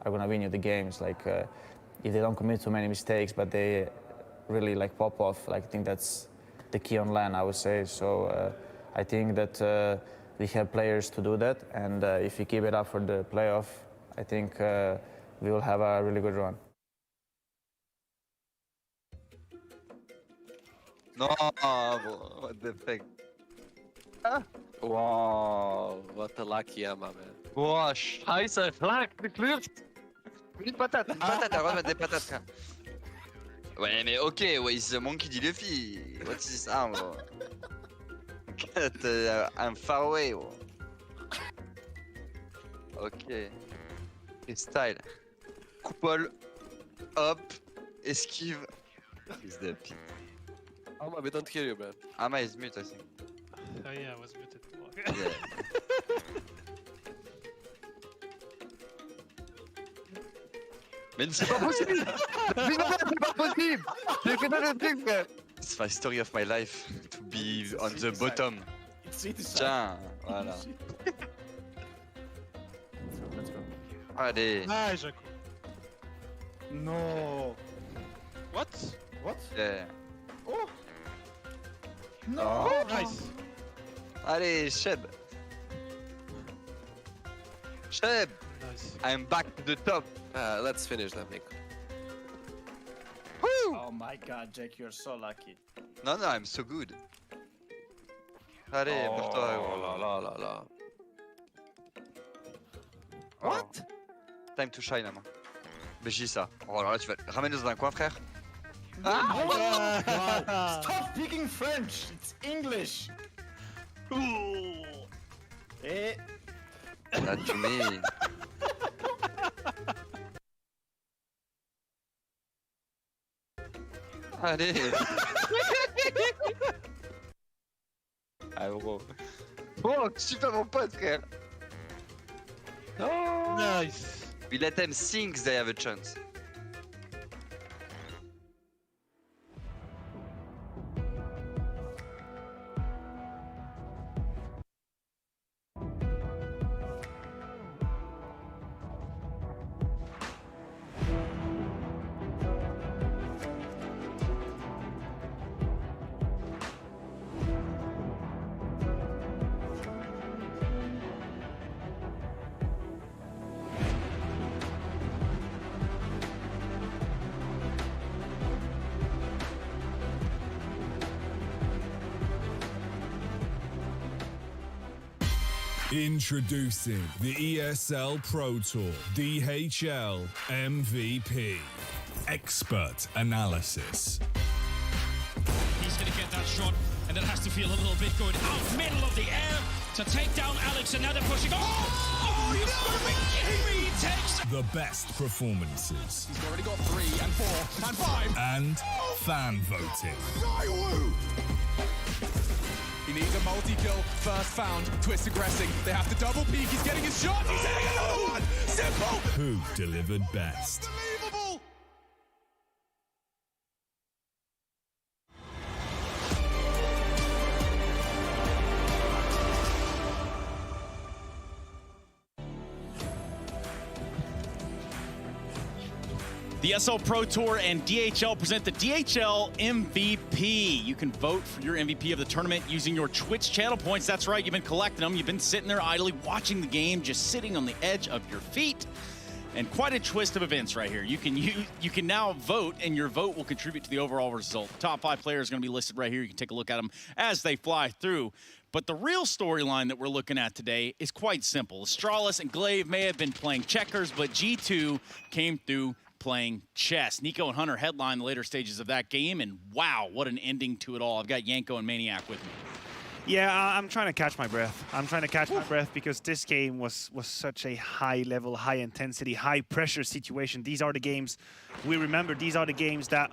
are gonna win you the games. Like if they don't commit too many mistakes, but they really like pop off. Like I think that's the key on LAN, I would say. So I think that we have players to do that, and if we keep it up for the playoff, I think we will have a really good run. No, what the fuck? Ah. Wow, what a lucky Emma, man. Boah, scheiße, Flag, geklüft. Une patate, elle va mettre des patates, frère. Ouais, mais ok, ouais, it's the monkey D. Luffy. What is this arm, bro? I'm far away, bro. Ok. Et style. Coupole, hop, esquive. Is the pit. Amma, we don't hear you, man. Amma is mute, I think. Oh yeah, I was muted. Yeah. Mais c'est pas possible! Mais non, c'est pas possible! J'ai fait dans le truc, frère! It's my story of my life, to be on the bottom. Tiens, voilà. Let's go. Allez. Ah, Jaco. No. What? What? Yeah. Oh. No. Oh. Nice. Allez, Sheb. Sheb, Nice. I'm back to the top. Let's finish that, Nick. Woo! Oh my god, Jack, you're so lucky. No, no, I'm so good. Allez, pour toi, Oh gros. la la la la. What? Time to shine, maman. Mais j'ai ça. Oh là là, tu vas... Ramène-nous dans un coin, frère. Oh my god. Stop speaking French. It's English. Eh. Là, tu mets... Allez. Ah, gros. Oh, super mon pote, frère. Oh. Nice. We let them think they have a chance. Introducing the ESL Pro Tour DHL MVP. Expert analysis. He's going to get that shot, and it has to feel a little bit good. Out middle of the air to take down Alex, and now they're pushing. Oh, you've got to be kidding me! He takes The best performances He's already got 3 and 4 and 5. and fan voting. He needs a multi-kill. First found. Twist aggressing. They have to double peek. He's getting his shot. He's hitting another one. Simple. Who delivered best? Unbelievable. The SL Pro Tour and DHL present the DHL MVP. You can vote for your MVP of the tournament using your Twitch channel points. That's right, you've been collecting them. You've been sitting there idly watching the game, just sitting on the edge of your feet. And quite a twist of events right here. You can now vote, and your vote will contribute to the overall result. The top 5 players are going to be listed right here. You can take a look at them as they fly through. But the real storyline that we're looking at today is quite simple. Astralis and Glaive may have been playing checkers, but G2 came through playing chess. Nico and Hunter headline the later stages of that game, and wow, what an ending to it all. I've got Yanko and Maniac with me. Yeah, I'm trying to catch my breath. I'm trying to catch my breath because this game was such a high level, high intensity, high pressure situation. These are the games we remember. These are the games that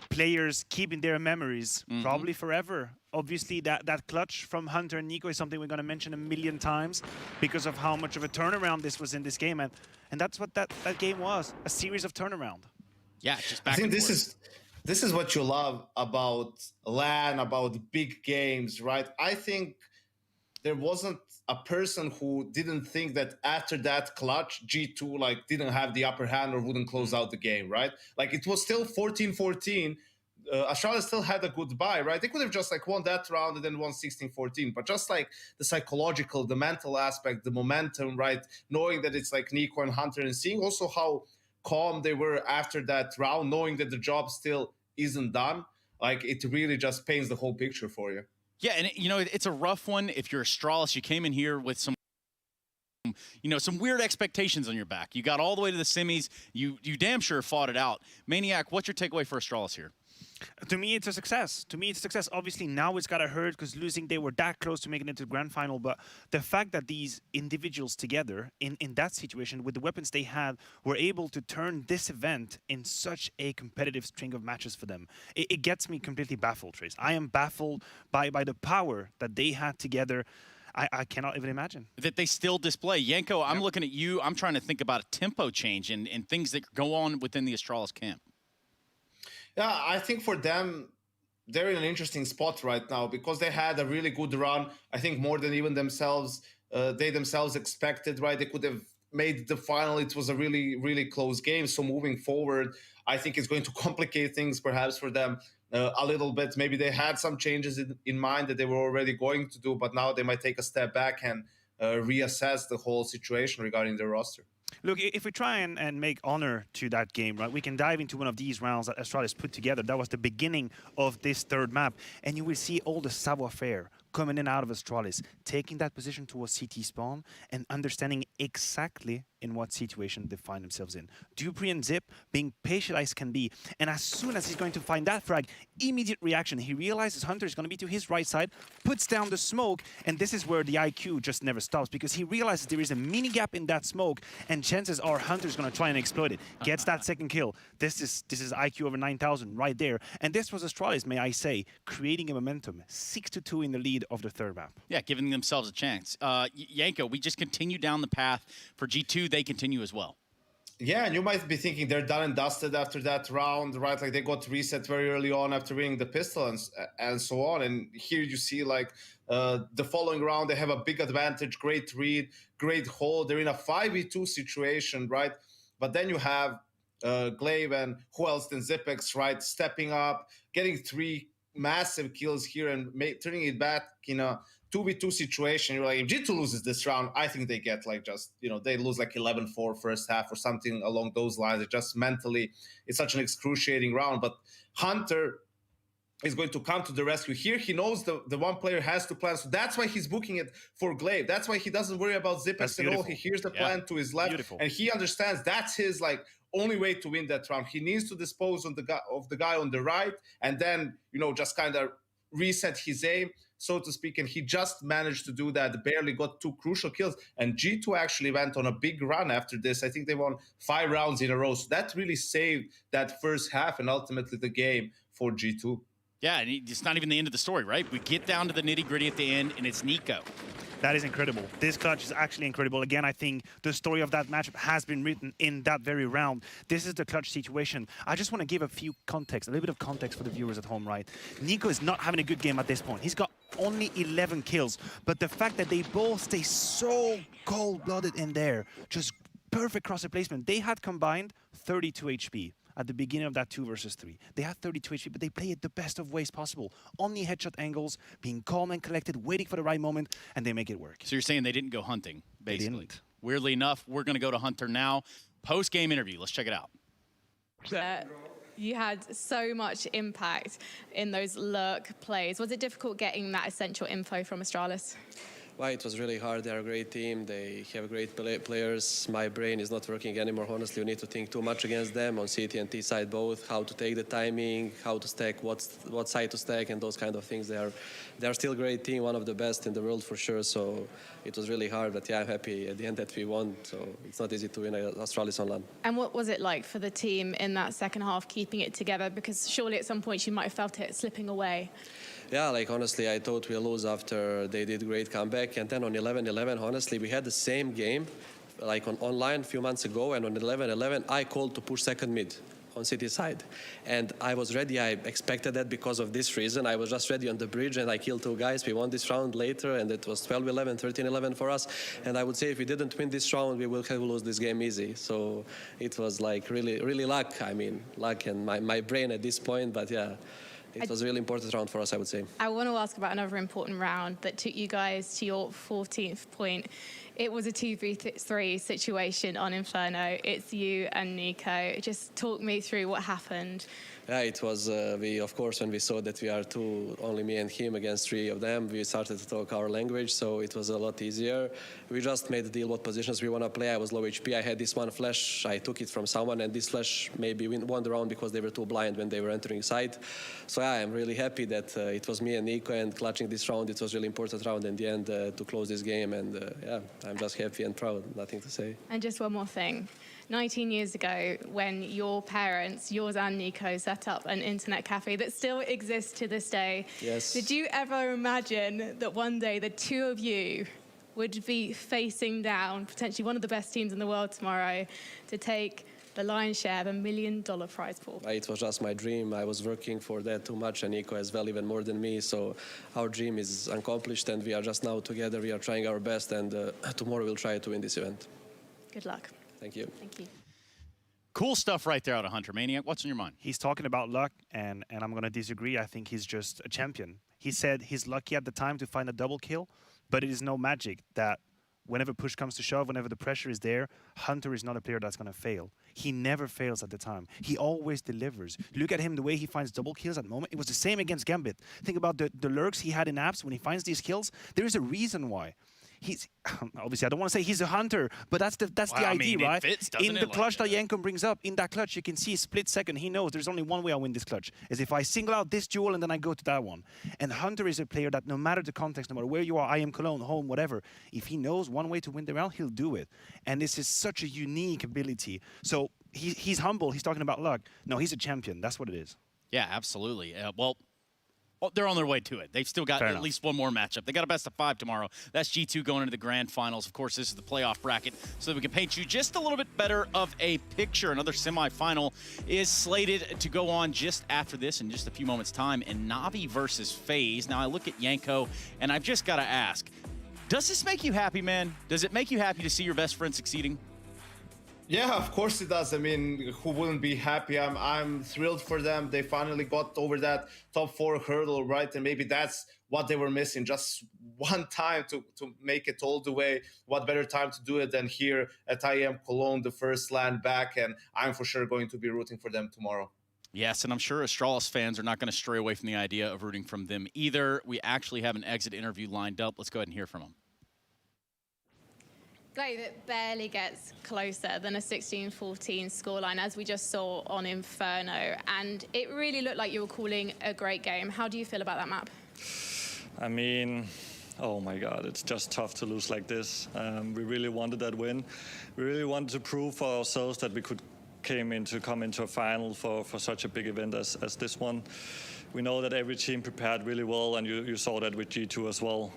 players keep in their memories, probably forever. Obviously, that clutch from Hunter and Nico is something we're going to mention a million times because of how much of a turnaround this was in this game. And that's what that game was, a series of turnaround. Yeah, just back I think and this forth. is what you love about LAN, about big games, right? I think there wasn't a person who didn't think that after that clutch, G2 like didn't have the upper hand or wouldn't close out the game, right? Like it was still 14-14. Astralis still had a good buy, right? They could have just like won that round and then won 16-14. But just like the psychological, the mental aspect, the momentum, right? Knowing that it's like Nico and Hunter and seeing also how calm they were after that round, knowing that the job still isn't done, like it really just paints the whole picture for you. Yeah, and you know, it's a rough one if you're Astralis. You came in here with some, you know, some weird expectations on your back. You got all the way to the semis. You damn sure fought it out. Maniac, what's your takeaway for Astralis here? To me, it's a success. To me, it's a success. Obviously, now it's got to hurt because losing, they were that close to making it to the grand final. But the fact that these individuals together in that situation with the weapons they had were able to turn this event in such a competitive string of matches for them, it gets me completely baffled, Trace. I am baffled by the power that they had together. I cannot even imagine. That they still display. Yanko, I'm looking at you. I'm trying to think about a tempo change and things that go on within the Astralis camp. Yeah, I think for them, they're in an interesting spot right now because they had a really good run. I think more than even themselves, they themselves expected, right? They could have made the final. It was a really, really close game. So moving forward, I think it's going to complicate things perhaps for them a little bit. Maybe they had some changes in mind that they were already going to do, but now they might take a step back and reassess the whole situation regarding their roster. Look, if we try and make honor to that game, right, we can dive into one of these rounds that Astralis put together. That was the beginning of this third map, and you will see all the savoir-faire coming in out of Astralis, taking that position towards CT spawn and understanding exactly in what situation they find themselves in. Dupree and Zip being patient as can be, and as soon as he's going to find that frag, immediate reaction. He realizes Hunter is going to be to his right side, puts down the smoke, and this is where the IQ just never stops because he realizes there is a mini gap in that smoke, and chances are Hunter's going to try and exploit it. Gets that second kill. This is IQ over 9,000 right there, and this was Astralis, may I say, creating a momentum, 6-2 in the lead of the third map. Yeah, giving themselves a chance. Yanko, we just continue down the path for G2. They continue as well. Yeah, and you might be thinking they're done and dusted after that round, right? Like they got reset very early on after winning the pistol and so on. And here you see like the following round, they have a big advantage, great read, great hold. They're in a 5v2 situation, right? But then you have Glaive and who else than Zipex, right? Stepping up, getting 3 massive kills here and turning it back in a 2v2 situation. You're like, if G2 loses this round, I think they get like just, you know, they lose like 11-4 first half or something along those lines. It just mentally, it's such an excruciating round. But Hunter is going to come to the rescue here. He knows the one player has to plan. So that's why he's booking it for Glaive. That's why he doesn't worry about Zipex at all. He hears the plan to his left. And he understands that's his like only way to win that round. He needs to dispose of the guy on the right and then, you know, just kind of reset his aim, so to speak. And he just managed to do that, barely got 2 crucial kills. And G2 actually went on a big run after this. I think they won 5 rounds in a row. So that really saved that first half and ultimately the game for G2. Yeah, and it's not even the end of the story, right? We get down to the nitty-gritty at the end, and it's Nico. That is incredible. This clutch is actually incredible. Again, I think the story of that matchup has been written in that very round. This is the clutch situation. I just want to give a little bit of context for the viewers at home, right? Nico is not having a good game at this point. He's got only 11 kills, but the fact that they both stay so cold-blooded in there, just perfect cross replacement. They had combined 32 HP. At the beginning of that 2 versus 3. They had 32 HP, but they play it the best of ways possible. Only headshot angles, being calm and collected, waiting for the right moment, and they make it work. So you're saying they didn't go hunting, basically. They didn't. Weirdly enough, we're going to go to Hunter now. Post-game interview. Let's check it out. You had so much impact in those lurk plays. Was it difficult getting that essential info from Astralis? Well, it was really hard. They're a great team. They have great players. My brain is not working anymore. Honestly, you need to think too much against them on CT and T side both. How to take the timing, how to stack, what side to stack, and those kind of things. They're still a great team, one of the best in the world for sure. So it was really hard. But yeah, I'm happy at the end that we won. So it's not easy to win Astralis on LAN. And what was it like for the team in that second half, keeping it together? Because surely at some point you might have felt it slipping away. Yeah, like honestly, I thought we'll lose after they did great comeback. And then on 11-11, honestly, we had the same game, like on online a few months ago. And on 11-11, I called to push second mid. on city side. And I was ready. I expected that because of this reason. I was just ready on the bridge and I killed 2 guys. We won this round later and it was 12-11, 13-11 for us. And I would say if we didn't win this round, we will have lose this game easy. So it was like really luck. I mean, luck and my brain at this point. But yeah, it was a really important round for us, I would say. I want to ask about another important round that took you guys to your 14th point. It was a 2-3 situation on Inferno. It's you and Nico. Just talk me through what happened. Yeah, it was, of course, when we saw that we are 2, only me and him against 3 of them, we started to talk our language, so it was a lot easier. We just made the deal what positions we want to play. I was low HP. I had this one flash. I took it from someone, and this flash maybe won the round because they were too blind when they were entering side. So yeah, I'm really happy that it was me and Nico, and clutching this round, it was really important round in the end to close this game, and yeah, I'm just happy and proud, nothing to say. And just one more thing. 19 years ago, when your parents, yours and Nico, set up an internet cafe that still exists to this day, yes. Did you ever imagine that one day the 2 of you would be facing down potentially one of the best teams in the world tomorrow to take the lion's share of $1 million prize pool? It was just my dream. I was working for that too much, and Nico as well, even more than me. So our dream is accomplished, and we are just now together. We are trying our best, and tomorrow we'll try to win this event. Good luck. Thank you. Thank you. Cool stuff right there out of Hunter. Maniac, what's on your mind? He's talking about luck, and I'm going to disagree. I think he's just a champion. He said he's lucky at the time to find a double kill, but it is no magic that whenever push comes to shove, whenever the pressure is there, Hunter is not a player that's going to fail. He never fails at the time. He always delivers. Look at him, the way he finds double kills at the moment. It was the same against Gambit. Think about the lurks he had in apps when he finds these kills. There is a reason why. He's obviously, I don't want to say he's a hunter, but that's the idea, right? It fits, in the clutch that Yanko brings up, in that clutch, you can see split second. He knows there's only one way I win this clutch, is if I single out this duel and then I go to that one. And Hunter is a player that no matter the context, no matter where you are, IEM Cologne, home, whatever, if he knows one way to win the round, he'll do it. And this is such a unique ability. So he's humble. He's talking about luck. No, he's a champion. That's what it is. Yeah, absolutely. Well, they're on their way to it. They've still got at least one more matchup. They got a best of 5 tomorrow. That's G2 going into the grand finals. Of course, this is the playoff bracket, so that we can paint you just a little bit better of a picture. Another semifinal is slated to go on just after this in just a few moments' time in Navi versus Faze. Now, I look at Yanko, and I've just got to ask, does this make you happy, man? Does it make you happy to see your best friend succeeding? Yeah, of course it does. I mean, who wouldn't be happy? I'm thrilled for them. They finally got over that top 4 hurdle, right? And maybe that's what they were missing. Just one time to make it all the way. What better time to do it than here at IEM Cologne, the first land back. And I'm for sure going to be rooting for them tomorrow. Yes, and I'm sure Astralis fans are not going to stray away from the idea of rooting from them either. We actually have an exit interview lined up. Let's go ahead and hear from them. Glaive, it barely gets closer than a 16-14 scoreline, as we just saw on Inferno, and it really looked like you were calling a great game. How do you feel about that map? I mean, oh my God, it's just tough to lose like this. We really wanted that win. We really wanted to prove for ourselves that we could come into a final for such a big event as this one. We know that every team prepared really well, and you saw that with G2 as well.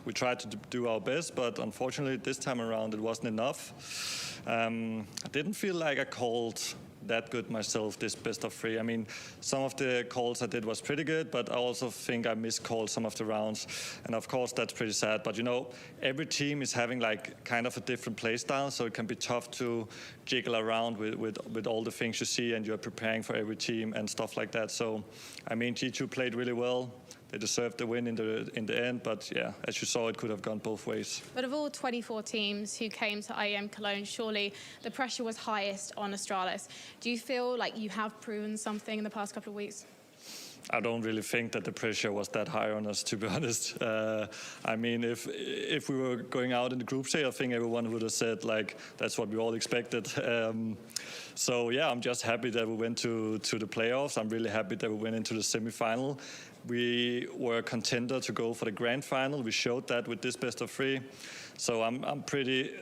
We tried to do our best, but unfortunately this time around it wasn't enough. I didn't feel like I called that good myself, this best of 3. I mean, some of the calls I did was pretty good, but I also think I miscalled some of the rounds. And of course, that's pretty sad. But you know, every team is having like kind of a different play style, so it can be tough to jiggle around with all the things you see, and you're preparing for every team and stuff like that. So, I mean, G2 played really well. They deserved the win in the end, but yeah, as you saw, it could have gone both ways. But of all 24 teams who came to IEM Cologne, surely the pressure was highest on Astralis. Do you feel like you have proven something in the past couple of weeks? I don't really think that the pressure was that high on us, to be honest. I mean, if we were going out in the group stage, I think everyone would have said, like, that's what we all expected. So, yeah, I'm just happy that we went to the playoffs. I'm really happy that we went into the semi-final. We were a contender to go for the grand final. We showed that with this best of 3. So I'm pretty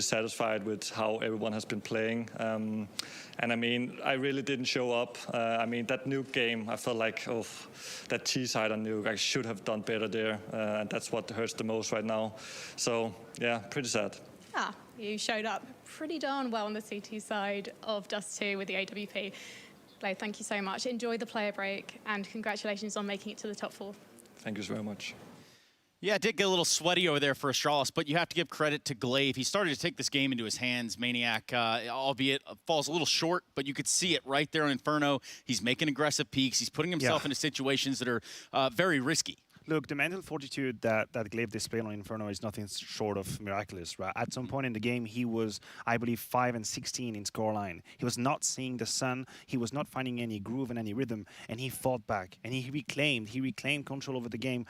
satisfied with how everyone has been playing. And I mean, I really didn't show up. I mean, that nuke game, I felt like, oh, that T-side on nuke, I should have done better there. And that's what hurts the most right now. So, yeah, pretty sad. You showed up pretty darn well on the CT side of Dust 2 with the AWP. Glaive, thank you so much. Enjoy the player break, and congratulations on making it to the top 4. Thank you very much. Yeah, it did get a little sweaty over there for Astralis, but you have to give credit to Glaive. He started to take this game into his hands. Maniac, albeit falls a little short, but you could see it right there on Inferno. He's making aggressive peaks. He's putting himself into situations that are very risky. Look, the mental fortitude that Glaive displayed on Inferno is nothing short of miraculous, right? At some point in the game, he was, I believe, 5 and 16 in scoreline. He was not seeing the sun. He was not finding any groove and any rhythm, and he fought back, and he reclaimed control over the game.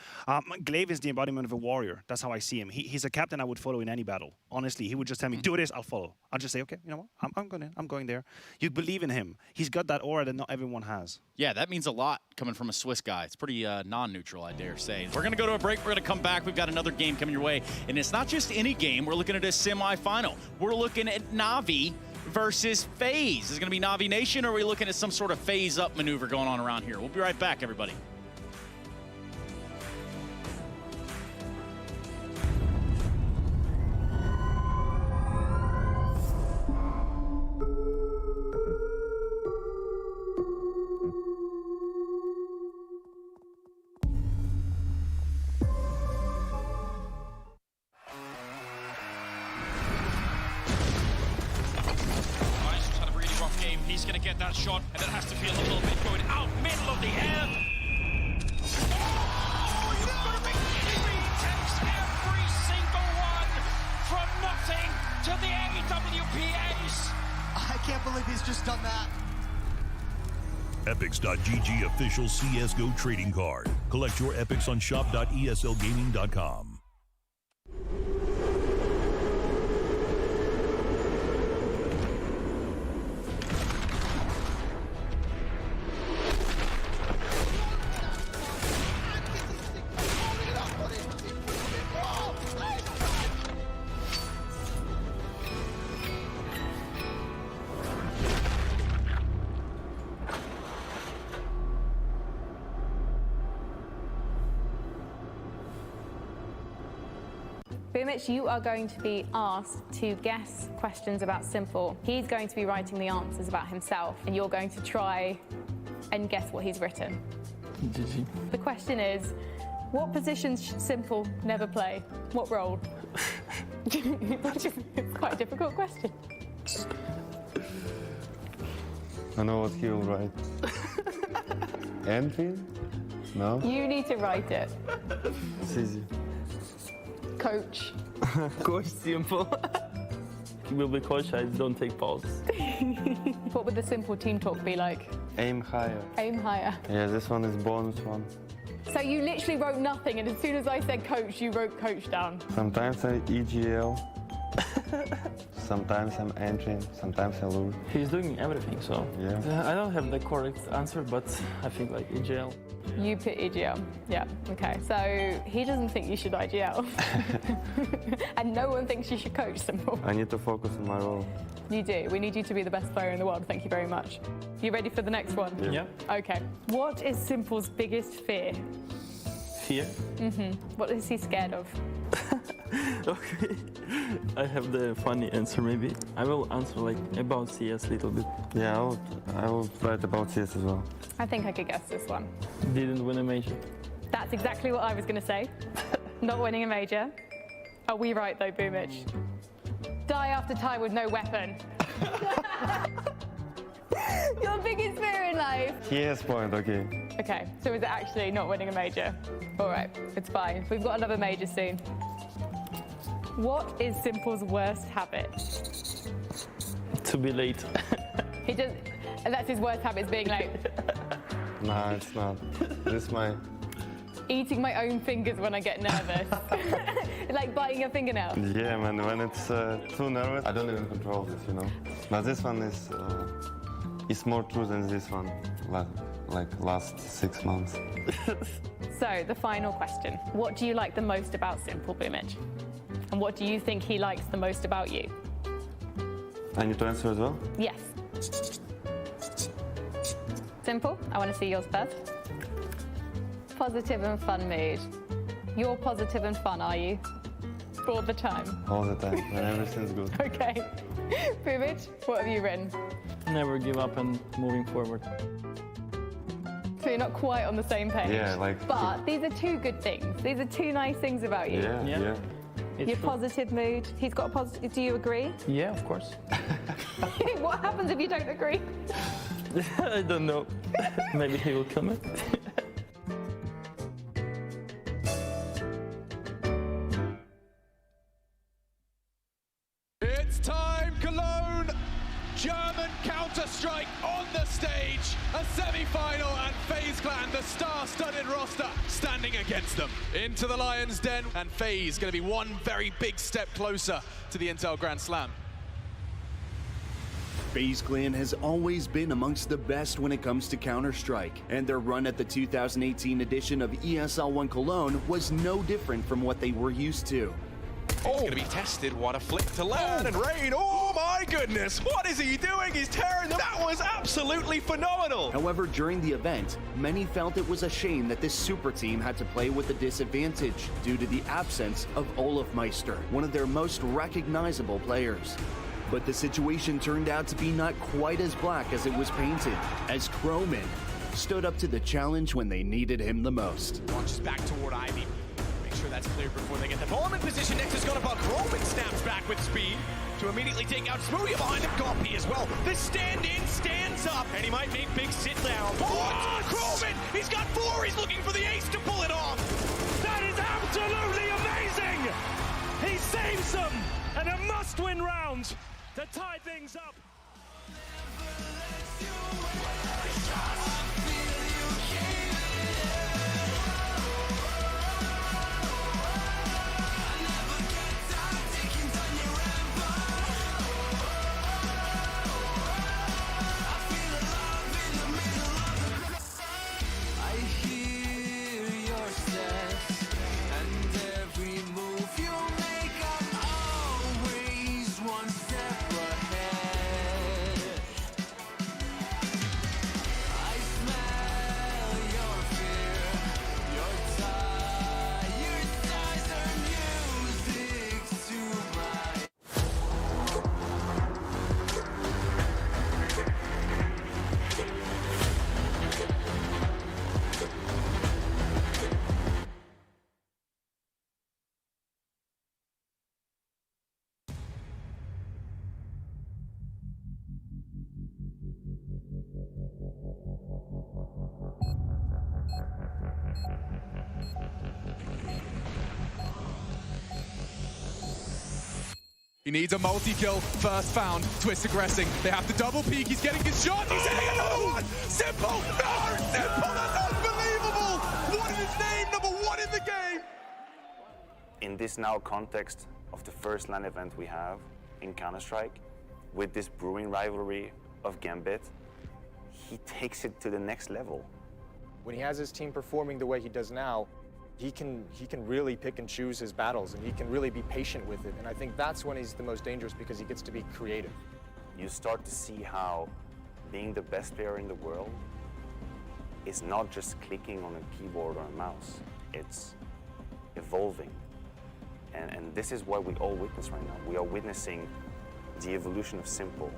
Glaive is the embodiment of a warrior. That's how I see him. He's a captain I would follow in any battle. Honestly, he would just tell me, do this, I'll follow. I'll just say, okay, you know what? I'm going there. You believe in him. He's got that aura that not everyone has. Yeah, that means a lot coming from a Swiss guy. It's pretty non-neutral, I dare say. We're going to go to a break. We're going to come back. We've got another game coming your way. And it's not just any game. We're looking at a semi-final. We're looking at Navi versus Faze. Is it going to be Navi Nation, or are we looking at some sort of phase-up maneuver going on around here? We'll be right back, everybody. He's going to get that shot, and it has to feel a little bit going out middle of the air. Oh, you've got to be kidding me. He takes every single one from nothing to the AWPs. I can't believe he's just done that. Epics.gg official CSGO trading card. Collect your Epics on shop.eslgaming.com. Boomich, you are going to be asked to guess questions about Simple. He's going to be writing the answers about himself, and you're going to try and guess what he's written. GG. The question is, what positions should Simple never play? What role? It's quite a difficult question. I know what he will write. Entry? No? You need to write it. It's easy. Coach. Coach Simple. He will be coach, I don't take pauses. What would the Simple team talk be like? Aim higher. Aim higher. Yeah, this one is bonus one. So you literally wrote nothing, and as soon as I said coach, you wrote coach down. Sometimes I EGL. Sometimes I'm entering, sometimes I lose. He's doing everything, so yeah. I don't have the correct answer, but I think like EGL. You put EGL. Yeah, okay. So he doesn't think you should IGL. And no one thinks you should coach Simple. I need to focus on my role. You do. We need you to be the best player in the world. Thank you very much. You ready for the next one? Yeah. Okay. What is Simple's biggest fear? Fear? What is he scared of? Okay. I have the funny answer maybe. I will answer like about CS a little bit. Yeah, I will write about CS as well. I think I could guess this one. Didn't win a major. That's exactly what I was going to say. Not winning a major. Are we right though, Boomich? Die after time with no weapon. Your biggest fear in life. He has point, okay. Okay, so is it actually not winning a major? All right, it's fine. We've got another major soon. What is Simple's worst habit? To be late. He does, and that's his worst habit, is being late. Nah, it's not. This is my... Eating my own fingers when I get nervous. Like biting your fingernail. Yeah, man, when it's too nervous, I don't even control this, you know. But this one is more true than this one, like last 6 months. So, the final question. What do you like the most about Simple, Boomich? And what do you think he likes the most about you? I need to answer as well? Yes. Simple, I want to see yours first. Positive and fun mood. You're positive and fun, are you? all the time? All the time, and everything's good. Okay. Boomich, what have you written? Never give up and moving forward. So you're not quite on the same page. Yeah, like. But these are two good things. These are two nice things about you. Yeah. Your positive mood. He's got a positive. Do you agree? Yeah, of course. What happens if you don't agree? I don't know. Maybe he will comment. It's time, Cologne! German Counter-Strike on the stage. A semi-final and FaZe Clan, the star-studded roster, standing against them. Into the Lion's Den, and FaZe going to be one very big step closer to the Intel Grand Slam. FaZe Clan has always been amongst the best when it comes to Counter-Strike, and their run at the 2018 edition of ESL1 Cologne was no different from what they were used to. It's going to be tested. What a flick to land and Rain. Oh my goodness, what is he doing? He's tearing them. That was absolutely phenomenal. However, during the event, many felt it was a shame that this super team had to play with a disadvantage due to the absence of Olafmeister, one of their most recognizable players. But the situation turned out to be not quite as black as it was painted, as Croman stood up to the challenge when they needed him the most. Launches back toward Ivy. That's cleared before they get the ball in position. Next is going to bug. Roman snaps back with speed to immediately take out Smoothie behind him. Goppy as well. The stand-in stands up, and he might make big sit down. What? Roman! He's got 4. He's looking for the ace to pull it off. That is absolutely amazing! He saves them, and a must-win round to tie things up. He needs a multi-kill. First found. Twist aggressing. They have to double peek. He's getting his shot. He's hitting another one. Simple. No, Simple. That's unbelievable. What is his name? Number 1 in the game. In this now context of the first LAN event we have in Counter-Strike, with this brewing rivalry of Gambit, he takes it to the next level. When he has his team performing the way he does now, he can really pick and choose his battles, and he can really be patient with it. And I think that's when he's the most dangerous, because he gets to be creative. You start to see how being the best player in the world is not just clicking on a keyboard or a mouse. It's evolving. And this is what we all witness right now. We are witnessing the evolution of Simple.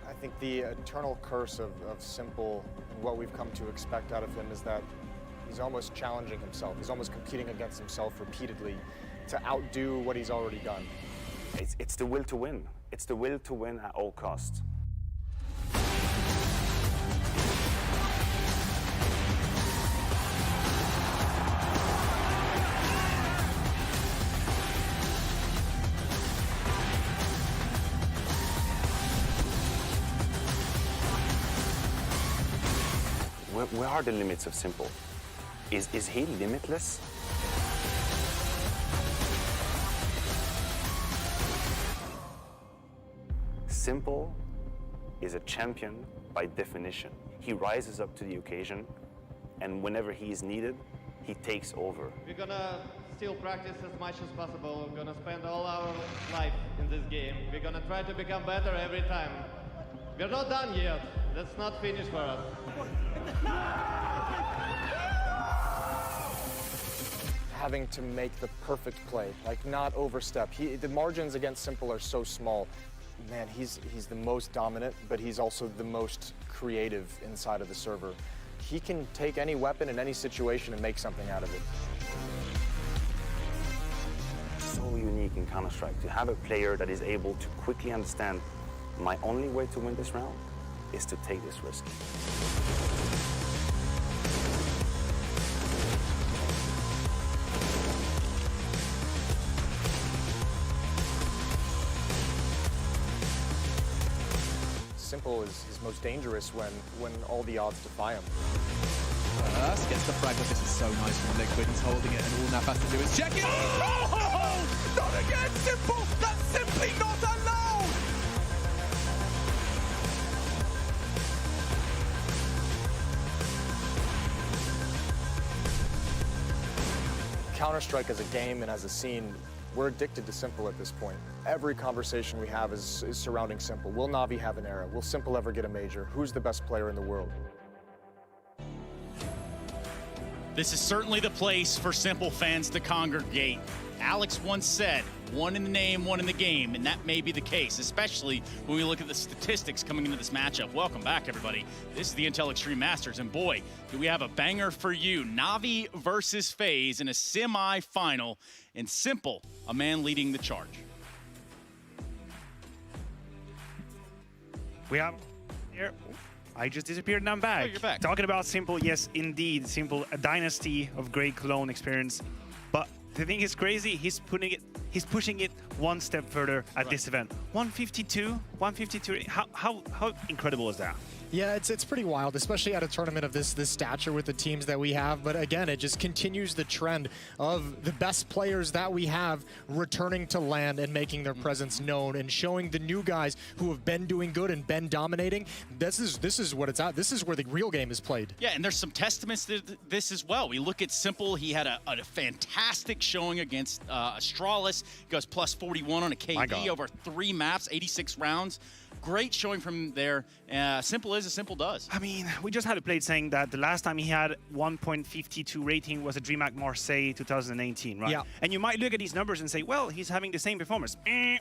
I think the eternal curse of Simple and what we've come to expect out of him is that he's almost challenging himself. He's almost competing against himself repeatedly to outdo what he's already done. It's the will to win. It's the will to win at all costs. Where are the limits of Simple? Is he limitless? Simple is a champion by definition. He rises up to the occasion, and whenever he is needed, he takes over. We're gonna still practice as much as possible. We're gonna spend all our life in this game. We're gonna try to become better every time. We're not done yet. That's not finished for us. having to make the perfect play, like not overstep. The margins against Simple are so small. Man, he's the most dominant, but he's also the most creative inside of the server. He can take any weapon in any situation and make something out of it. So unique in Counter-Strike to have a player that is able to quickly understand my only way to win this round is to take this risk. Simple is most dangerous when all the odds defy him. First gets the frag, but this is so nice from Liquid. He's holding it, and all Nav has to do is check it. Oh! Not again, Simple! That's simply not allowed! Counter-Strike as a game and as a scene, we're addicted to Simple at this point. Every conversation we have is surrounding Simple. Will Navi have an era? Will Simple ever get a major? Who's the best player in the world? This is certainly the place for Simple fans to congregate. Alex once said, one in the name, one in the game, and that may be the case, especially when we look at the statistics coming into this matchup. Welcome back, everybody. This is the Intel Extreme Masters, and boy, do we have a banger for you. Navi versus Faze in a semi-final, and Simple, a man leading the charge. We have here. I just disappeared and I'm back. Oh, you're back. Talking about Simple, yes, indeed. Simple, a dynasty of great Cologne experience. But the thing is crazy, he's pushing it one step further at this event. 152, how incredible is that? Yeah, it's pretty wild, especially at a tournament of this stature with the teams that we have. But again, it just continues the trend of the best players that we have returning to LAN and making their presence known and showing the new guys who have been doing good and been dominating. This is what it's at. This is where the real game is played. Yeah, and there's some testaments to this as well. We look at Simple. He had a fantastic showing against Astralis. He goes plus 41 on a KD over 3 maps, 86 rounds. Great showing from there. Simple is as Simple does. I mean, we just had a plate saying that the last time he had 1.52 rating was a DreamHack Marseille 2018, right? Yeah. And you might look at these numbers and say, well, he's having the same performance.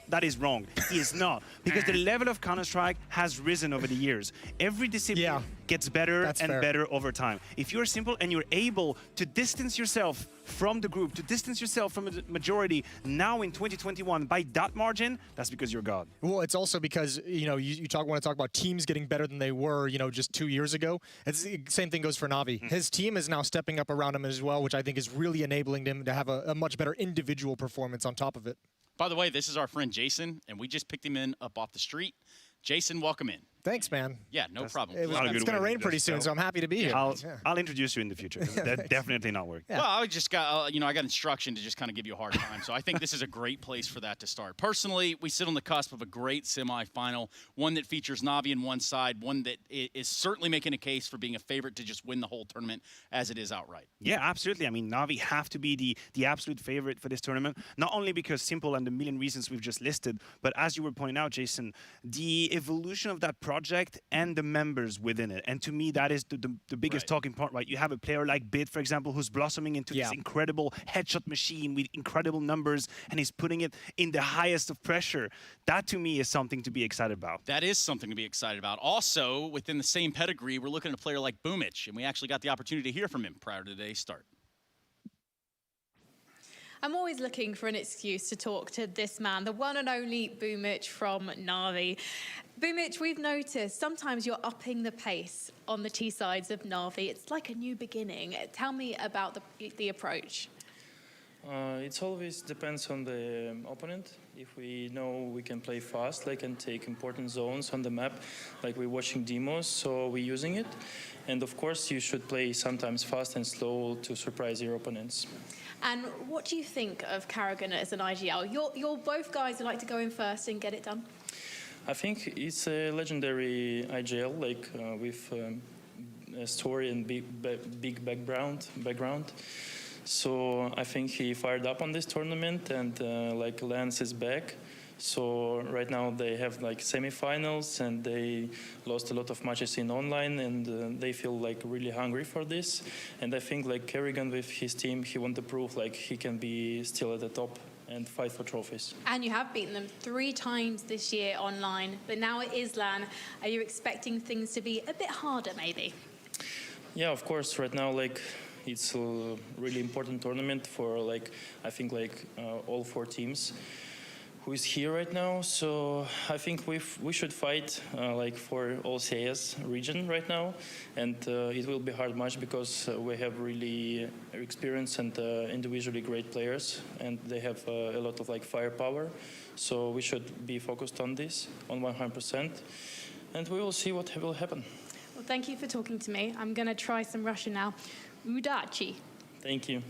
That is wrong. He is not. Because the level of Counter-Strike has risen over the years. Every discipline gets better and better over time. If you're Simple and you're able to distance yourself from the group, to distance yourself from the majority now in 2021 by that margin, that's because you're God. Well, it's also because, you know, you want to talk about teams getting better than they were, you know, just 2 years ago. It's the same thing goes for Navi. His team is now stepping up around him as well, which I think is really enabling him to have a much better individual performance on top of it. By the way, this is our friend Jason, and we just picked him up off the street. Jason, welcome in. Thanks, man. Yeah, no problem. It's going to rain pretty soon, so I'm happy to be here. I'll introduce you in the future. That's definitely not working. Well, I just got, I got instruction to just kind of give you a hard time. So I think this is a great place for that to start. Personally, we sit on the cusp of a great semifinal, one that features Navi on one side, one that is certainly making a case for being a favorite to just win the whole tournament as it is outright. Yeah, absolutely. I mean, Navi have to be the absolute favorite for this tournament, not only because Simple and the million reasons we've just listed, but as you were pointing out, Jason, the evolution of that project and the members within it. And to me, that is the biggest talking point, right? You have a player like Bit, for example, who's blossoming into this incredible headshot machine with incredible numbers, and he's putting it in the highest of pressure. That, to me, is something to be excited about. That is something to be excited about. Also, within the same pedigree, we're looking at a player like Boomich, and we actually got the opportunity to hear from him prior to today's start. I'm always looking for an excuse to talk to this man, the one and only Boomich from Navi. Boomich, we've noticed sometimes you're upping the pace on the T sides of Navi. It's like a new beginning. Tell me about the approach. It always depends on the opponent. If we know we can play fast, like and take important zones on the map, like we're watching demos, so we're using it. And of course, you should play sometimes fast and slow to surprise your opponents. And what do you think of Karrigan as an IGL? You're both guys who like to go in first and get it done. I think it's a legendary IGL, like with a story and big background. So I think he fired up on this tournament, and like Lance is back. So right now they have like semifinals and they lost a lot of matches in online, and they feel like really hungry for this. And I think like Kerrigan with his team, he wants to prove like he can be still at the top and fight for trophies. And you have beaten them 3 times this year online, but now it is LAN. Are you expecting things to be a bit harder maybe? Yeah, of course. Right now, like, it's a really important tournament for like, I think like all 4 teams who is here right now. So I think we should fight like for all CS region right now, and it will be a hard match because we have really experienced and individually great players, and they have a lot of like firepower. So we should be focused on this on 100%, and we will see what will happen. Well, thank you for talking to me. I'm going to try some Russian now. Udachi. Thank you.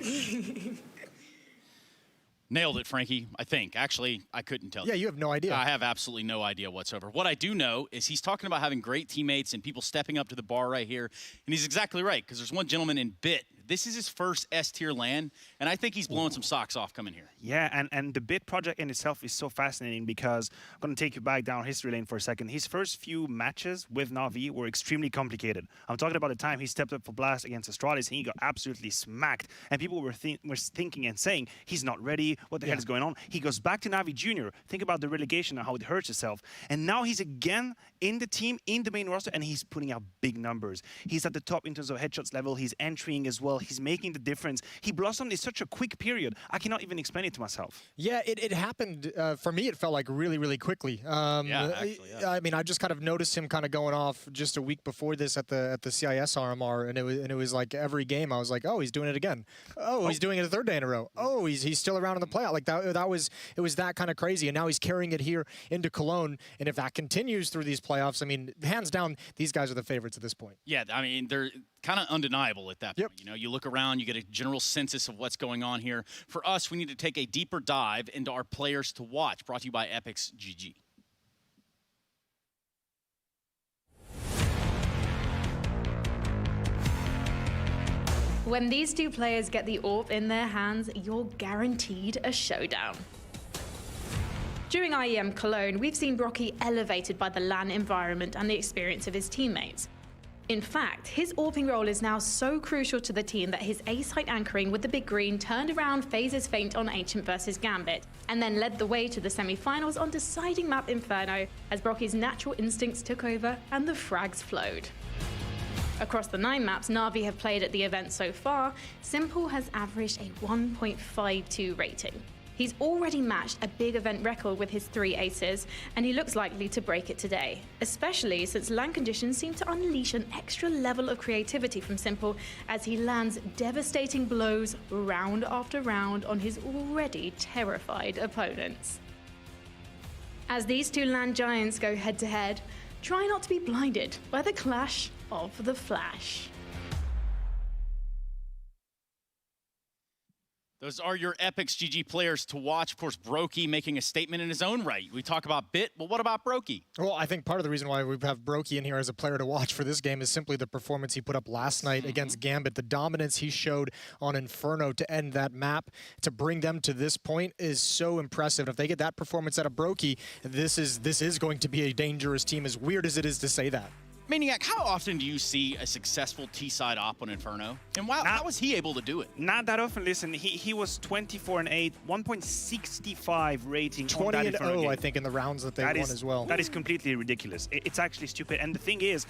Nailed it, Frankie, I think. Actually, I couldn't tell you. Yeah, you have no idea. I have absolutely no idea whatsoever. What I do know is he's talking about having great teammates and people stepping up to the bar right here. And he's exactly right, because there's one gentleman in BIT. This is his first S-tier LAN, and I think he's blowing some socks off coming here. Yeah, and the BIT project in itself is so fascinating because I'm going to take you back down history lane for a second. His first few matches with Navi were extremely complicated. I'm talking about the time he stepped up for Blast against Astralis, and he got absolutely smacked. And people were thinking and saying, he's not ready, what the hell is going on? He goes back to Navi Junior. Think about the relegation and how it hurts himself. And now he's again in the team, in the main roster, and he's putting out big numbers. He's at the top in terms of headshots level. He's entering as well. He's making the difference. He blossomed in such a quick period. I cannot even explain it to myself. Yeah, it happened. For me, it felt like really, really quickly. Actually. I mean, I just kind of noticed him kind of going off just a week before this at the CIS RMR, and it was like every game I was like, oh, he's doing it again. Oh, he's doing it a 3rd day in a row. Oh, he's still around in the playoff. Like it was that kind of crazy, and now he's carrying it here into Cologne. And if that continues through these playoffs, I mean, hands down, these guys are the favorites at this point. Yeah, I mean, they're kind of undeniable at that point. You know, you look around, you get a general census of what's going on here. For us, we need to take a deeper dive into our players to watch. Brought to you by Epix GG. When these 2 players get the AWP in their hands, you're guaranteed a showdown. During IEM Cologne, we've seen Broky elevated by the LAN environment and the experience of his teammates. In fact, his AWPing role is now so crucial to the team that his A-site anchoring with the big green turned around Faze's feint on Ancient versus Gambit, and then led the way to the semi-finals on deciding map Inferno as Broky's natural instincts took over and the frags flowed. Across the 9 maps Navi have played at the event so far, Simple has averaged a 1.52 rating. He's already matched a big event record with his 3 aces, and he looks likely to break it today, especially since LAN conditions seem to unleash an extra level of creativity from Simple as he lands devastating blows round after round on his already terrified opponents. As these 2 LAN giants go head-to-head, try not to be blinded by the clash of the Flash. Those are your Epix GG players to watch. Of course, Broky making a statement in his own right. We talk about BIT, but what about Broky? Well, I think part of the reason why we have Broky in here as a player to watch for this game is simply the performance he put up last night against Gambit. The dominance he showed on Inferno to end that map, to bring them to this point, is so impressive. If they get that performance out of Broky, this is going to be a dangerous team, as weird as it is to say that. Maniac, how often do you see a successful T-side op on Inferno? And how was he able to do it? Not that often. Listen, he was 24-8, 1.65 rating. 20-0, I think, in the rounds that they won as well. That is completely ridiculous. It's actually stupid. And the thing is,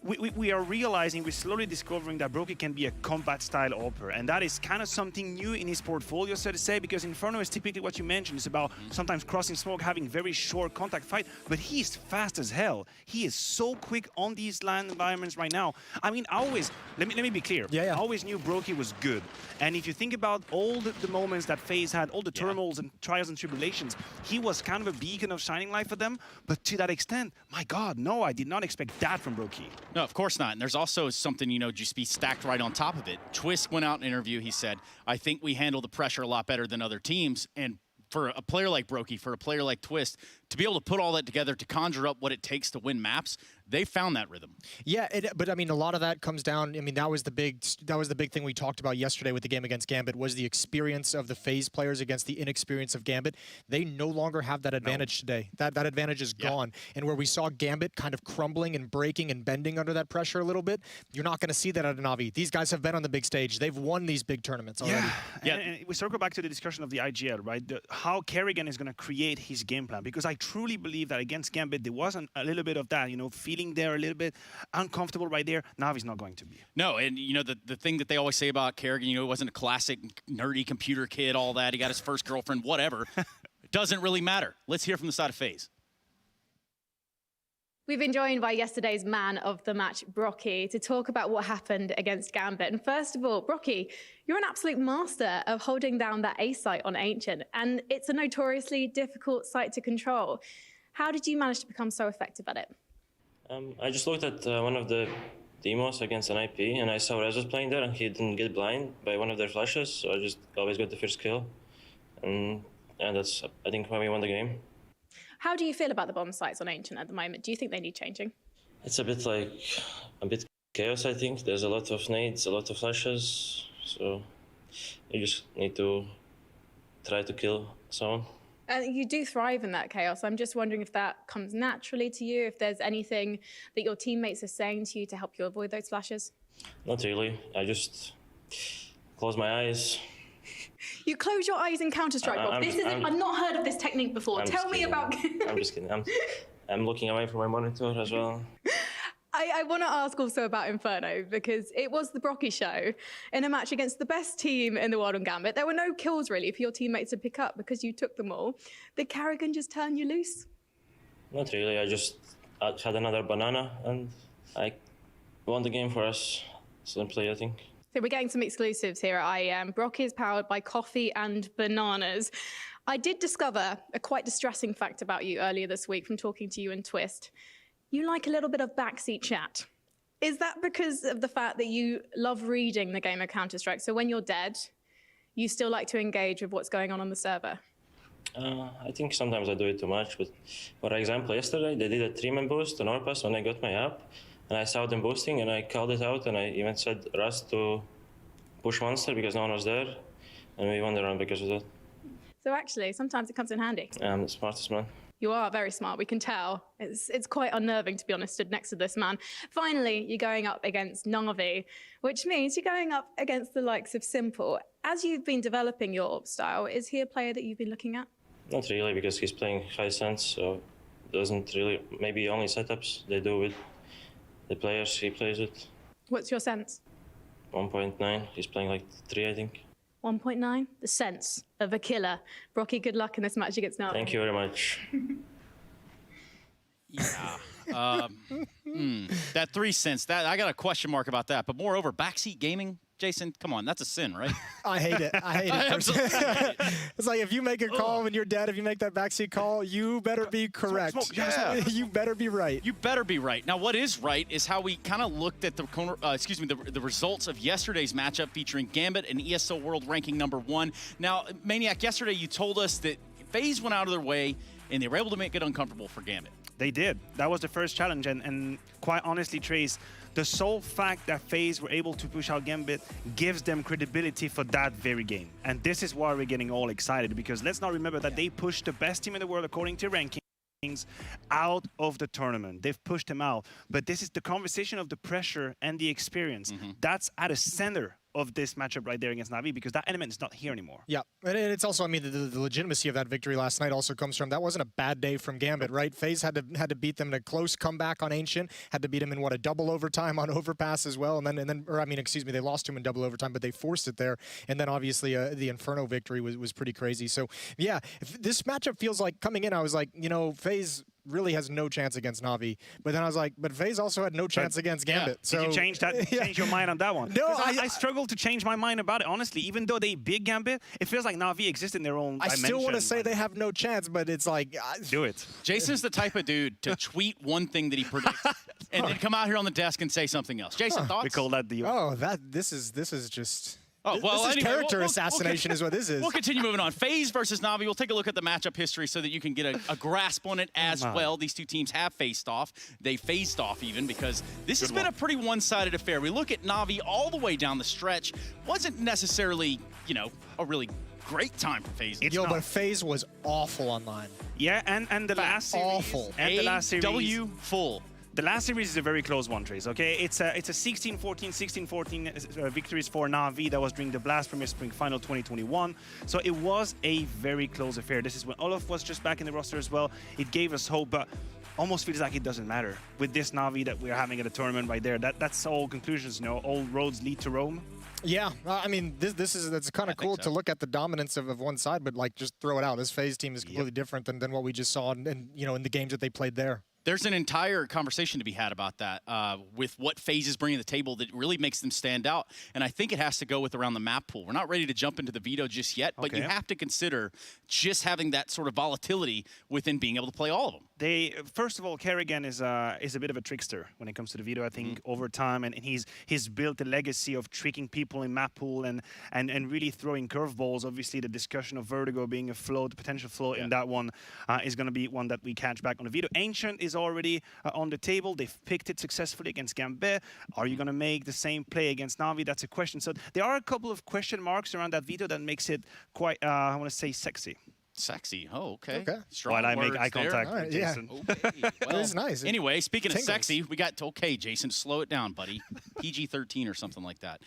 we are realizing, we're slowly discovering that Broky can be a combat-style AWPer, and that is kind of something new in his portfolio, so to say, because Inferno is typically what you mentioned. It's about sometimes crossing smoke, having very short contact fight, but he's fast as hell. He is so quick on these LAN environments right now. I mean, let me be clear. I always knew Broky was good, and if you think about all the moments that Faze had, all the turmoils and trials and tribulations, he was kind of a beacon of shining light for them, but to that extent, my God, no, I did not expect that from Broky. No, of course not. And there's also something, just be stacked right on top of it. Twist went out in an interview. He said, I think we handle the pressure a lot better than other teams. And for a player like Broky, for a player like Twist, to be able to put all that together to conjure up what it takes to win maps, they found that rhythm. Yeah, but I mean, a lot of that comes down. I mean, that was the big thing we talked about yesterday with the game against Gambit, was the experience of the Faze players against the inexperience of Gambit. They no longer have that advantage today. That advantage is gone. And where we saw Gambit kind of crumbling and breaking and bending under that pressure a little bit, you're not going to see that at Navi. These guys have been on the big stage. They've won these big tournaments already. Yeah, and we circle back to the discussion of the IGL, right? How Kerrigan is going to create his game plan, because I truly believe that against Gambit there wasn't a little bit of that, you know, feeling there a little bit uncomfortable right there. Navi's not going to be. No, and you know, the thing that they always say about Kerrigan, you know, he wasn't a classic nerdy computer kid, all that. He got his first girlfriend, whatever. It doesn't really matter. Let's hear from the side of Faze. We've been joined by yesterday's man of the match, Broky, to talk about what happened against Gambit. And first of all, Broky, you're an absolute master of holding down that A site on Ancient, and it's a notoriously difficult site to control. How did you manage to become so effective at it? I just looked at one of the demos against an IP, and I saw Rez was playing there, and he didn't get blind by one of their flashes, so I just always got the first kill. And that's, I think, why we won the game. How do you feel about the bomb sites on Ancient at the moment? Do you think they need changing? It's a bit chaos, I think. There's a lot of nades, a lot of flashes, so you just need to try to kill someone. And you do thrive in that chaos. I'm just wondering if that comes naturally to you, if there's anything that your teammates are saying to you to help you avoid those flashes? Not really. I just close my eyes. You close your eyes in Counter-Strike, Bob. I've not heard of this technique before. Tell me about... I'm just kidding. I'm looking away from my monitor as well. I want to ask also about Inferno, because it was the Broky show in a match against the best team in the world on Gambit. There were no kills really for your teammates to pick up because you took them all. Did Kerrigan just turn you loose? Not really. I just had another banana and I won the game for us. Simply, I think. So we're getting some exclusives here at IEM. Broky is powered by coffee and bananas. I did discover a quite distressing fact about you earlier this week from talking to you in Twist. You like a little bit of backseat chat. Is that because of the fact that you love reading the game of Counter-Strike? So when you're dead, you still like to engage with what's going on the server? I think sometimes I do it too much. But for example, yesterday they did a 3-man boost on Orpas when I got my app. And I saw them boosting and I called it out and I even said Rust to push Monster because no one was there. And we won the round because of that. So actually, sometimes it comes in handy. I'm the smartest man. You are very smart, we can tell. It's quite unnerving, to be honest, stood next to this man. Finally, you're going up against Navi, which means you're going up against the likes of Simple. As you've been developing your style, is he a player that you've been looking at? Not really, because he's playing high sense, so doesn't really, maybe only setups they do with the players he plays with. What's your sense? 1.9, he's playing like 3, I think. 1.9, the sense of a killer. Broky, good luck in this match against Navi. Thank you very much. That 3 cents, that I got a question mark about that. But moreover, backseat gaming, Jason, come on, that's a sin, right? I hate it. I hate it. Absolutely hate it. It's like if you make a call when you're dead, if you make that backseat call, you better be correct. You better be right. You better be right. Now, what is right is how we kind of looked at the results of yesterday's matchup featuring Gambit and ESL World ranking #1. Now, Maniac, yesterday you told us that FaZe went out of their way and they were able to make it uncomfortable for Gambit. They did. That was the first challenge, and quite honestly, Trace, the sole fact that FaZe were able to push out Gambit gives them credibility for that very game. And this is why we're getting all excited, because let's not remember that they pushed the best team in the world according to rankings out of the tournament. They've pushed them out. But this is the conversation of the pressure and the experience. That's at the center of this matchup right there against Navi, because that element is not here anymore. Yeah, and it's also, I mean, the legitimacy of that victory last night also comes from, that wasn't a bad day from Gambit, right? FaZe had to beat them in a close comeback on Ancient, had to beat them in, what, a double overtime on Overpass as well, and then or I mean, excuse me, they lost to him in double overtime, but they forced it there, and then obviously the Inferno victory was pretty crazy. So yeah, if this matchup feels like, coming in, I was like, you know, FaZe really has no chance against Navi. But then I was like, but FaZe also had no chance against Gambit. Yeah. So did you change that? Change your mind on that one? No, I struggled to change my mind about it. Honestly, even though they big Gambit, it feels like Navi exists in their own dimension. I still want to say they have no chance, but it's like do it. Jason's the type of dude to tweet one thing that he predicts and then come out here on the desk and say something else. Jason, thoughts? We call that the. Oh, this is just. Oh, well, this is anyway, character assassination is what this is. We'll continue moving on. Faze versus Navi. We'll take a look at the matchup history so that you can get a grasp on it as well. These two teams have faced off. They faced off even because this has been a pretty one-sided affair. We look at Navi all the way down the stretch. Wasn't necessarily, you know, a really great time for Faze. But Faze was awful online. Yeah, and the last series, awful. And the last series, W full. The last series is a very close one, Trace, okay? It's a 16-14, 16-14 victories for Navi. That was during the Blast Premier Spring Final 2021. So it was a very close affair. This is when Olaf was just back in the roster as well. It gave us hope, but almost feels like it doesn't matter. With this Navi that we're having at a tournament right there, that's all conclusions, you know, all roads lead to Rome. Yeah, I mean, that's kind of cool to look at the dominance of one side, but like just throw it out. This Faze team is completely different than what we just saw, and you know, in the games that they played there. There's an entire conversation to be had about that with what Faze is bringing to the table that really makes them stand out. And I think it has to go with around the map pool. We're not ready to jump into the Veto just yet, but you have to consider just having that sort of volatility within being able to play all of them. First of all, Kerrigan is a bit of a trickster when it comes to the Veto, I think, over time. And he's built a legacy of tricking people in map pool and really throwing curveballs. Obviously, the discussion of Vertigo being a float, potential float in that one is going to be one that we catch back on the Veto. Ancient is already on the table. They've picked it successfully against Gambit. Are you going to make the same play against Navi? That's a question. So there are a couple of question marks around that Veto that makes it quite, I want to say, sexy. Sexy. Oh, okay. While I make eye contact with Jason. Okay. Well, it's nice. Anyway, speaking of sexy, we got Jason, slow it down, buddy. PG-13 or something like that.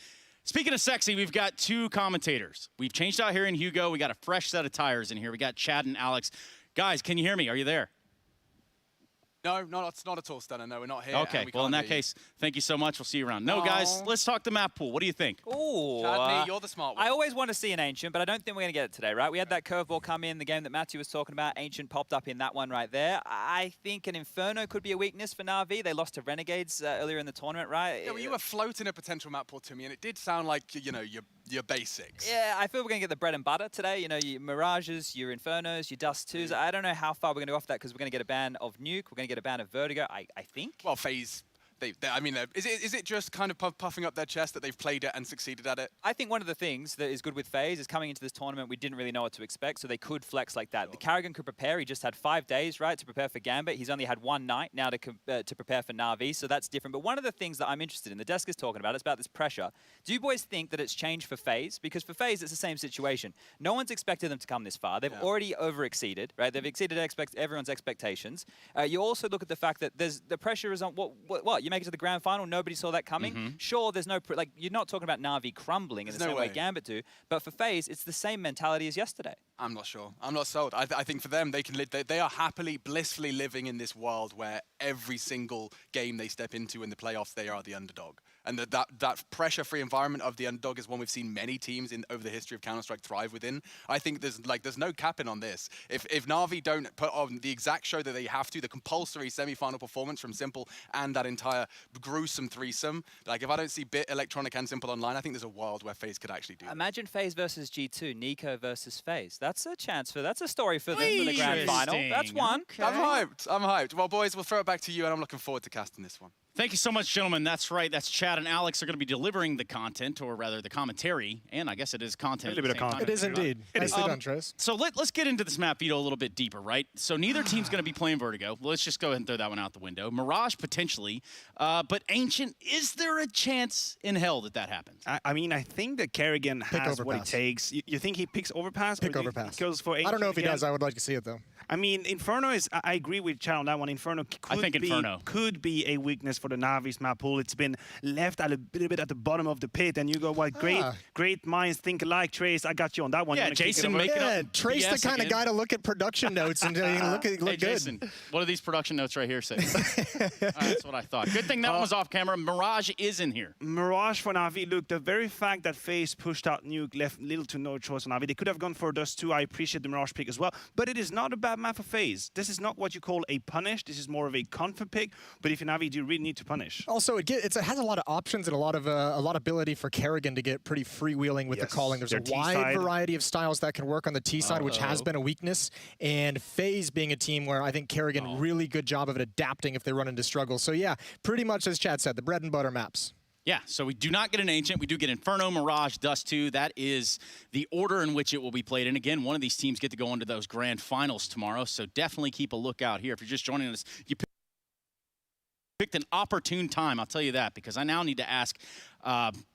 Speaking of sexy, we've got two commentators. We've changed out here in Hugo. We got a fresh set of tires in here. We got Chad and Alex. Guys, can you hear me? Are you there? No, not at all, Stunner. No, we're not here. Okay, well, in that case, thank you so much. We'll see you around. No, guys, let's talk the map pool. What do you think? Ooh, Chadney, you're the smart one. I always want to see an Ancient, but I don't think we're going to get it today, right? We had that curveball come in the game that Matthew was talking about. Ancient popped up in that one right there. I think an Inferno could be a weakness for Navi. They lost to Renegades earlier in the tournament, right? Yeah, well, you were floating a potential map pool to me, and it did sound like, you know, your basics. Yeah, I feel we're going to get the bread and butter today. You know, your Mirages, your Infernos, your Dust 2s. I don't know how far we're going to go off that because we're going to get a ban of Nuke. We're going to get a ban of Vertigo, I think. Well, Faze, I mean, is it just kind of puffing up their chest that they've played it and succeeded at it? I think one of the things that is good with Faze is coming into this tournament, we didn't really know what to expect, so they could flex like that. The Kerrigan could prepare. He just had 5 days, right, to prepare for Gambit. He's only had one night now to prepare for Navi, so that's different. But one of the things that I'm interested in, the desk is talking about, it's about this pressure. Do you boys think that it's changed for Faze? Because for Faze, it's the same situation. No one's expected them to come this far. They've already over-exceeded, right? They've exceeded everyone's expectations. You also look at the fact that the pressure is on, what? You make it to the grand final, nobody saw that coming. Sure, there's no, you're not talking about Navi crumbling in the same way Gambit do, but for FaZe, it's the same mentality as yesterday. I'm not sure. I'm not sold. I think for them, they are happily, blissfully living in this world where every single game they step into in the playoffs, they are the underdog. And that pressure-free environment of the underdog is one we've seen many teams over the history of Counter-Strike thrive within. I think there's no capping on this. If Navi don't put on the exact show that they have to, the compulsory semi-final performance from Simple and that entire gruesome threesome, like if I don't see Bit, Electronic and Simple online, I think there's a world where FaZe could actually do that. Imagine FaZe versus G2, Nico versus FaZe. That's a story for them for the grand final. That's one. Okay. I'm hyped. Well, boys, we'll throw it back to you, and I'm looking forward to casting this one. Thank you so much, gentlemen. That's right. That's Chad and Alex are going to be delivering the content, or rather the commentary, and I guess it is content. A little bit of content. It is indeed. Nicely done, Trace. So let's get into this map, Veto, a little bit deeper, right? So neither team's going to be playing Vertigo. Let's just go ahead and throw that one out the window. Mirage, potentially. But Ancient, is there a chance in hell that happens? I mean, I think that Kerrigan has what it takes. You think he picks Overpass? Pick Overpass. Goes for Ancient I don't know if he again? does. I would like to see it, though. I mean, Inferno is... I agree with Chad on that one. Inferno could be a weakness for the Navi's map pool. It's been left a little bit at the bottom of the pit, and you go, well, great minds think alike. Trace, I got you on that one. Yeah, Jason, make it up. Trace the kind of guy to look at production notes and look hey, good. Jason, what do these production notes right here say? That's what I thought. Good thing that one was off camera. Mirage is in here. Mirage for Navi. Look, the very fact that FaZe pushed out Nuke left little to no choice for Navi. They could have gone for Dust 2. I appreciate the Mirage pick as well, but it is not a bad map for FaZe. This is not what you call a punish. This is more of a comfort pick, but if you're Navi, do you really need to punish? Also, it has a lot of options and a lot of ability for Kerrigan to get pretty freewheeling with the calling. There's a wide variety of styles that can work on the T side, which has been a weakness. And FaZe being a team where I think Kerrigan really good job of it adapting if they run into struggles. So yeah, pretty much as Chad said, the bread and butter maps. Yeah, so we do not get an Ancient. We do get Inferno, Mirage, Dust 2. That is the order in which it will be played. And again, one of these teams get to go into those grand finals tomorrow, so definitely keep a lookout here. If you're just joining us, you picked an opportune time, I'll tell you that, because I now need to ask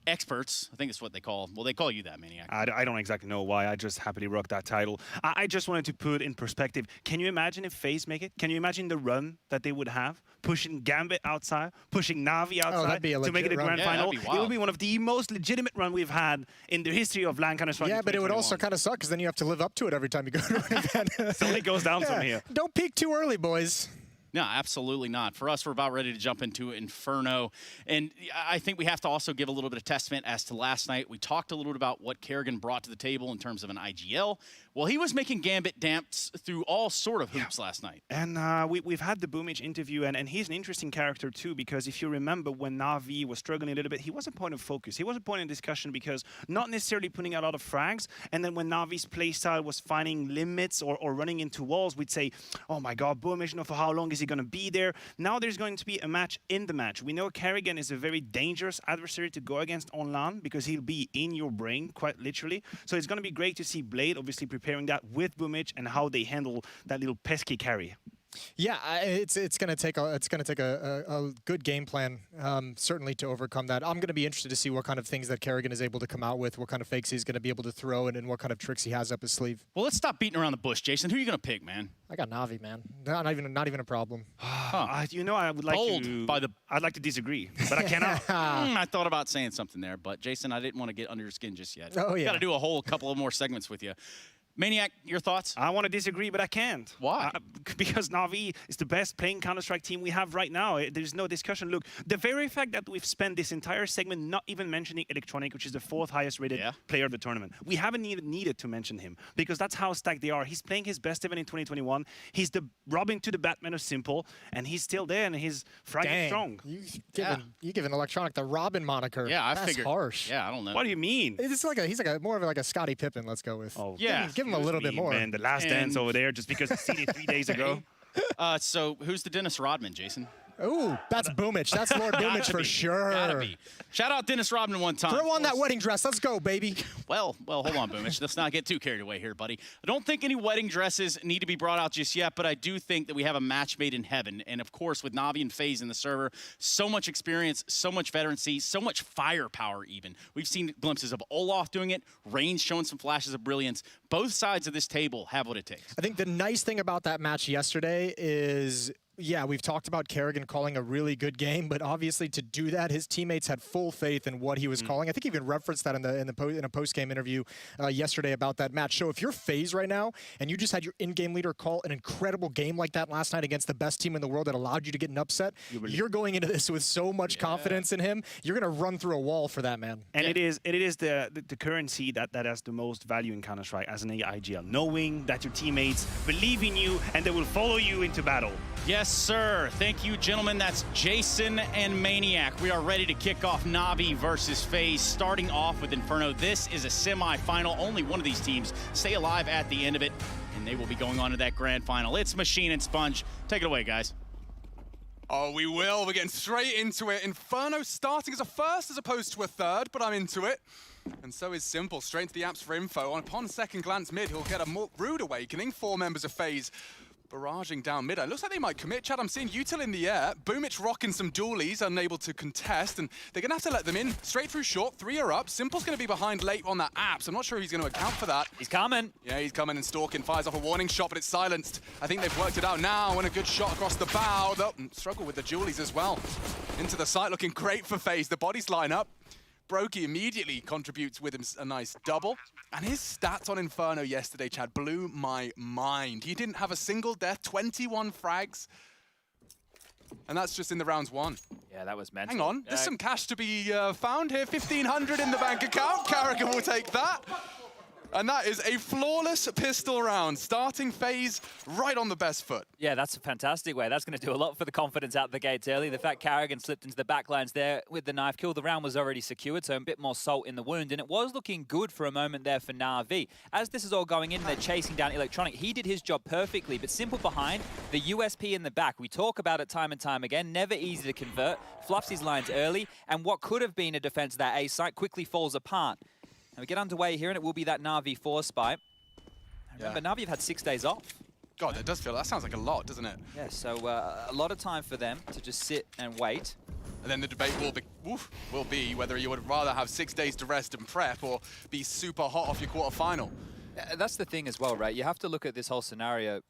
experts. I think that's what they call. Well, they call you that, Maniac. I don't exactly know why. I just happily rock that title. I just wanted to put in perspective. Can you imagine if FaZe make it? Can you imagine the run that they would have? Pushing Gambit outside, pushing Navi outside to make it a grand final. It would be one of the most legitimate run we've had in the history of LAN Counter-Strike. Yeah, but it would also kind of suck because then you have to live up to it every time you go to an event. So it goes down from here. Don't peak too early, boys. No, absolutely not. For us, we're about ready to jump into Inferno. And I think we have to also give a little bit of testament as to last night. We talked a little bit about what Kerrigan brought to the table in terms of an IGL. Well, he was making Gambit dance through all sort of hoops last night. And we've had the Boomich interview, and he's an interesting character too, because if you remember when Navi was struggling a little bit, he was a point of focus. He was a point of discussion because not necessarily putting out a lot of frags, and then when Navi's playstyle was finding limits or running into walls, we'd say, oh my god, Boomich, for how long is he going to be there? Now there's going to be a match in the match. We know Kerrigan is a very dangerous adversary to go against on LAN because he'll be in your brain, quite literally. So it's going to be great to see Blade obviously preparing that with Boomich and how they handle that little pesky carry. Yeah, it's gonna take a good game plan certainly to overcome that. I'm gonna be interested to see what kind of things that Kerrigan is able to come out with, what kind of fakes he's gonna be able to throw, and what kind of tricks he has up his sleeve. Well, let's stop beating around the bush, Jason. Who are you gonna pick, man? I got Navi, man. Not even a problem. You know, I would like I'd like to disagree, but I cannot. I thought about saying something there, but Jason, I didn't want to get under your skin just yet. Oh yeah. Got to do a whole couple of more segments with you. Maniac, your thoughts? I want to disagree, but I can't. Why? Because Navi is the best playing Counter-Strike team we have right now. There's no discussion. Look, the very fact that we've spent this entire segment not even mentioning Electronic, which is the 4th highest rated player of the tournament. We haven't even needed to mention him because that's how stacked they are. He's playing his best event in 2021. He's the Robin to the Batman of Simple, and he's still there, and he's fragging strong. You giving Electronic the Robin moniker. Yeah, That's figured. harsh. Yeah, I don't know. What do you mean? It's like he's more of a Scottie Pippen, let's go with. Oh, yeah. Give him a little bit more. Man, the last dance over there just because it's CD 3 days ago. So who's the Dennis Rodman, Jason? Ooh, that's Boomich. That's Lord Boomich for sure. Gotta be. Shout out Dennis Rodman one time. Throw on that wedding dress. Let's go, baby. Well, hold on, Boomich. Let's not get too carried away here, buddy. I don't think any wedding dresses need to be brought out just yet, but I do think that we have a match made in heaven. And of course, with Navi and FaZe in the server, so much experience, so much veterancy, so much firepower even. We've seen glimpses of Olaf doing it, Reigns showing some flashes of brilliance. Both sides of this table have what it takes. I think the nice thing about that match yesterday is, yeah, we've talked about Kerrigan calling a really good game, but obviously to do that, his teammates had full faith in what he was calling. I think he even referenced that in a post-game interview yesterday about that match. So if you're FaZe right now and you just had your in-game leader call an incredible game like that last night against the best team in the world that allowed you to get an upset, you're going into this with so much confidence in him. You're going to run through a wall for that, man. And it is the currency that has the most value in Counter-Strike as an IGL, knowing that your teammates believe in you and they will follow you into battle. Yes, sir. Thank you, gentlemen. That's Jason and Maniac. We are ready to kick off Navi versus FaZe, starting off with Inferno. This is a semi-final. Only one of these teams stay alive at the end of it, and they will be going on to that grand final. It's Machine and Sponge. Take it away, guys. Oh, we will. We're getting straight into it. Inferno starting as a first as opposed to a third, but I'm into it. And so is Simple. Straight into the apps for info. Upon second glance mid, he'll get a more rude awakening. 4 members of FaZe barraging down mid. It looks like they might commit. Chad, I'm seeing Util in the air. Boomich rocking some dualies, unable to contest, and they're going to have to let them in. Straight through short, 3 are up. Simple's going to be behind late on that apps. I'm not sure if he's going to account for that. He's coming. Yeah, he's coming and stalking. Fires off a warning shot, but it's silenced. I think they've worked it out now, and a good shot across the bow. They'll struggle with the dualies as well. Into the site, looking great for FaZe. The bodies line up. Broky immediately contributes with him a nice double. And his stats on Inferno yesterday, Chad, blew my mind. He didn't have a single death, 21 frags. And that's just in the rounds 1. Yeah, that was mental. Hang on, there's some cash to be found here. 1,500 in the bank account. Kerrigan will take that. And that is a flawless pistol round, starting Faze right on the best foot. Yeah, that's a fantastic way. That's going to do a lot for the confidence out the gates early. The fact Carrigan slipped into the backlines there with the knife kill, the round was already secured, so a bit more salt in the wound, and it was looking good for a moment there for Navi. As this is all going in, they're chasing down Electronic. He did his job perfectly, but Simple behind, the USP in the back. We talk about it time and time again, never easy to convert, fluffs his lines early, and what could have been a defense of that A site quickly falls apart. And we get underway here, and it will be that Navi 4 spy. Remember, Navi have had 6 days off. God, that does feel, that sounds like a lot, doesn't it? Yeah, so a lot of time for them to just sit and wait. And then the debate will be whether you would rather have 6 days to rest and prep or be super hot off your quarterfinal. That's the thing as well, right? You have to look at this whole scenario.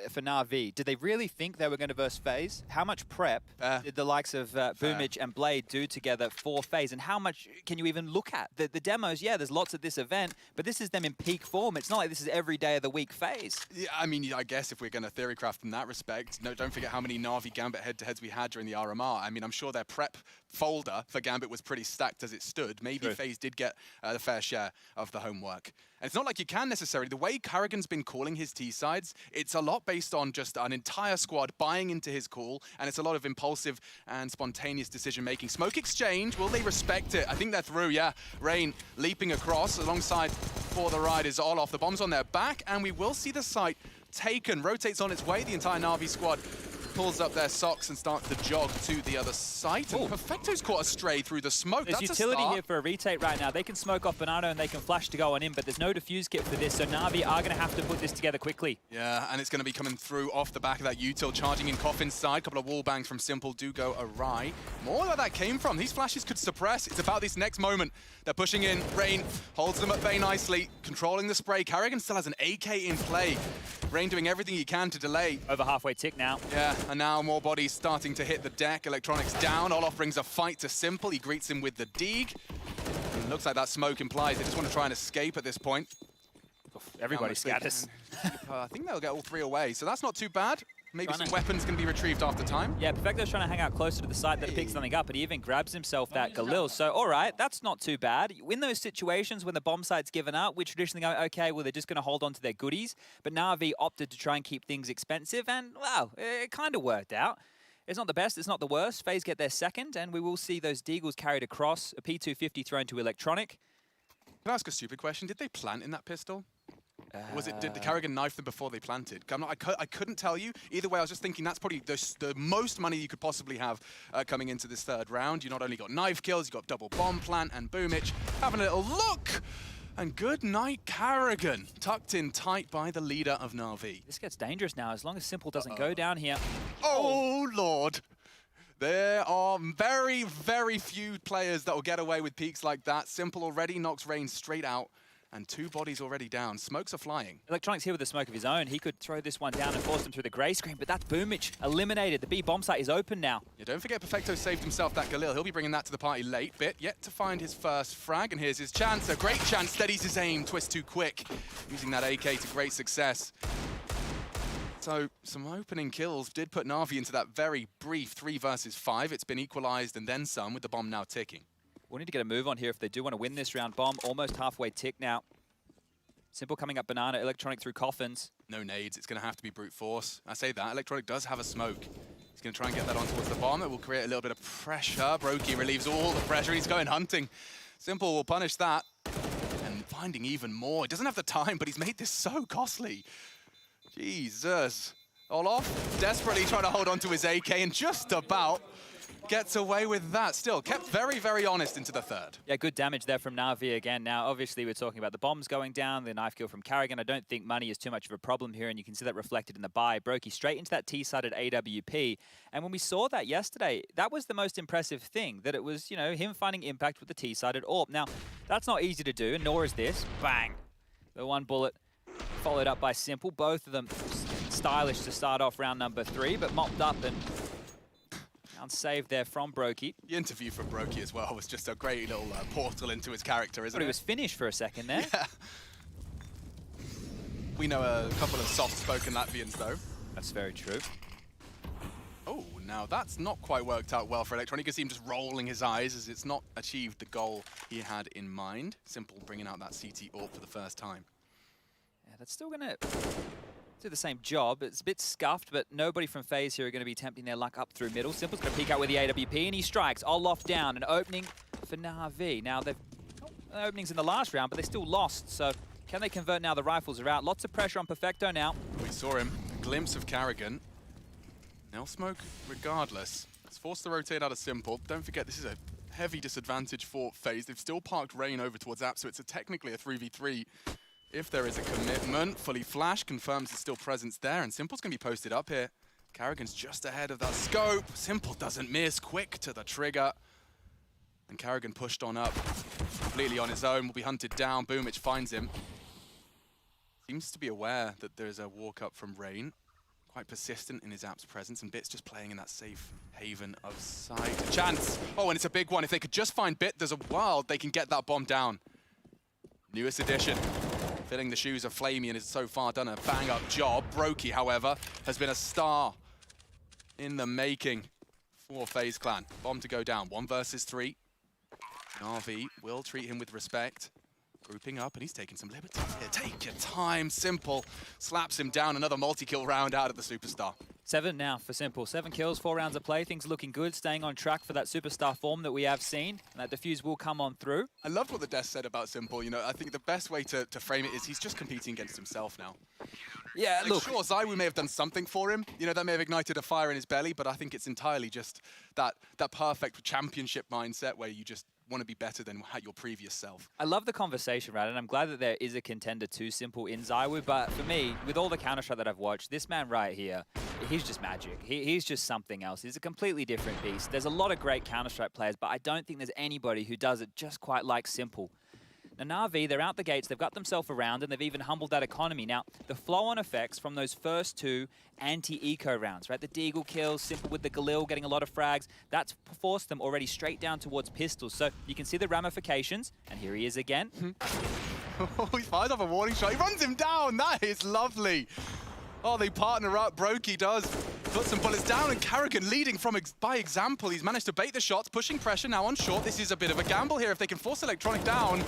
For Navi, did they really think they were going to verse Faze? How much prep did the likes of Boomich and Blade do together for Faze? And how much can you even look at? The demos, yeah, there's lots at this event, but this is them in peak form. It's not like this is every day of the week Faze. Yeah, I mean, I guess if we're going to theorycraft in that respect, no, don't forget how many Navi Gambit head-to-heads we had during the RMR. I mean, I'm sure their prep folder for Gambit was pretty stacked as it stood. Maybe Faze did get the fair share of the homework. And it's not like you can necessarily. The way Carrigan's been calling his T-sides, it's a lot based on just an entire squad buying into his call, and it's a lot of impulsive and spontaneous decision-making. Smoke exchange, will they respect it? I think they're through, yeah. Rain leaping across alongside For the Ride is all off. The bomb's on their back, and we will see the site taken. Rotates on its way. The entire Navi squad pulls up their socks and starts to jog to the other site. And Perfecto's caught a stray through the smoke. There's utility here for a retake right now. They can smoke off Banana and they can flash to go on in, but there's no defuse kit for this, so Navi are going to have to put this together quickly. Yeah, and it's going to be coming through off the back of that util, charging in Coffin's side. A couple of wall bangs from Simple do go awry. More where that came from. These flashes could suppress. It's about this next moment. They're pushing in. Rain holds them at bay nicely, controlling the spray. Carrigan still has an AK in play. Rain doing everything he can to delay. Over halfway tick now. Yeah, and now more bodies starting to hit the deck. Electronics down. Olaf brings a fight to Simple. He greets him with the Deeg. And looks like that smoke implies they just want to try and escape at this point. Everybody scatters. I think they'll get all three away, so that's not too bad. Maybe some weapons can be retrieved after time. Yeah, Perfecto's trying to hang out closer to the site that picks something up, but he even grabs himself that Galil. So, all right, that's not too bad. In those situations when the bomb site's given up, we traditionally go, okay, well, they're just going to hold on to their goodies. But Navi opted to try and keep things expensive, and, wow, it kind of worked out. It's not the best, it's not the worst. Faze get their second, and we will see those Deagles carried across, a P250 thrown to Electronic. Can I ask a stupid question? Did they plant in that pistol? Was it, did the Carrigan knife them before they planted? I couldn't tell you. Either way, I was just thinking that's probably the most money you could possibly have coming into this third round. You not only got knife kills, you got double bomb plant, and Boomich having a little look. And good night, Carrigan. Tucked in tight by the leader of Navi. This gets dangerous now, as long as Simple doesn't go down here. Oh, Lord. There are very, very few players that will get away with peaks like that. Simple already knocks Rain straight out. And two bodies already down. Smokes are flying. Electronic's here with a smoke of his own. He could throw this one down and force him through the grey screen, but that's Boomich eliminated. The B bomb site is open now. Yeah, don't forget Perfecto saved himself that Galil. He'll be bringing that to the party late. Bit yet to find his first frag, and here's his chance. A great chance, steadies his aim, twists too quick. Using that AK to great success. So some opening kills did put Navi into that very brief 3 versus 5. It's been equalized and then some with the bomb now ticking. We'll need to get a move on here if they do want to win this round. Bomb almost halfway tick now. Simple coming up Banana, Electronic through coffins. No nades, it's going to have to be brute force. I say that, Electronic does have a smoke. He's going to try and get that on towards the bomb. It will create a little bit of pressure. Broky relieves all the pressure. He's going hunting. Simple will punish that. And finding even more. He doesn't have the time, but he's made this so costly. Jesus. Olaf desperately trying to hold on to his AK and just about gets away with that. Still kept very, very honest into the third. Yeah, good damage there from Navi again. Now, obviously, we're talking about the bombs going down, the knife kill from Carrigan. I don't think money is too much of a problem here, and you can see that reflected in the buy. Broky straight into that T-sided AWP. And when we saw that yesterday, that was the most impressive thing, that it was, you know, him finding impact with the T-sided AWP. Now, that's not easy to do, nor is this. Bang! The one bullet followed up by Simple. Both of them stylish to start off round number 3, but mopped up and saved there from Broky. The interview from Broky as well was just a great little portal into his character, isn't it? He was finished for a second there. Yeah. We know a couple of soft-spoken Latvians, though. That's very true. Oh, Oh, now that's not quite worked out well for Electronic. You can see him just rolling his eyes as it's not achieved the goal he had in mind. Simple bringing out that CT AWP for the first time. Yeah, that's still going to do the same job. It's a bit scuffed, but nobody from Faze here are going to be tempting their luck up through middle. Simple's going to peek out with the AWP, and he strikes. Olof down, an opening for Navi. Now, they've openings in the last round, but they still lost, so can they convert now? The rifles are out. Lots of pressure on Perfecto now. We saw him. A glimpse of Karrigan. They'll smoke regardless. It's forced to rotate out of Simple. Don't forget, this is a heavy disadvantage for FaZe. They've still parked Rain over towards App, so it's technically a 3v3. If there is a commitment, fully flash confirms there's still presence there, and Simple's going to be posted up here. Karrigan's just ahead of that scope. Simple doesn't miss. Quick to the trigger. And Karrigan pushed on up completely on his own. Will be hunted down. Boomich finds him. Seems to be aware that there's a walk up from Rain. Quite persistent in his app's presence, and Bit's just playing in that safe haven of sight. A chance! Oh, and it's a big one. If they could just find Bit, there's a world they can get that bomb down. Newest addition. Filling the shoes of Flamey and has so far done a bang-up job. Broky, however, has been a star in the making for FaZe Clan. Bomb to go down. 1 versus 3. Navi will treat him with respect. Grouping up, and he's taking some liberties here. Take your time, Simple. Slaps him down. Another multi-kill round out of the Superstar. 7 now for Simple. 7 kills, 4 rounds of play. Things looking good, staying on track for that Superstar form that we have seen. And that defuse will come on through. I loved what the desk said about Simple. You know, I think the best way to frame it is he's just competing against himself now. Yeah, like, look. Sure, ZywOo may have done something for him. You know, that may have ignited a fire in his belly, but I think it's entirely just that perfect championship mindset where you just want to be better than your previous self. I love the conversation, right? And I'm glad that there is a contender to Simple in ZywOo. But for me, with all the Counter-Strike that I've watched, this man right here, he's just magic. He's just something else. He's a completely different beast. There's a lot of great Counter-Strike players, but I don't think there's anybody who does it just quite like Simple. Now, Navi, they're out the gates, they've got themselves around, and they've even humbled that economy. Now, the flow-on effects from those first 2 anti-eco rounds, right? The Deagle kills, Simple with the Galil getting a lot of frags, that's forced them already straight down towards pistols. So you can see the ramifications, and here he is again. Oh, he fires off a warning shot. He runs him down. That is lovely. Oh, they partner up. Broky does put some bullets down, and Karrigan leading by example. He's managed to bait the shots, pushing pressure now on short. This is a bit of a gamble here if they can force Electronic down.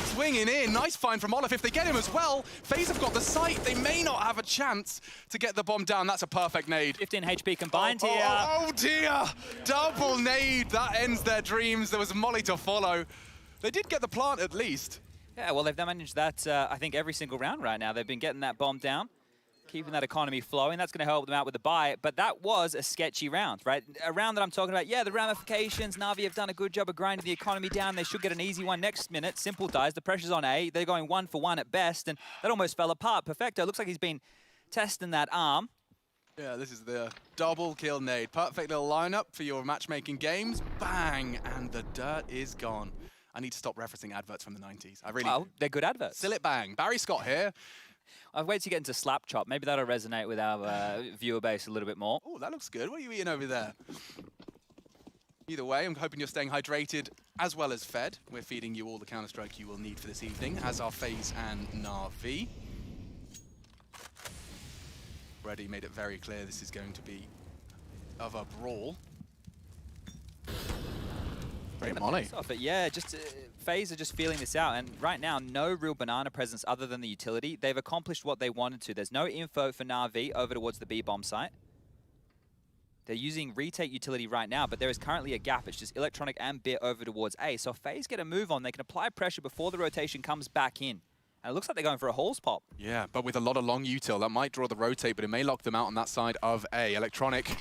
Swinging in. Nice find from Olof. If they get him as well, FaZe have got the sight. They may not have a chance to get the bomb down. That's a perfect nade. 15 HP combined here. Oh dear. Double nade. That ends their dreams. There was Molly to follow. They did get the plant at least. Yeah, well, they've managed that, I think, every single round right now. They've been getting that bomb down, keeping that economy flowing. That's going to help them out with the buy. But that was a sketchy round, right? A round that I'm talking about, yeah, the ramifications. Navi have done a good job of grinding the economy down. They should get an easy one next minute. Simple dies. The pressure's on A. They're going 1 for 1 at best, and that almost fell apart. Perfecto looks like he's been testing that arm. Yeah, this is the double kill nade. Perfect little lineup for your matchmaking games. Bang, and the dirt is gone. I need to stop referencing adverts from the 90s. I really... Well, they're good adverts. Still it bang. Barry Scott here. I've waited to get into Slap Chop. Maybe that'll resonate with our viewer base a little bit more. Oh, that looks good. What are you eating over there? Either way, I'm hoping you're staying hydrated as well as fed. We're feeding you all the Counter-Strike you will need for this evening, as are Faze and Navi. Already made it very clear this is going to be of a brawl. Great Molly. But yeah, just FaZe are just feeling this out, and right now, no real banana presence other than the utility. They've accomplished what they wanted to. There's no info for Navi over towards the B-bomb site. They're using retake utility right now, but there is currently a gap. It's just Electronic and Bit over towards A. So if FaZe get a move on, they can apply pressure before the rotation comes back in. And it looks like they're going for a Halls pop. Yeah, but with a lot of long util, that might draw the rotate, but it may lock them out on that side of A. Electronic,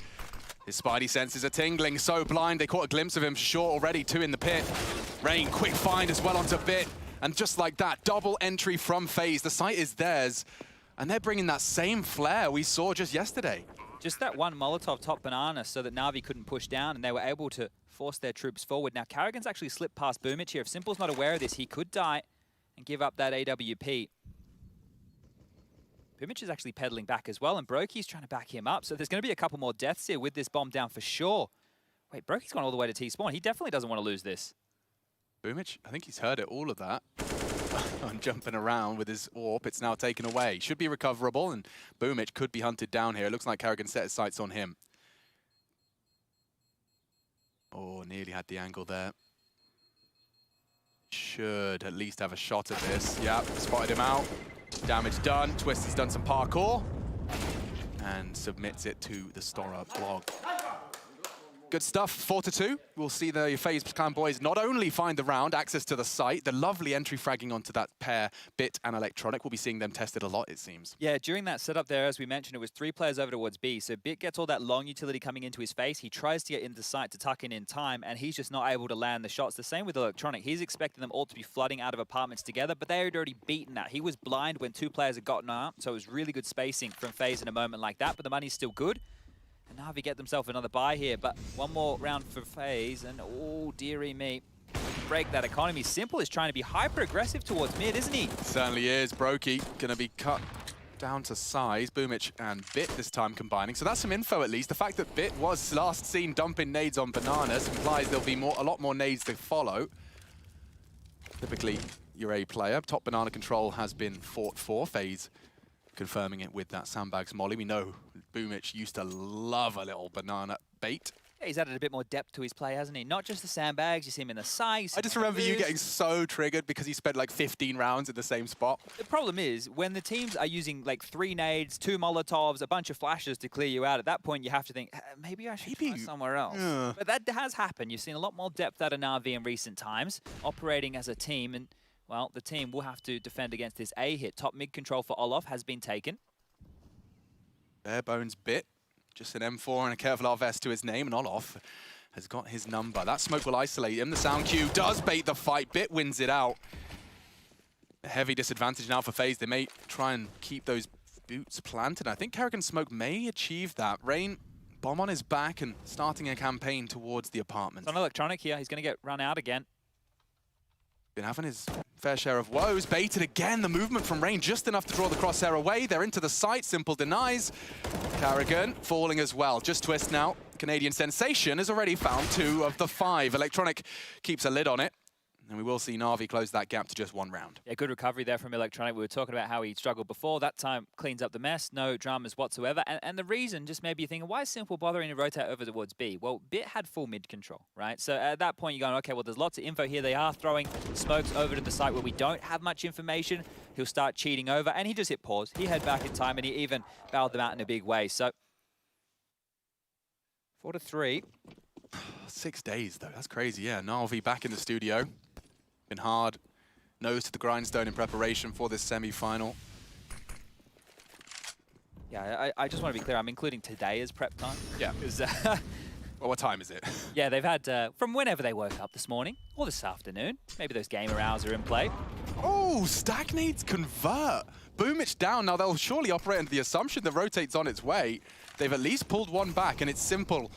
his spidey senses are tingling, so blind. They caught a glimpse of him short already, 2 in the pit. Rain, quick find as well onto Bit. And just like that, double entry from FaZe. The site is theirs, and they're bringing that same flair we saw just yesterday. Just that one Molotov top banana so that Navi couldn't push down, and they were able to force their troops forward. Now, Karrigan's actually slipped past Boomich here. If Simple's not aware of this, he could die and give up that AWP. Boomich is actually pedaling back as well, and Broky's trying to back him up. So there's going to be a couple more deaths here with this bomb down for sure. Wait, Broky's gone all the way to T-spawn. He definitely doesn't want to lose this. Boomich, I think he's heard it, all of that. And jumping around with his AWP, it's now taken away. Should be recoverable, and Boomich could be hunted down here. It looks like Karrigan set his sights on him. Oh, nearly had the angle there. Should at least have a shot at this. Yep, spotted him out. Damage done. Twist has done some parkour. And submits it to the Stora blog. Good stuff, 4-2. We'll see the FaZe Clan boys not only find the round, access to the site, the lovely entry fragging onto that pair, Bit and Electronic. We'll be seeing them tested a lot, it seems. Yeah, during that setup there, as we mentioned, it was 3 players over towards B. So Bit gets all that long utility coming into his face. He tries to get into the site to tuck in time, and he's just not able to land the shots. The same with Electronic. He's expecting them all to be flooding out of apartments together, but they had already beaten that. He was blind when 2 players had gotten out, so it was really good spacing from FaZe in a moment like that, but the money's still good. And Navi get themselves another buy here, but one more round for FaZe, and oh, dearie me. Break that economy. Simple is trying to be hyper-aggressive towards mid, isn't he? Certainly is. Broky going to be cut down to size. Boomich and Bit this time combining. So that's some info at least. The fact that Bit was last seen dumping nades on bananas implies there'll be a lot more nades to follow. Typically, you're a player. Top banana control has been fought for. FaZe confirming it with that sandbags molly. We know Boomich used to love a little banana bait. Yeah, he's added a bit more depth to his play, hasn't he? Not just the sandbags, you see him in the side. I just remember you getting so triggered because he spent like 15 rounds in the same spot. The problem is, when the teams are using like 3 nades, 2 Molotovs, a bunch of flashes to clear you out, at that point you have to think, maybe I should try somewhere else. Yeah. But that has happened. You've seen a lot more depth out of Navi in recent times, operating as a team, and well, the team will have to defend against this A hit. Top mid control for Olof has been taken. Bare bones Bit. Just an M4 and a Kevlar vest to his name, and Olof has got his number. That smoke will isolate him. The sound cue does bait the fight. Bit wins it out. A heavy disadvantage now for FaZe. They may try and keep those boots planted. I think Karrigan Smoke may achieve that. Rain, bomb on his back and starting a campaign towards the apartment. It's on Electronic here. He's going to get run out again. Been having his fair share of woes. Baited again. The movement from Rain just enough to draw the crosshair away. They're into the site. Simple denies. Karrigan falling as well. Just Twist now. Canadian Sensation has already found 2 of the 5. Electronic keeps a lid on it. And we will see Navi close that gap to just 1 round. Yeah, good recovery there from Electronic. We were talking about how he struggled before. That time cleans up the mess, no dramas whatsoever. And the reason, just maybe you're thinking, why is Simple bothering to rotate over towards B? Well, Bit had full mid control, right? So at that point, you're going, okay, well, there's lots of info here. They are throwing smokes over to the site where we don't have much information. He'll start cheating over, and he just hit pause. He head back in time, and he even bailed them out in a big way. So 4-3. 6 days, though. That's crazy, yeah. Navi back in the studio. Been hard, nose to the grindstone in preparation for this semi-final. Yeah, I just want to be clear. I'm including today as prep time. Yeah. Well, what time is it? Yeah, they've had from whenever they woke up this morning or this afternoon. Maybe those gamer hours are in play. Oh, Stagnades convert. Boomich down. Now, they'll surely operate under the assumption that rotate's on its way. They've at least pulled 1 back, and it's Simple.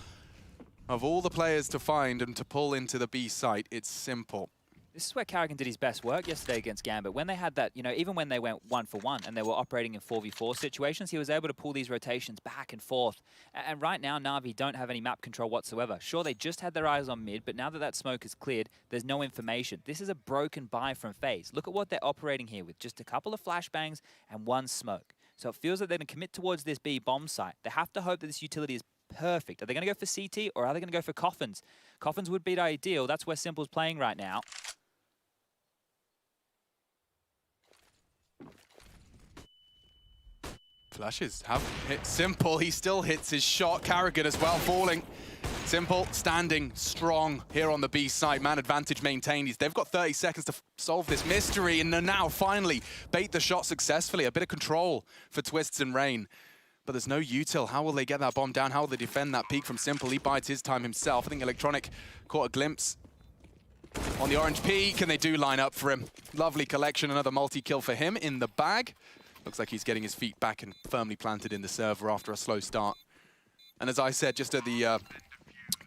Of all the players to find and to pull into the B site, it's Simple. This is where Karrigan did his best work yesterday against Gambit. When they had that, you know, even when they went 1-for-1 and they were operating in 4v4 situations, he was able to pull these rotations back and forth. And right now, Navi don't have any map control whatsoever. Sure, they just had their eyes on mid, but now that that smoke is cleared, there's no information. This is a broken buy from FaZe. Look at what they're operating here with just a couple of flashbangs and 1 smoke. So it feels like they're going to commit towards this B bomb site. They have to hope that this utility is perfect. Are they going to go for CT or are they going to go for Coffins? Coffins would be ideal. That's where Simple's playing right now. Flashes have hit Simple. He still hits his shot. Karrigan as well, falling. Simple standing strong here on the B side. Man advantage maintained. They've got 30 seconds to solve this mystery, and now finally bait the shot successfully. A bit of control for Twists and Rain. But there's no util. How will they get that bomb down? How will they defend that peak from Simple? He bides his time himself. I think Electronic caught a glimpse on the orange peak, and they do line up for him. Lovely collection. Another multi-kill for him in the bag. Looks like he's getting his feet back and firmly planted in the server after a slow start. And as I said just at the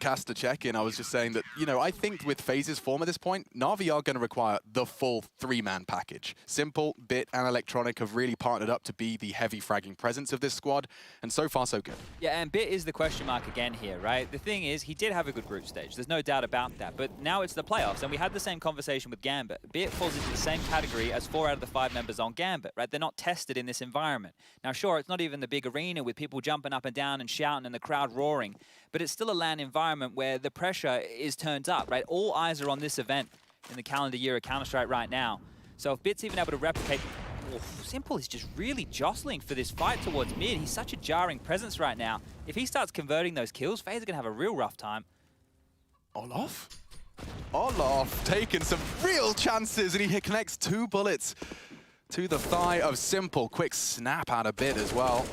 caster check-in, I was just saying that, you know, I think with FaZe's form at this point, Navi are going to require the full 3-man package. Simple, Bit, and Electronic have really partnered up to be the heavy fragging presence of this squad, and so far so good. Yeah, and Bit is the question mark again here, right? The thing is, he did have a good group stage. There's no doubt about that, but now it's the playoffs, and we had the same conversation with Gambit. Bit falls into the same category as 4 out of the 5 members on Gambit, right? They're not tested in this environment. Now, sure, it's not even the big arena with people jumping up and down and shouting and the crowd roaring, but it's still a LAN environment environment where the pressure is turned up, right? All eyes are on this event in the calendar year of Counter-Strike right now. So if Bit's even able to replicate... Oh, Simple is just really jostling for this fight towards mid. He's such a jarring presence right now. If he starts converting those kills, Faze are going to have a real rough time. Olof taking some real chances, and he connects 2 bullets to the thigh of Simple. Quick snap out of Bit as well.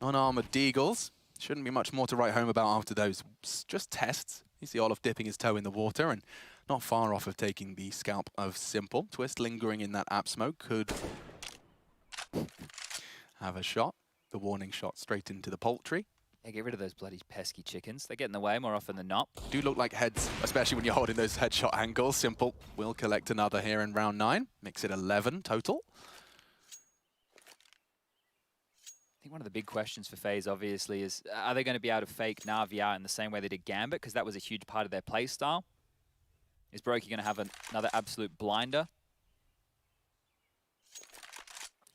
Unarmored Deagles. Shouldn't be much more to write home about after those just tests. You see Olof dipping his toe in the water and not far off of taking the scalp of Simple. Twist lingering in that app smoke could have a shot. The warning shot straight into the poultry. Yeah, get rid of those bloody pesky chickens. They get in the way more often than not. Do look like heads, especially when you're holding those headshot angles. Simple will collect another here in round 9. Makes it 11 total. I think one of the big questions for FaZe, obviously, is are they going to be able to fake Navi out in the same way they did Gambit? Because that was a huge part of their play style. Is Broky going to have another absolute blinder?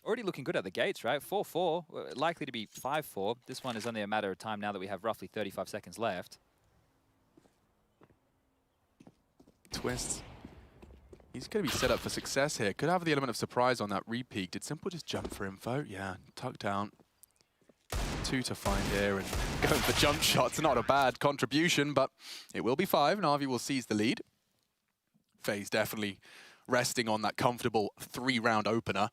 Already looking good at the gates, right? 4-4, likely to be 5-4. This one is only a matter of time now that we have roughly 35 seconds left. Twist. He's going to be set up for success here. Could have the element of surprise on that re-peak. Did Simple just jump for info? Yeah, tucked down. 2 to find here and going for jump shots. Not a bad contribution, but it will be 5. Navi will seize the lead. FaZe definitely resting on that comfortable 3-round opener.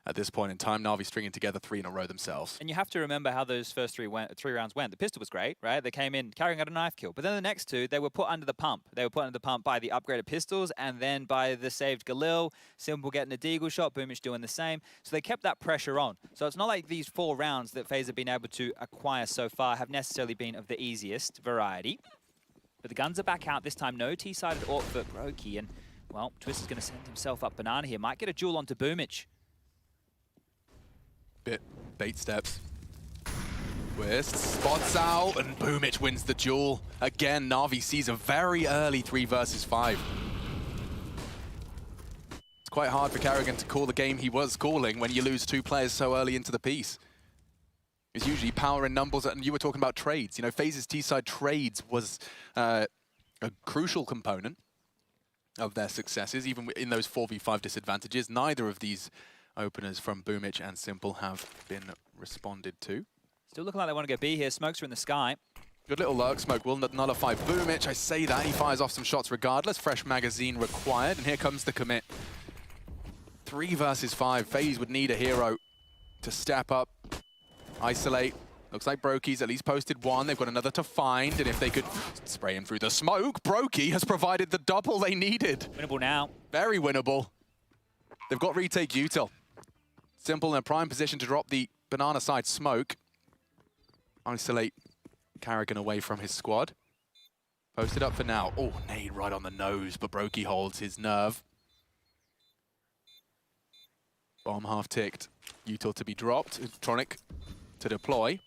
At this point in time, Navi stringing together 3 in a row themselves. And you have to remember how those first 3 rounds went. The pistol was great, right? They came in carrying out a knife kill. But then the next 2, they were put under the pump. They were put under the pump by the upgraded pistols and then by the saved Galil. Simple getting a deagle shot, Boomich doing the same. So they kept that pressure on. So it's not like these 4 rounds that FaZe have been able to acquire so far have necessarily been of the easiest variety. But the guns are back out this time. No T-sided AWP for Broky. And, well, Twist is going to send himself up banana here. Might get a duel onto Boomich. Bit bait steps. Twist spots out, and Boomich wins the duel. Again, Navi sees a very early 3 versus 5. It's quite hard for Carrigan to call the game he was calling when you lose 2 players so early into the piece. It's usually power in numbers, and you were talking about trades. You know, FaZe's T-side trades was a crucial component of their successes, even in those 4v5 disadvantages. Neither of these openers from Boomich and Simple have been responded to. Still looking like they want to go B here. Smokes are in the sky. Good little lurk smoke will nullify Boomich. I say that, he fires off some shots regardless. Fresh magazine required, and here comes the commit. 3 versus 5. FaZe would need a hero to step up, isolate. Looks like Broky's at least posted 1. They've got another to find, and if they could spray him through the smoke, Broky has provided the double they needed. Winnable now. Very winnable. They've got retake util. Simple in a prime position to drop the banana side smoke. Isolate Carrigan away from his squad. Posted up for now. Oh, nade right on the nose, but Broky holds his nerve. Bomb half ticked. Util to be dropped. Tronic to deploy.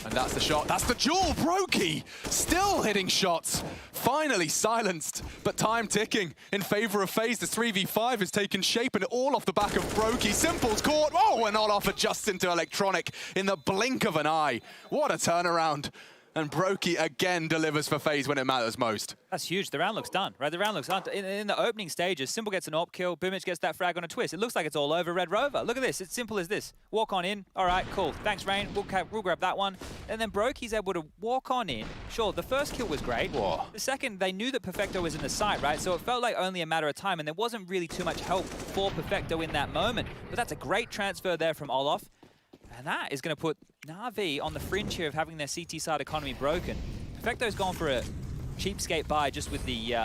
And that's the shot. That's the duel. Broky still hitting shots. Finally silenced, but time ticking in favor of FaZe. The 3v5 has taken shape, and all off the back of Broky. Simple's caught. Oh, and Olof adjusts into Electronic in the blink of an eye. What a turnaround. And Broky again delivers for FaZe when it matters most. That's huge. The round looks done, right? The round looks done. In the opening stages, Simple gets an AWP kill. Boomich gets that frag on a twist. It looks like it's all over Red Rover. Look at this. It's simple as this. Walk on in. All right, cool. Thanks, Rain. We'll grab that one. And then Broky's able to walk on in. Sure, the first kill was great. Whoa. The second, they knew that Perfecto was in the site, right? So it felt like only a matter of time, and there wasn't really too much help for Perfecto in that moment. But that's a great transfer there from Olof. And that is going to put Navi on the fringe here of having their CT side economy broken. Perfecto's gone for a cheapskate buy just with the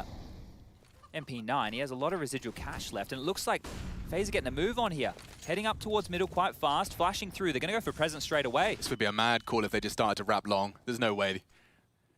MP9. He has a lot of residual cash left, and it looks like FaZe are getting a move on here. Heading up towards middle quite fast, flashing through. They're going to go for presence straight away. This would be a mad call if they just started to wrap long. There's no way.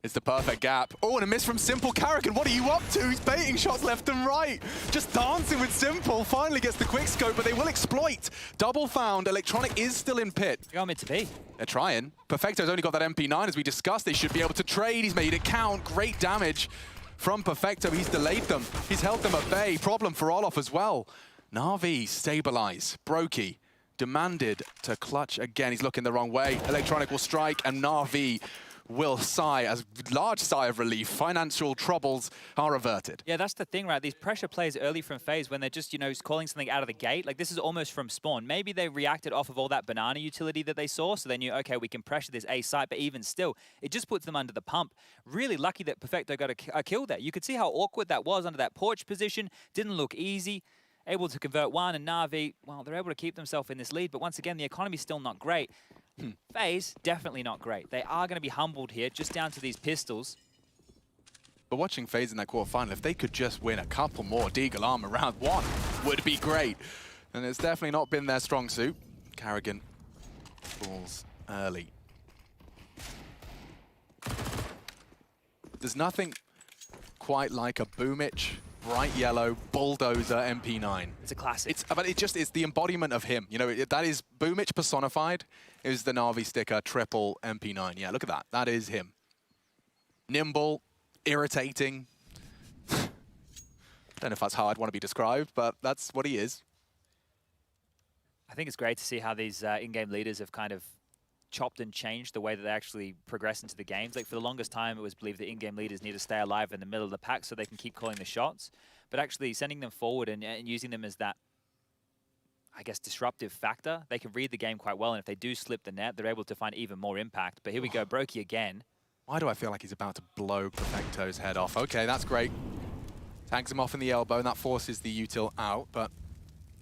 It's the perfect gap. Oh, and a miss from Simple. Carrigan, what are you up to? He's baiting shots left and right. Just dancing with Simple. Finally gets the quick scope, but they will exploit. Double found. Electronic is still in pit. They're going mid to B. They're trying. Perfecto's only got that MP9, as we discussed. They should be able to trade. He's made it count. Great damage from Perfecto. He's delayed them. He's held them at bay. Problem for Olof as well. Navi stabilize. Broky demanded to clutch again. He's looking the wrong way. Electronic will strike, and Navi will sigh a large sigh of relief. Financial troubles are averted. Yeah, that's the thing, right? These pressure plays early from Faze when they're just, you know, calling something out of the gate. Like, this is almost from spawn. Maybe they reacted off of all that banana utility that they saw, so they knew, okay, we can pressure this A site, but even still, it just puts them under the pump. Really lucky that Perfecto got a kill there. You could see how awkward that was under that porch position. Didn't look easy. Able to convert one, and Navi, well, they're able to keep themselves in this lead, but once again, the economy's still not great. Faze, definitely not great. They are going to be humbled here, just down to these pistols. But watching Faze in that quarterfinal, if they could just win a couple more Deagle Armor round one, would be great. And it's definitely not been their strong suit. Carrigan falls early. There's nothing quite like a Boomich, bright yellow, bulldozer MP9. It's a classic. But it's the embodiment of him. You know, that is Boomich personified. Is the Navi sticker triple MP9. Yeah, look at that. That is him. Nimble, irritating. Don't know if that's how I'd want to be described, but that's what he is. I think it's great to see how these in-game leaders have kind of chopped and changed the way that they actually progress into the games. Like, for the longest time, it was believed that in-game leaders need to stay alive in the middle of the pack so they can keep calling the shots. But actually sending them forward and using them as that, I guess, disruptive factor, they can read the game quite well. And if they do slip the net, they're able to find even more impact. But here we go, Broky again. Why do I feel like he's about to blow Perfecto's head off? Okay, that's great. Tags him off in the elbow, and that forces the util out. But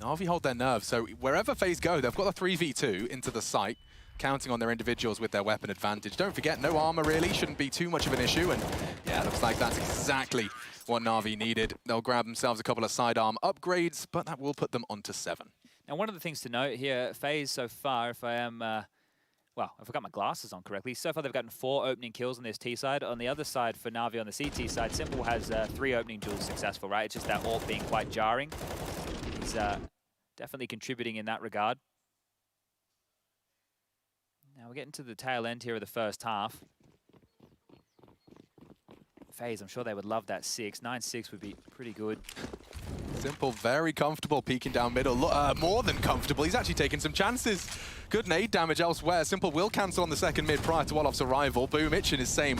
Navi hold their nerve. So wherever Faze go, they've got a 3v2 into the site, counting on their individuals with their weapon advantage. Don't forget, no armor really, shouldn't be too much of an issue. And yeah, looks like that's exactly what Navi needed. They'll grab themselves a couple of sidearm upgrades, but that will put them onto 7. Now, one of the things to note here, Faze so far, if I am, well, if I got my glasses on correctly, so far they've gotten 4 opening kills on this T side. On the other side, for Navi on the CT side, Simple has 3 opening duels successful, right? It's just that AWP being quite jarring. He's definitely contributing in that regard. Now we're getting to the tail end here of the first half. Faze, I'm sure they would love that 6. 9-6 would be pretty good. Simple, very comfortable, peeking down middle. More than comfortable. He's actually taking some chances. Good nade damage elsewhere. Simple will cancel on the second mid prior to Wolof's arrival. Boomich in his same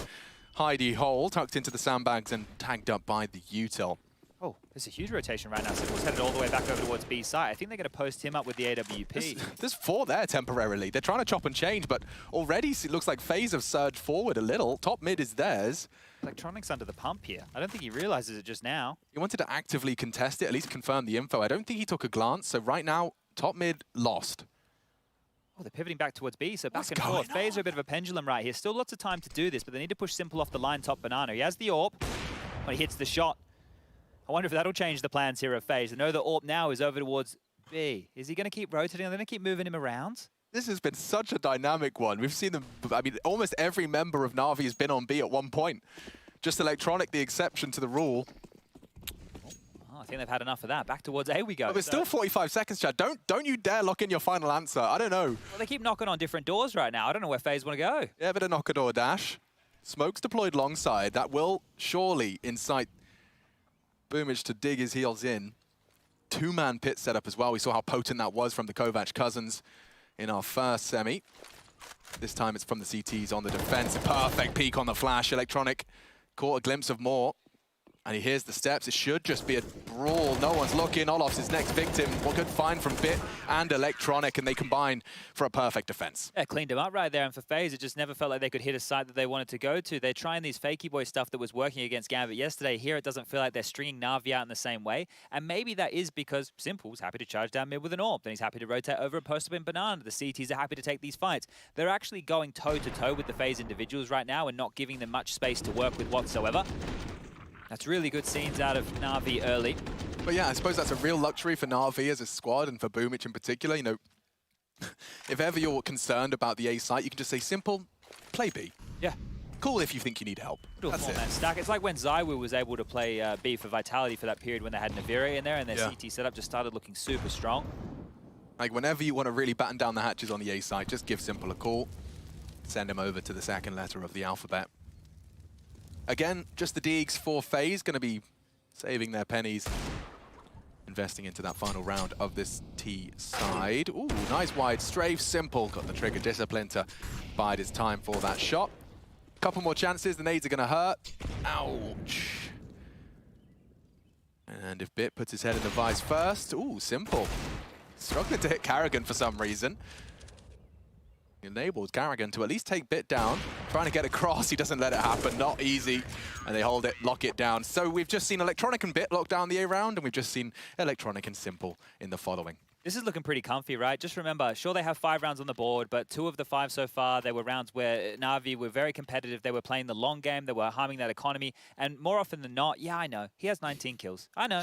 hidey hole, tucked into the sandbags and tagged up by the util. Oh, there's a huge rotation right now. Simple's headed all the way back over towards B side. I think they're going to post him up with the AWP. There's 4 there temporarily. They're trying to chop and change, but already it looks like Faze have surged forward a little. Top mid is theirs. Electronics under the pump here. I don't think he realizes it just now. He wanted to actively contest it, at least confirm the info. I don't think he took a glance, so right now, top mid lost. Oh, they're pivoting back towards B, so back and forth. Faze are a bit of a pendulum right here. Still lots of time to do this, but they need to push Simple off the line top banana. He has the AWP, but he hits the shot. I wonder if that'll change the plans here of Faze. I know the AWP now is over towards B. Is he going to keep rotating? Are they going to keep moving him around? This has been such a dynamic one. We've seen them, I mean, almost every member of Navi has been on B at one point. Just Electronic, the exception to the rule. Oh, I think they've had enough of that. Back towards A we go. But there's still 45 seconds, Chad. Don't you dare lock in your final answer. I don't know. Well, they keep knocking on different doors right now. I don't know where Faze want to go. Yeah, but a knock-a-door dash. Smoke's deployed long side. That will surely incite Boomich to dig his heels in. 2-man pit setup as well. We saw how potent that was from the Kovac cousins in our first semi. This time it's from the CTs on the defense. Perfect peek on the flash. Electronic caught a glimpse of more. And he hears the steps. It should just be a brawl. No one's looking. Olof's his next victim. What good find from Bit and Electronic, and they combine for a perfect defense. Yeah, cleaned him up right there. And for Faze, it just never felt like they could hit a site that they wanted to go to. They're trying these fakey boy stuff that was working against Gambit yesterday. Here, it doesn't feel like they're stringing Navi out in the same way. And maybe that is because Simple's happy to charge down mid with an AWP. Then he's happy to rotate over a post-up in Banana. The CTs are happy to take these fights. They're actually going toe-to-toe with the Faze individuals right now and not giving them much space to work with whatsoever. That's really good scenes out of Navi early. But yeah, I suppose that's a real luxury for Navi as a squad and for Boomich in particular. You know, if ever you're concerned about the A site, you can just say simple, play B. Yeah. Cool if you think you need help. That's it. Stack. It's like when Zywoo was able to play B for Vitality for that period when they had Navira in there and their CT setup just started looking super strong. Like whenever you want to really batten down the hatches on the A site, just give Simple a call. Send him over to the second letter of the alphabet. Again, just the Deegs for Faze, going to be saving their pennies, investing into that final round of this T side. Ooh, nice wide strafe. Simple got the trigger discipline to bide his time for that shot. Couple more chances, the nades are going to hurt. Ouch. And if Bit puts his head in the vise first, ooh, simple. Struggling to hit Karrigan for some reason. Enables Karrigan to at least take Bit down. Trying to get across, he doesn't let it happen, not easy. And they hold it, lock it down. So we've just seen Electronic and Bit lock down the A round, and we've just seen Electronic and Simple in the following. This is looking pretty comfy, right? Just remember, sure, they have 5 rounds on the board, but 2 of the 5 so far, they were rounds where Navi were very competitive. They were playing the long game. They were harming that economy. And more often than not, yeah, I know, he has 19 kills. I know.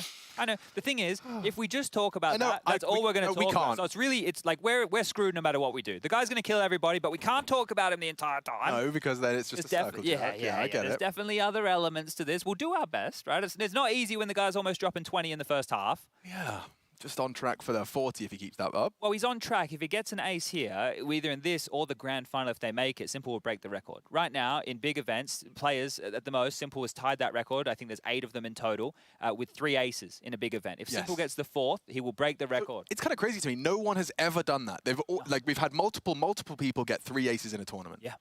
The thing is, if we just talk about that, that's all we're going to talk about. So it's like we're screwed no matter what we do. The guy's going to kill everybody, but we can't talk about him the entire time. No, because then it's just a circle jerk. Yeah, I get it. There's definitely other elements to this. We'll do our best, right? It's not easy when the guy's almost dropping 20 in the first half. Yeah. Just on track for the 40 if he keeps that up. Well, he's on track. If he gets an ace here, either in this or the grand final, if they make it, Simple will break the record. Right now, in big events, players at the most, Simple has tied that record. I think there's 8 of them in total, with 3 aces in a big event. If Simple gets the 4th, he will break the record. It's kind of crazy to me. No one has ever done that. They've all, like we've had multiple people get 3 aces in a tournament. Yeah.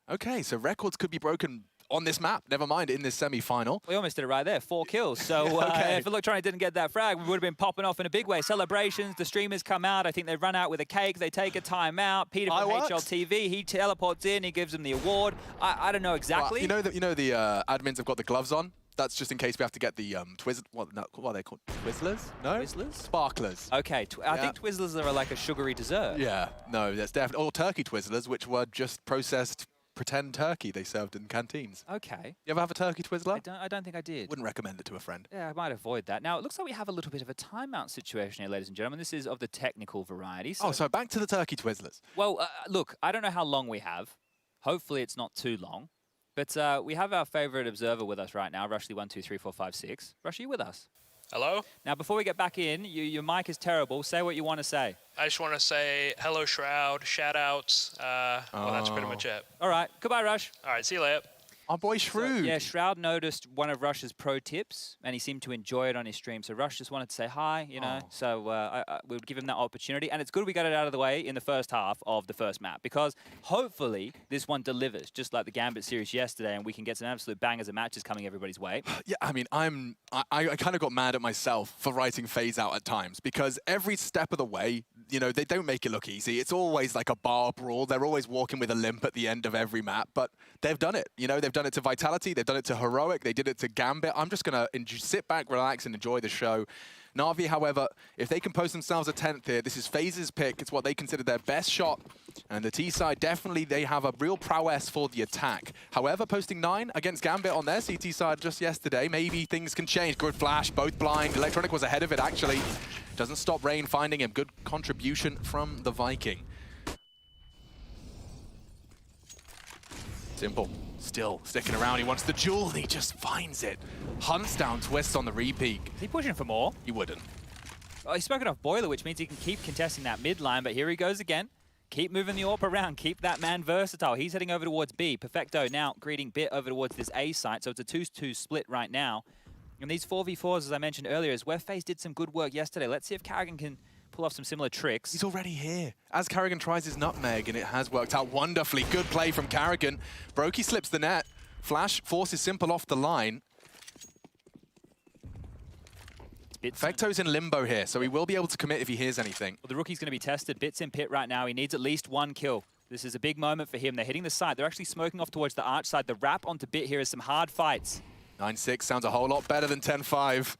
Okay, so records could be broken on this map, never mind in this semi-final. We almost did it right there, 4 kills. So if Electronic didn't get that frag, we would have been popping off in a big way. Celebrations, the streamers come out. I think they run out with a cake. They take a timeout. Peter from HLTV, he teleports in. He gives them the award. I don't know exactly. Well, you know the admins have got the gloves on? That's just in case we have to get the what are they called? Twizzlers? No? Twizzlers? Sparklers. Okay, I think Twizzlers are like a sugary dessert. Yeah, no, that's definitely. Or turkey Twizzlers, which were just processed pretend turkey they served in canteens. Okay. You ever have a turkey Twizzler? I don't think I did. Wouldn't recommend it to a friend. Yeah, I might avoid that. Now, it looks like we have a little bit of a timeout situation here, ladies and gentlemen. This is of the technical variety. So back to the turkey Twizzlers. Well, look, I don't know how long we have. Hopefully it's not too long. But we have our favorite observer with us right now, Rushley1234556. Rush, are you with us? Hello? Now, before we get back in, your mic is terrible. Say what you want to say. I just want to say hello, Shroud, shout-outs. Well, that's pretty much it. All right. Goodbye, Rush. All right, see you later. Our boy Shroud. So, yeah, Shroud noticed one of Rush's pro tips, and he seemed to enjoy it on his stream. So Rush just wanted to say hi, you know. So I would give him that opportunity. And it's good we got it out of the way in the first half of the first map, because hopefully this one delivers, just like the Gambit series yesterday, and we can get some absolute bangers of matches coming everybody's way. Yeah, I mean, I kind of got mad at myself for writing Faze out at times, because every step of the way, you know, they don't make it look easy. It's always like a bar brawl. They're always walking with a limp at the end of every map, but they've done it. You know, they've done it to Vitality, they've done it to Heroic, they did it to Gambit. I'm just going to sit back, relax, and enjoy the show. Navi, however, if they can post themselves a 10th here, this is Faze's pick. It's what they consider their best shot. And the T side, definitely, they have a real prowess for the attack. However, posting 9 against Gambit on their CT side just yesterday, maybe things can change. Good flash, both blind. Electronic was ahead of it, actually. Doesn't stop Rain finding him. Good contribution from the Viking. Simple. Still sticking around. He wants the jewel, and he just finds it. Hunts down Twists on the re-peek. Is he pushing for more? He wouldn't. Well, he's spoken off Boiler, which means he can keep contesting that mid line, but here he goes again. Keep moving the AWP around. Keep that man versatile. He's heading over towards B. Perfecto now greeting Bit over towards this A site, so it's a 2-2 split right now. And these 4v4s, as I mentioned earlier, is where Faze did some good work yesterday. Let's see if Karrigan can pull off some similar tricks. He's already here. As Karrigan tries his nutmeg, and it has worked out wonderfully. Good play from Karrigan. Broky slips the net. Flash forces Simple off the line. Perfecto's in limbo here, so he will be able to commit if he hears anything. Well, the rookie's going to be tested. Bit's in pit right now. He needs at least 1 kill. This is a big moment for him. They're hitting the side. They're actually smoking off towards the arch side. The wrap onto Bit here is some hard fights. 9-6 sounds a whole lot better than 10-5.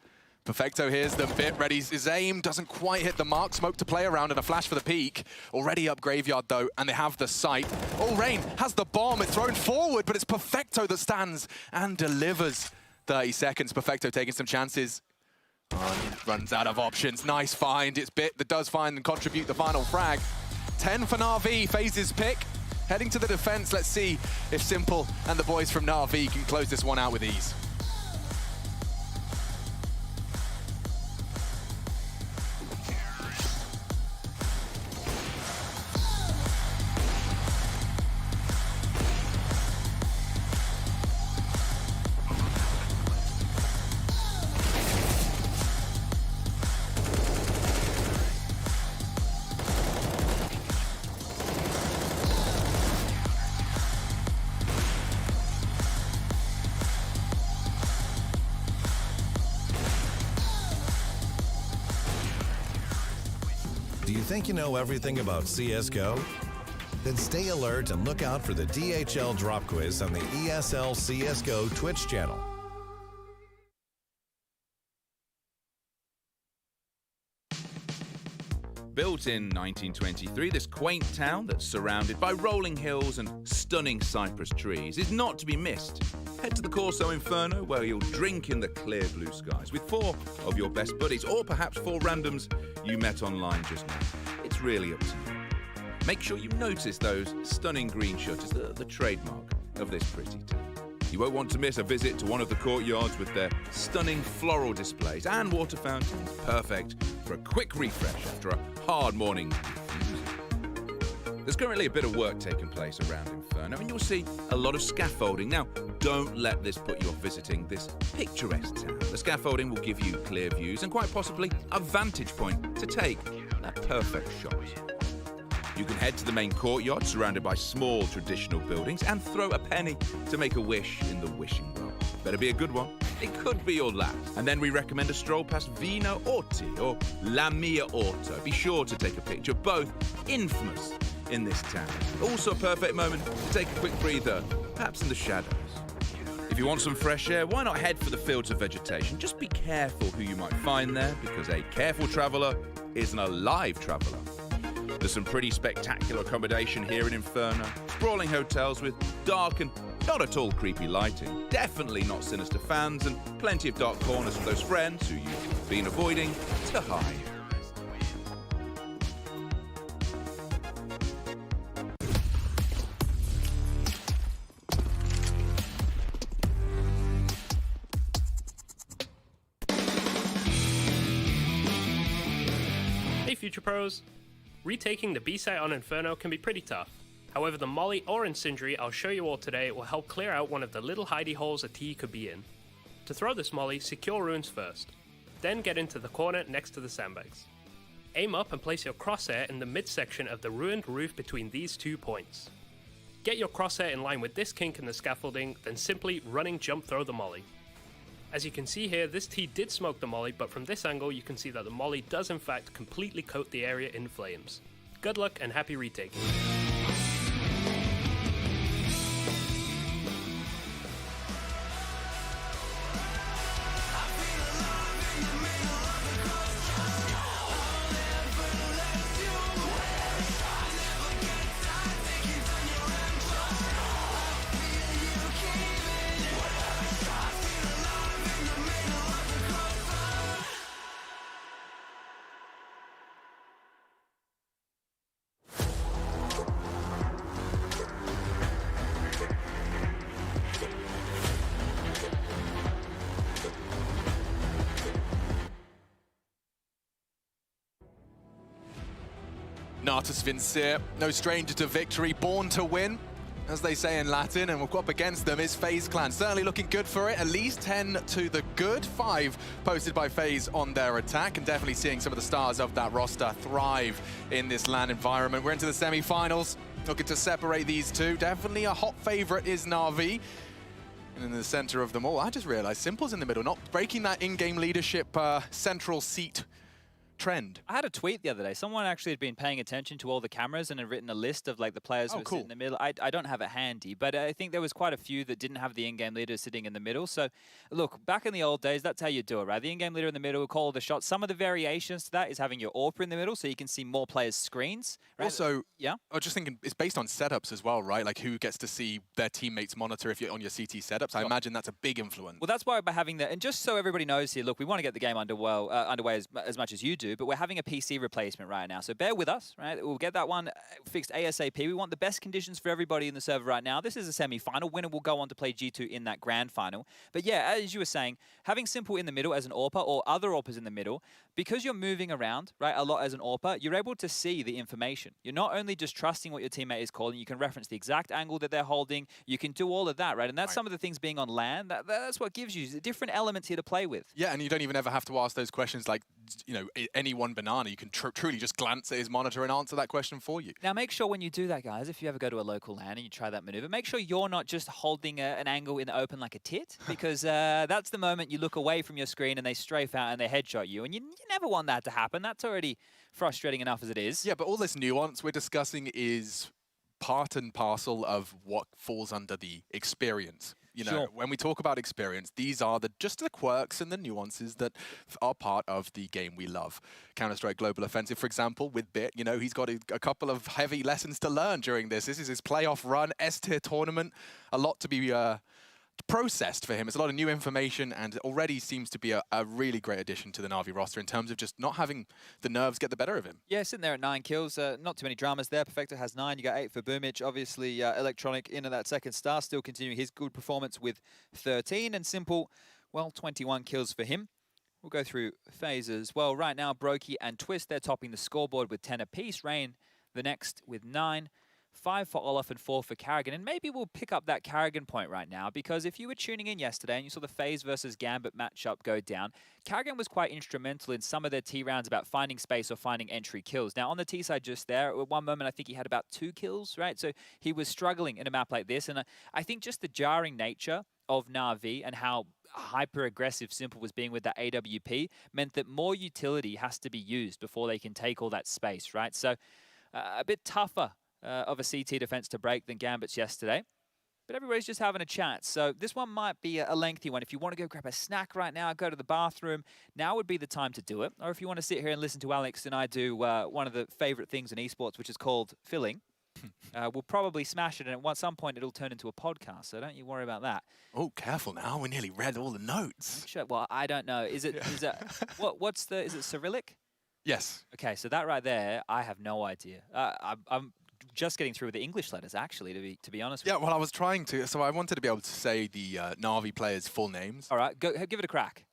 Perfecto hears them. Bit readies his aim. Doesn't quite hit the mark. Smoke to play around and a flash for the peak. Already up Graveyard, though, and they have the sight. Oh, Rain has the bomb. It's thrown forward, but it's Perfecto that stands and delivers. 30 seconds. Perfecto taking some chances. Oh, he runs out of options. Nice find. It's Bit that does find and contribute the final frag. 10 for Navi. Faze's pick. Heading to the defense. Let's see if Simple and the boys from Navi can close this one out with ease. think you know everything about CSGO? Then stay alert and look out for the DHL drop quiz on the ESL CSGO Twitch channel. Built in 1923, this quaint town that's surrounded by rolling hills and stunning cypress trees is not to be missed. Head to the Corso Inferno, where you'll drink in the clear blue skies with 4 of your best buddies, or perhaps 4 randoms you met online just now. It's really up to you. Make sure you notice those stunning green shutters, the trademark of this pretty town. You won't want to miss a visit to one of the courtyards with their stunning floral displays and water fountains, perfect for a quick refresh after a hard morning. There's currently a bit of work taking place around Inferno, and you'll see a lot of scaffolding. Now, don't let this put you off visiting this picturesque town. The scaffolding will give you clear views and quite possibly a vantage point to take that perfect shot. You can head to the main courtyard surrounded by small traditional buildings and throw a penny to make a wish in the wishing bowl. Better be a good one. It could be your last. And then we recommend a stroll past Vino Orti or La Mia Orto. Be sure to take a picture, both infamous in this town. Also a perfect moment to take a quick breather, perhaps in the shadows. If you want some fresh air, why not head for the fields of vegetation? Just be careful who you might find there, because a careful traveller isn't a live traveller. There's some pretty spectacular accommodation here in Inferno. Sprawling hotels with dark and not at all creepy lighting. Definitely not sinister fans, and plenty of dark corners for those friends who you've been avoiding to hide. Hey Future Pros! Retaking the B site on Inferno can be pretty tough. However, the Molly or Incendiary I'll show you all today will help clear out one of the little hidey holes a T could be in. To throw this Molly, secure runes first. Then get into the corner next to the sandbags. Aim up and place your crosshair in the midsection of the ruined roof between these 2 points. Get your crosshair in line with this kink in the scaffolding, then simply running jump throw the Molly. As you can see here, this T did smoke the Molly, but from this angle you can see that the Molly does in fact completely coat the area in flames. Good luck and happy retaking. Natus Vincere, no stranger to victory, born to win, as they say in Latin, and we'll go up against them is Faze Clan. Certainly looking good for it, at least 10 to the good. 5 posted by Faze on their attack, and definitely seeing some of the stars of that roster thrive in this LAN environment. We're into the semi-finals, looking to separate these two. Definitely a hot favorite is Navi. And in the center of them all, I just realized Simple's in the middle, not breaking that in-game leadership central seat trend. I had a tweet the other day. Someone actually had been paying attention to all the cameras and had written a list of like the players who were sitting in the middle. I don't have it handy, but I think there was quite a few that didn't have the in-game leader sitting in the middle. So look, back in the old days, that's how you do it, right? The in-game leader in the middle will call the shots. Some of the variations to that is having your AWPer in the middle so you can see more players' screens. Right? Also, yeah, I was just thinking, it's based on setups as well, right? Like who gets to see their teammates monitor if you're on your CT setups. I imagine that's a big influence. Well, that's why by having that, and just so everybody knows here, look, we want to get the game underway as much as you do, but we're having a PC replacement right now. So bear with us, right? We'll get that one fixed ASAP. We want the best conditions for everybody in the server right now. This is a semi-final. Winner will go on to play G2 in that grand final. But yeah, as you were saying, having Simple in the middle as an AWPer or other AWPers in the middle, because you're moving around, right, a lot as an AWPer, you're able to see the information. You're not only just trusting what your teammate is calling, you can reference the exact angle that they're holding. You can do all of that, right? And that's some of the things being on LAN. That's what gives you different elements here to play with. Yeah, and you don't even ever have to ask those questions like, any one banana, you can truly just glance at his monitor and answer that question for you. Now, make sure when you do that, guys, if you ever go to a local LAN and you try that maneuver, make sure you're not just holding an angle in the open like a tit, because that's the moment you look away from your screen and they strafe out and they headshot you, and you never want that to happen. That's already frustrating enough as it is. Yeah, but all this nuance we're discussing is part and parcel of what falls under the experience. Sure. When we talk about experience, these are just the quirks and the nuances that are part of the game we love. Counter-Strike Global Offensive, for example, with Bit, he's got a couple of heavy lessons to learn during this. This is his playoff run, S-tier tournament, a lot to be processed for him. It's a lot of new information, and already seems to be a really great addition to the Navi roster in terms of just not having the nerves get the better of him. Yeah, sitting there at 9 kills. Not too many dramas there. Perfecto has 9. You got 8 for Boomich. Obviously, Electronic into that second star, still continuing his good performance with 13. And Simple, well, 21 kills for him. We'll go through Faze as well. Right now, Broky and Twist, they're topping the scoreboard with 10 apiece. Rain, the next with 9. 5 for Olaf and 4 for Karrigan. And maybe we'll pick up that Karrigan point right now, because if you were tuning in yesterday and you saw the Faze versus Gambit matchup go down, Karrigan was quite instrumental in some of their T rounds about finding space or finding entry kills. Now, on the T side just there, at one moment, I think he had about 2 kills, right? So he was struggling in a map like this. And I think just the jarring nature of Navi and how hyper-aggressive Simple was being with that AWP meant that more utility has to be used before they can take all that space, right? So a bit tougher of a CT defense to break than Gambit's yesterday. But everybody's just having a chat. So this one might be a lengthy one. If you want to go grab a snack right now, go to the bathroom, now would be the time to do it. Or if you want to sit here and listen to Alex and I do one of the favorite things in esports, which is called filling, we'll probably smash it, and at some point it'll turn into a podcast, so don't you worry about that. Oh, careful now. We nearly read all the notes. Sure. Well, I don't know. Is it is it Cyrillic? Yes. Okay, so that right there, I have no idea. I'm just getting through with the English letters, actually, to be honest with you. Yeah, well, I was trying to. So I wanted to be able to say the Navi players' full names. All right, give it a crack.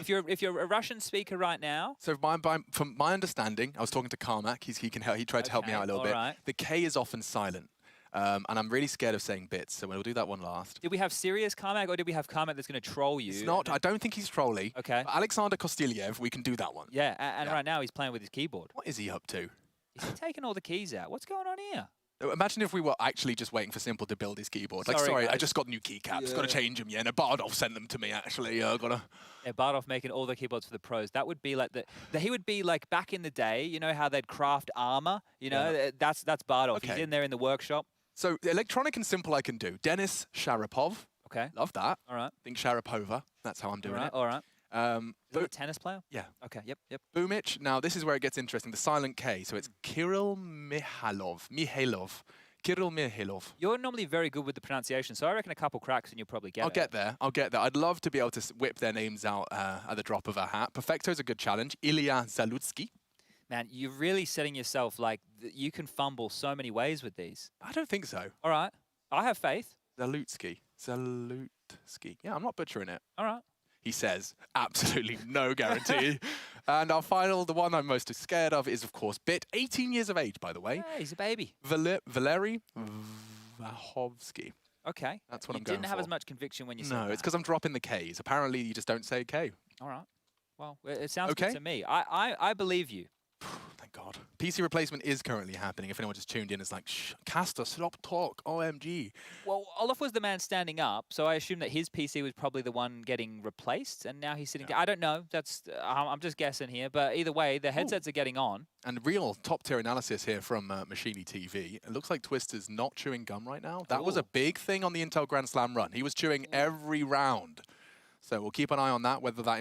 If you're a Russian speaker right now. So from my understanding, I was talking to Carmack. He tried to help me out a little bit. Right. The K is often silent. And I'm really scared of saying bits, so we'll do that one last. Did we have serious Carmack, or did we have Carmack that's going to troll you? It's not. I don't think he's trolly. Okay. But Alexander Kostilyev, we can do that one. Yeah, and right now he's playing with his keyboard. What is he up to? Is he taking all the keys out? What's going on here? Imagine if we were actually just waiting for Simple to build his keyboard. Like, sorry, I just got new keycaps. Got to change them. Yeah, no, Bardov sent them to me, actually. Gotta. Yeah, Bardov making all the keyboards for the pros. That would be like he would be like back in the day. You know how they'd craft armor. You know, that's Bardov. Okay. He's in there in the workshop. So Electronic and Simple I can do. Denis Sharapov. Okay. Love that. All right. I think Sharapova. That's how I'm doing it. All right. Is that a tennis player? Yeah. Okay, yep. Boomich. Now, this is where it gets interesting. The silent K. So it's Kirill Mihailov. Kirill Mihailov. You're normally very good with the pronunciation, so I reckon a couple cracks and you'll probably get it. I'll get there. I'd love to be able to whip their names out at the drop of a hat. Perfecto's a good challenge. Ilya Zalutsky. Man, you're really setting yourself like you can fumble so many ways with these. I don't think so. All right. I have faith. Zalutsky. Yeah, I'm not butchering it. All right. He says, absolutely no guarantee. And our final, the one I'm most scared of, is, of course, Bit. 18 years of age, by the way. Yeah, he's a baby. Valery Vahovsky. Okay. That's what I'm going for. You didn't have as much conviction when you said that. No, it's because I'm dropping the Ks. Apparently, you just don't say K. All right. Well, it sounds good to me. I believe you. Thank God. PC replacement is currently happening. If anyone just tuned in, it's like, shh, Caster, stop talk, OMG. Well, Olaf was the man standing up, so I assume that his PC was probably the one getting replaced, and now he's sitting down. I don't know. I'm just guessing here, but either way, the headsets are getting on. And real top-tier analysis here from Machini TV. It looks like Twister's not chewing gum right now. That was a big thing on the Intel Grand Slam run. He was chewing every round. So we'll keep an eye on that, whether that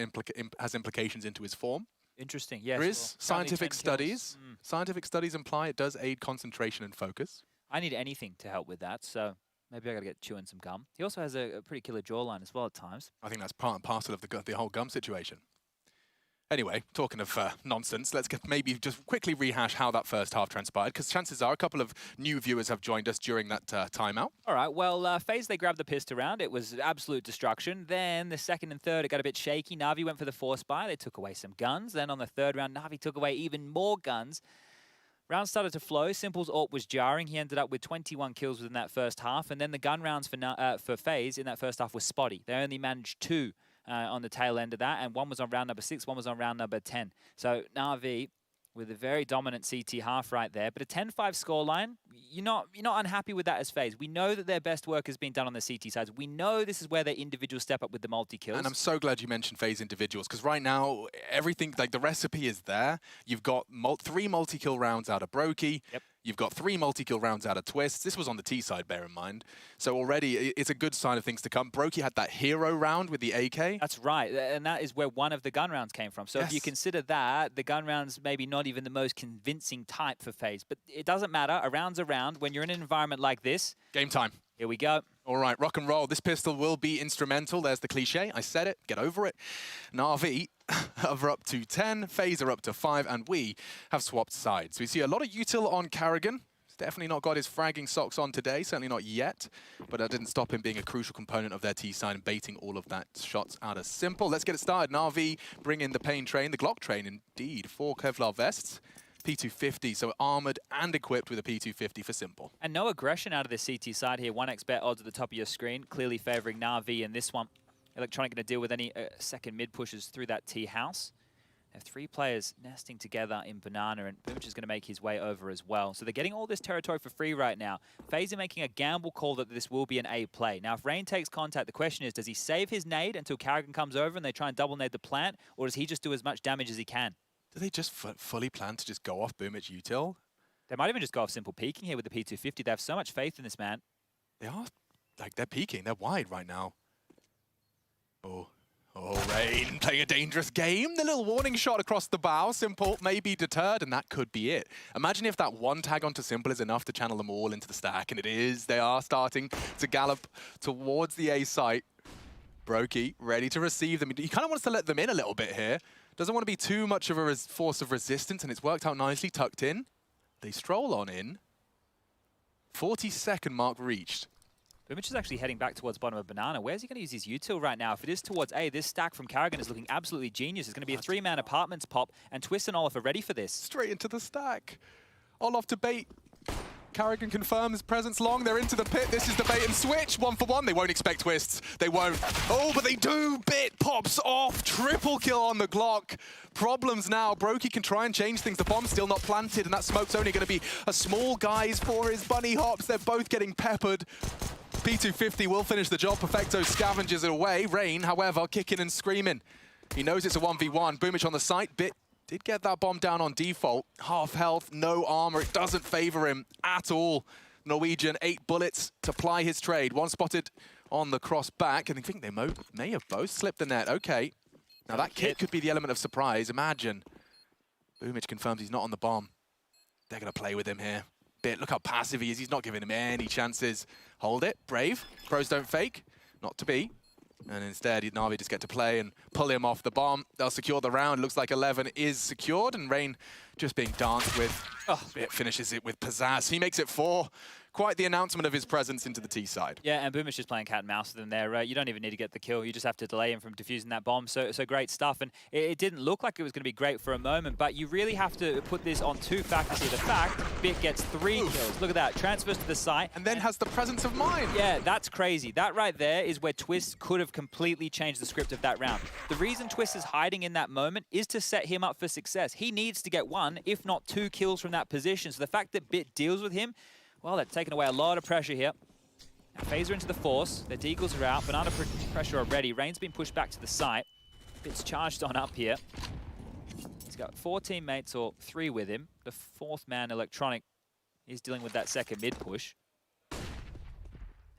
has implications into his form. Interesting, yes. There is scientific studies. Scientific studies imply it does aid concentration and focus. I need anything to help with that, so maybe I got to get chewing some gum. He also has a pretty killer jawline as well at times. I think that's part and parcel of the whole gum situation. Anyway, talking of nonsense, let's maybe just quickly rehash how that first half transpired, because chances are a couple of new viewers have joined us during that timeout. All right, well, Faze, they grabbed the pistol round. It was absolute destruction. Then the second and third, it got a bit shaky. Navi went for the force buy. They took away some guns. Then on the third round, Navi took away even more guns. Rounds started to flow. Simple's ult was jarring. He ended up with 21 kills within that first half. And then the gun rounds for Faze in that first half was spotty. They only managed 2 on the tail end of that, and one was on round number 6, one was on round number 10. So Navi with a very dominant CT half right there, but a 10-5 scoreline, you're not unhappy with that as Faze. We know that their best work has been done on the CT sides. We know this is where their individuals step up with the multi-kills. And I'm so glad you mentioned Faze individuals, because right now, everything, like the recipe is there. You've got 3 multi-kill rounds out of Broky. Yep. You've got 3 multi-kill rounds out of Twists. This was on the T side, bear in mind. So already, it's a good sign of things to come. Broky had that hero round with the AK. That's right, and that is where one of the gun rounds came from. So if you consider that, the gun rounds maybe not even the most convincing type for Faze, but it doesn't matter. A round's a round. When you're in an environment like this... Game time. Here we go. All right, rock and roll. This pistol will be instrumental. There's the cliche. I said it. Get over it. Navi are up to 10, Faze are up to 5, and we have swapped sides. We see a lot of util on Karrigan. He's definitely not got his fragging socks on today, certainly not yet, but that didn't stop him being a crucial component of their T side and baiting all of that shots out of Simple. Let's get it started. Navi bring in the pain train, the Glock train indeed, 4 Kevlar vests. P250, so armored and equipped with a P250 for Simple. And no aggression out of the CT side here. 1x bet odds at the top of your screen, clearly favoring Navi in this one. Electronic going to deal with any second mid pushes through that T house. They have 3 players nesting together in Banana, and Boomich is going to make his way over as well. So they're getting all this territory for free right now. Faze are making a gamble call that this will be an A play. Now, if Rain takes contact, the question is, does he save his nade until Karrigan comes over and they try and double nade the plant, or does he just do as much damage as he can? Do they just fully plan to just go off Boomich util? They might even just go off Simple peeking here with the P250. They have so much faith in this man. They are, like, they're peeking. They're wide right now. Oh, Rain playing a dangerous game. The little warning shot across the bow. Simple may be deterred, and that could be it. Imagine if that one tag onto Simple is enough to channel them all into the stack, and it is. They are starting to gallop towards the A site. Broky ready to receive them. He kind of wants to let them in a little bit here. Doesn't want to be too much of a force of resistance, and it's worked out nicely, tucked in. They stroll on in. 40-second mark reached. Boomich is actually heading back towards bottom of Banana. Where's he going to use his util right now? If it is towards A, this stack from Karrigan is looking absolutely genius. It's going to be a 3-man apartments pop, and Twist and Olaf are ready for this. Straight into the stack. Olaf to bait. Karrigan confirms presence long. They're into the pit. This is the bait and switch. 1 for 1. They won't expect Twists. They won't. Oh, but they do. Bit pops off. Triple kill on the Glock. Problems now. Broky can try and change things. The bomb's still not planted, and that smoke's only going to be a small guise for his bunny hops. They're both getting peppered. P250 will finish the job. Perfecto scavenges it away. Rain, however, kicking and screaming. He knows it's a 1v1. Boomich on the site. Bit did get that bomb down on default. Half health, no armor. It doesn't favor him at all. Norwegian, 8 bullets to ply his trade. 1 spotted on the cross back, and I think they may have both slipped the net. Okay. Now that kit could be the element of surprise. Imagine. Boomich confirms he's not on the bomb. They're going to play with him here. Bit, look how passive he is. He's not giving him any chances. Hold it. Brave. Pros don't fake. Not to be. And instead, Navi just get to play and pull him off the bomb. They'll secure the round. Looks like 11 is secured, and Rain just being danced with. Bit finishes it with pizzazz. He makes it 4. Quite the announcement of his presence into the T side. Yeah, and Boomich is playing cat and mouse with them there. You don't even need to get the kill. You just have to delay him from defusing that bomb. So great stuff. And it didn't look like it was going to be great for a moment, but you really have to put this on 2 factors here. The fact, Bit gets 3 kills. Look at that. Transfers to the site. And then has the presence of mind. Yeah, that's crazy. That right there is where Twist could have completely changed the script of that round. The reason Twist is hiding in that moment is to set him up for success. He needs to get 1, if not 2 kills from that position. So the fact that Bit deals with him, well, they're taking away a lot of pressure here. Now, Faze are into the force. Their deagles are out. Banana pressure already. Rain's been pushed back to the site. Bit's charged on up here. He's got 4 teammates, or 3 with him. The 4th man, Electronic, is dealing with that second mid push. And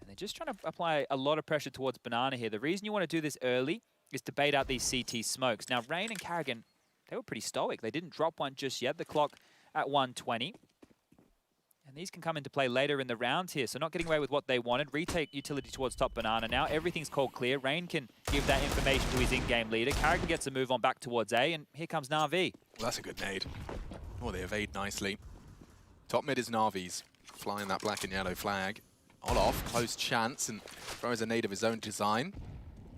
they're just trying to apply a lot of pressure towards Banana here. The reason you want to do this early is to bait out these CT smokes. Now, Rain and Karrigan, they were pretty stoic. They didn't drop one just yet. The clock at 120. And these can come into play later in the rounds here, so not getting away with what they wanted. Retake utility towards top Banana. Now everything's called clear. Rain can give that information to his in-game leader. Karrigan gets a move on back towards A, and here comes Navi. Well, that's a good nade. Oh, they evade nicely. Top mid is Navi's, flying that black and yellow flag. Olaf, close chance, and throws a nade of his own design.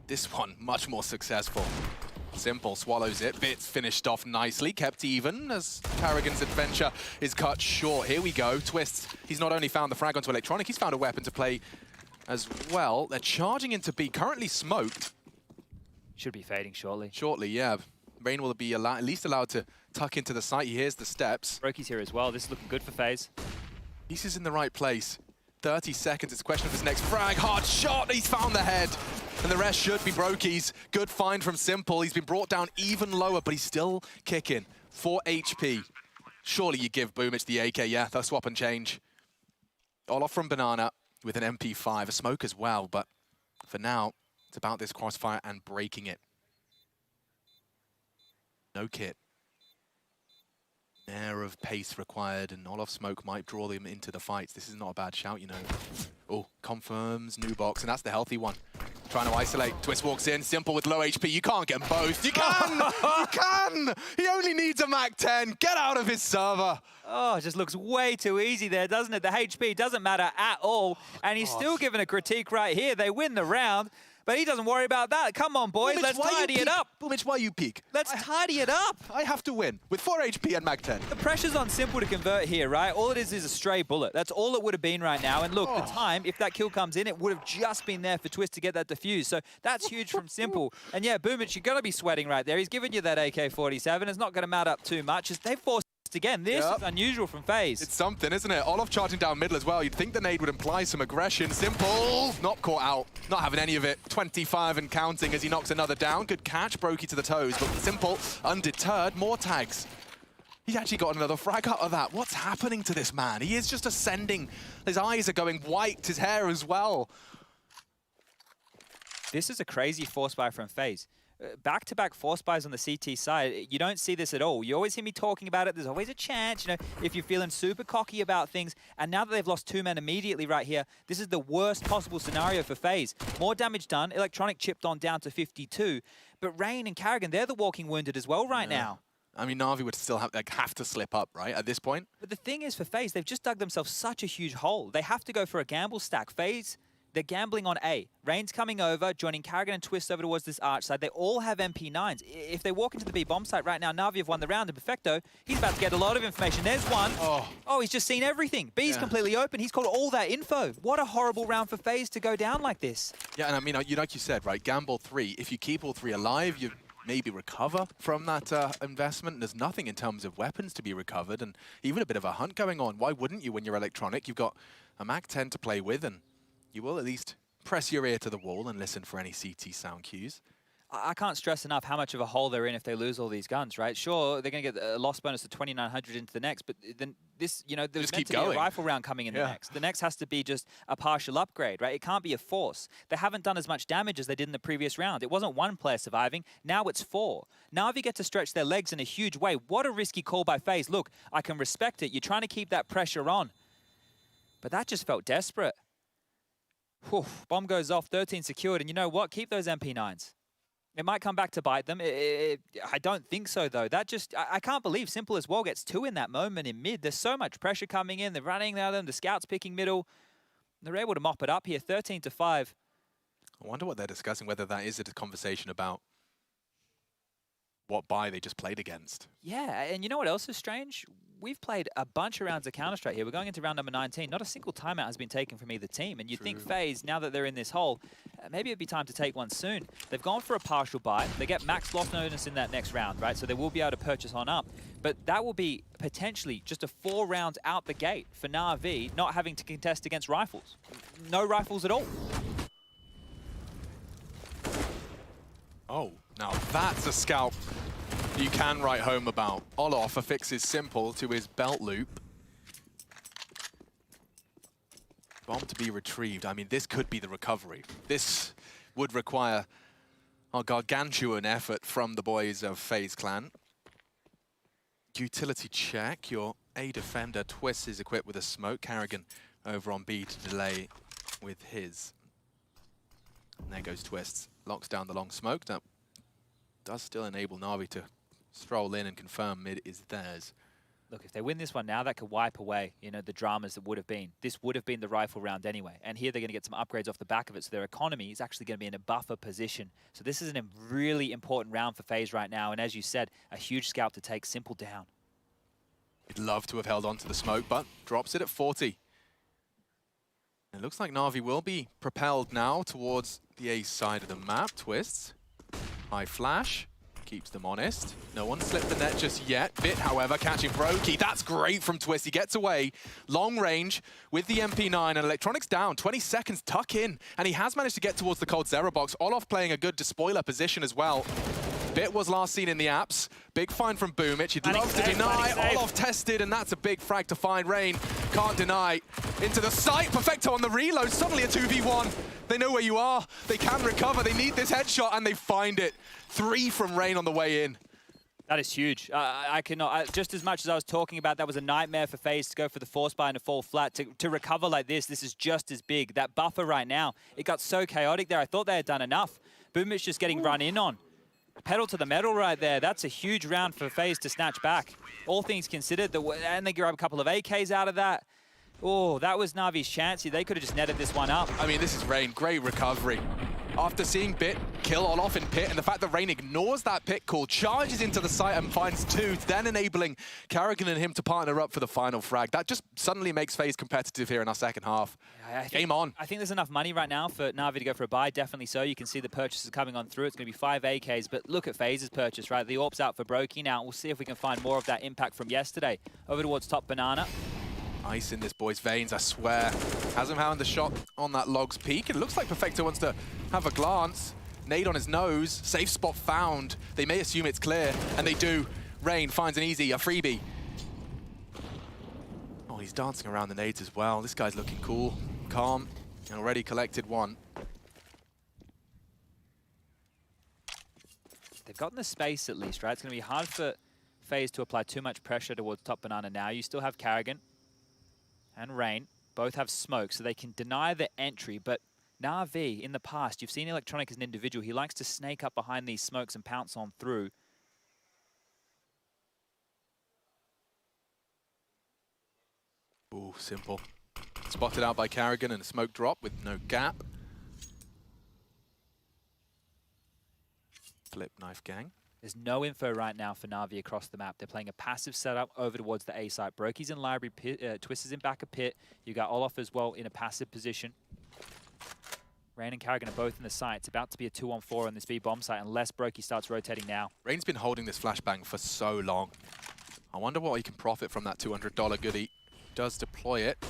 This one, much more successful. Simple swallows it. Bits finished off nicely, kept even as Karrigan's adventure is cut short. Here we go. Twists. He's not only found the frag onto Electronic, he's found a weapon to play as well. They're charging into B, currently smoked. Should be fading shortly. Shortly, yeah. Rain will be at least allowed to tuck into the site. He hears the steps. Broky's here as well. This is looking good for Faze. He's in the right place. 30 seconds, it's a question of his next frag. Hard shot, he's found the head. And the rest should be Broky's. Good find from Simple. He's been brought down even lower, but he's still kicking. 4 HP. Surely you give Boomich the AK, yeah, they'll swap and change. Olof from Banana with an MP5, a smoke as well, but for now, it's about this crossfire and breaking it. No kit. An air of pace required, and Olaf Smoke might draw them into the fights. This is not a bad shout, you know. Oh, confirms, new box, and that's the healthy one. Trying to isolate. Twist walks in, Simple with low HP. You can't get them both. You can! You can! He only needs a Mac 10. Get out of his server. Oh, it just looks way too easy there, doesn't it? The HP doesn't matter at all, and he's still given a critique right here. They win the round. But he doesn't worry about that. Come on, boys, Boomich, let's tidy it up. Boomich, why you peek? Let's tidy it up. I have to win with 4 HP and Mag 10. The pressure's on Simple to convert here, right? All it is a stray bullet. That's all it would have been right now. And look, the time, if that kill comes in, it would have just been there for Twist to get that defuse. So that's huge from Simple. And yeah, Boomich, you're going to be sweating right there. He's giving you that AK-47. It's not going to matter up too much. They've forced again. This is unusual from Faze. It's something, isn't it? Olaf charging down middle as well. You'd think the nade would imply some aggression. Simple, not caught out. Not having any of it. 25 and counting as he knocks another down. Good catch, Broky to the toes, but Simple, undeterred, more tags. He's actually got another frag out of that. What's happening to this man? He is just ascending. His eyes are going white, his hair as well. This is a crazy force buy from Faze. Back-to-back force buys on the CT side, you don't see this at all. You always hear me talking about it. There's always a chance, you know, if you're feeling super cocky about things. And now that they've lost 2 men immediately right here, this is the worst possible scenario for Faze. More damage done. Electronic chipped on down to 52. But Rain and Carrigan, they're the walking wounded as well right now. I mean, Navi would still have to slip up, right, at this point? But the thing is, for Faze, they've just dug themselves such a huge hole. They have to go for a gamble stack. Faze, they're gambling on A. Rain's coming over, joining Carrigan and Twist over towards this arch side. They all have MP9s. If they walk into the B bomb site right now, Navi have won the round, and Perfecto, he's about to get a lot of information. There's one. Oh, he's just seen everything. B's completely open. He's called all that info. What a horrible round for Faze to go down like this. Yeah, and I mean, like you said, right, gamble 3. If you keep all 3 alive, you maybe recover from that investment. There's nothing in terms of weapons to be recovered, and even a bit of a hunt going on. Why wouldn't you when you're electronic? You've got a Mac 10 to play with, and you will at least press your ear to the wall and listen for any CT sound cues. I can't stress enough how much of a hole they're in if they lose all these guns, right? Sure, they're going to get a loss bonus of 2,900 into the next, but then this, you know, there's meant to be a rifle round coming in the next. The next has to be just a partial upgrade, right? It can't be a force. They haven't done as much damage as they did in the previous round. It wasn't 1 player surviving, now it's 4. Navi get to stretch their legs in a huge way. What a risky call by Faze. Look, I can respect it. You're trying to keep that pressure on. But that just felt desperate. Whew, bomb goes off, 13 secured, and you know what? Keep those MP9s. It might come back to bite them. I don't think so, though. That just, I can't believe Simple as well gets 2 in that moment in mid. There's so much pressure coming in. They're running at them. The scouts picking middle. They're able to mop it up here, 13-5. I wonder what they're discussing, whether that is a conversation about what buy they just played against. Yeah, and you know what else is strange? We've played a bunch of rounds of Counter-Strike here. We're going into round number 19. Not a single timeout has been taken from either team. And you'd think Faze, now that they're in this hole, maybe it'd be time to take one soon. They've gone for a partial buy. They get max loss bonus in that next round, right? So they will be able to purchase on up. But that will be potentially just a 4 rounds out the gate for Navi, not having to contest against rifles. No rifles at all. Oh, now that's a scalp you can write home about. Olaf affixes Simple to his belt loop. Bomb to be retrieved. I mean, this could be the recovery. This would require a gargantuan effort from the boys of Faze Clan. Utility check. Your A defender, Twist, is equipped with a smoke. Carrigan over on B to delay with his. And there goes Twist. Locks down the long smoke. That does still enable Navi to stroll in and confirm mid is theirs. Look, if they win this one now, that could wipe away, you know, the dramas that would have been. This would have been the rifle round anyway. And here they're going to get some upgrades off the back of it, so their economy is actually going to be in a buffer position. So this is a really important round for Faze right now. And as you said, a huge scalp to take Simple down. He'd love to have held on to the smoke, but drops it at 40. It looks like Navi will be propelled now towards the A side of the map. Twists. High flash. Keeps them honest. No one slipped the net just yet. Bit, however, catching Broky. That's great from Twist. He gets away. Long range with the MP9 and Electronics down. 20 seconds, tuck in. And he has managed to get towards the cold Zero box. Olof playing a good despoiler position as well. Bit was last seen in the apps. Big find from Boomich. He'd love to deny. Olof tested, and that's a big frag to find. Rain can't deny. Into the site. Perfecto on the reload. Suddenly a 2v1. They know where you are. They can recover. They need this headshot, and they find it. 3 from Rain on the way in. That is huge. I cannot, just as much as I was talking about, that was a nightmare for Faze to go for the force buy and to fall flat. To recover like this is just as big. That buffer right now, it got so chaotic there. I thought they had done enough. Boomich just getting run in on. Pedal to the metal right there. That's a huge round for Faze to snatch back. All things considered, and they grab a couple of AKs out of that. Oh, that was Navi's chance. They could have just netted this one up. I mean, this is Rain. Great recovery. After seeing Bit kill Olof in pit, and the fact that Rain ignores that pit call, charges into the site and finds 2, then enabling Carrigan and him to partner up for the final frag. That just suddenly makes FaZe competitive here in our second half. Game on. I think there's enough money right now for Navi to go for a buy, definitely so. You can see the purchases coming on through. It's going to be 5 AKs, but look at FaZe's purchase, right? The AWP's out for Broky now. We'll see if we can find more of that impact from yesterday. Over towards top Banana. Ice in this boy's veins, I swear. Hasn't found the shot on that Log's peak. It looks like Perfecto wants to have a glance. Nade on his nose. Safe spot found. They may assume it's clear, and they do. Rain finds an easy, a freebie. Oh, he's dancing around the nades as well. This guy's looking cool, calm, and already collected 1. They've gotten the space at least, right? It's going to be hard for FaZe to apply too much pressure towards top Banana now. You still have Carrigan and Rain. Both have smoke, so they can deny the entry, but Navi, in the past, you've seen Electronic as an individual. He likes to snake up behind these smokes and pounce on through. Ooh, simple. Spotted out by Carrigan and a smoke drop with no gap. Flip knife gang. There's no info right now for Navi across the map. They're playing a passive setup over towards the A site. Broky's in library, Twist is in back of pit. You got Olof as well in a passive position. Rain and Carrigan are both in the site. It's about to be a 2-on-4 on this B-bomb site unless Broky starts rotating now. Rain's been holding this flashbang for so long. I wonder what he can profit from that $200 goodie. Does deploy it.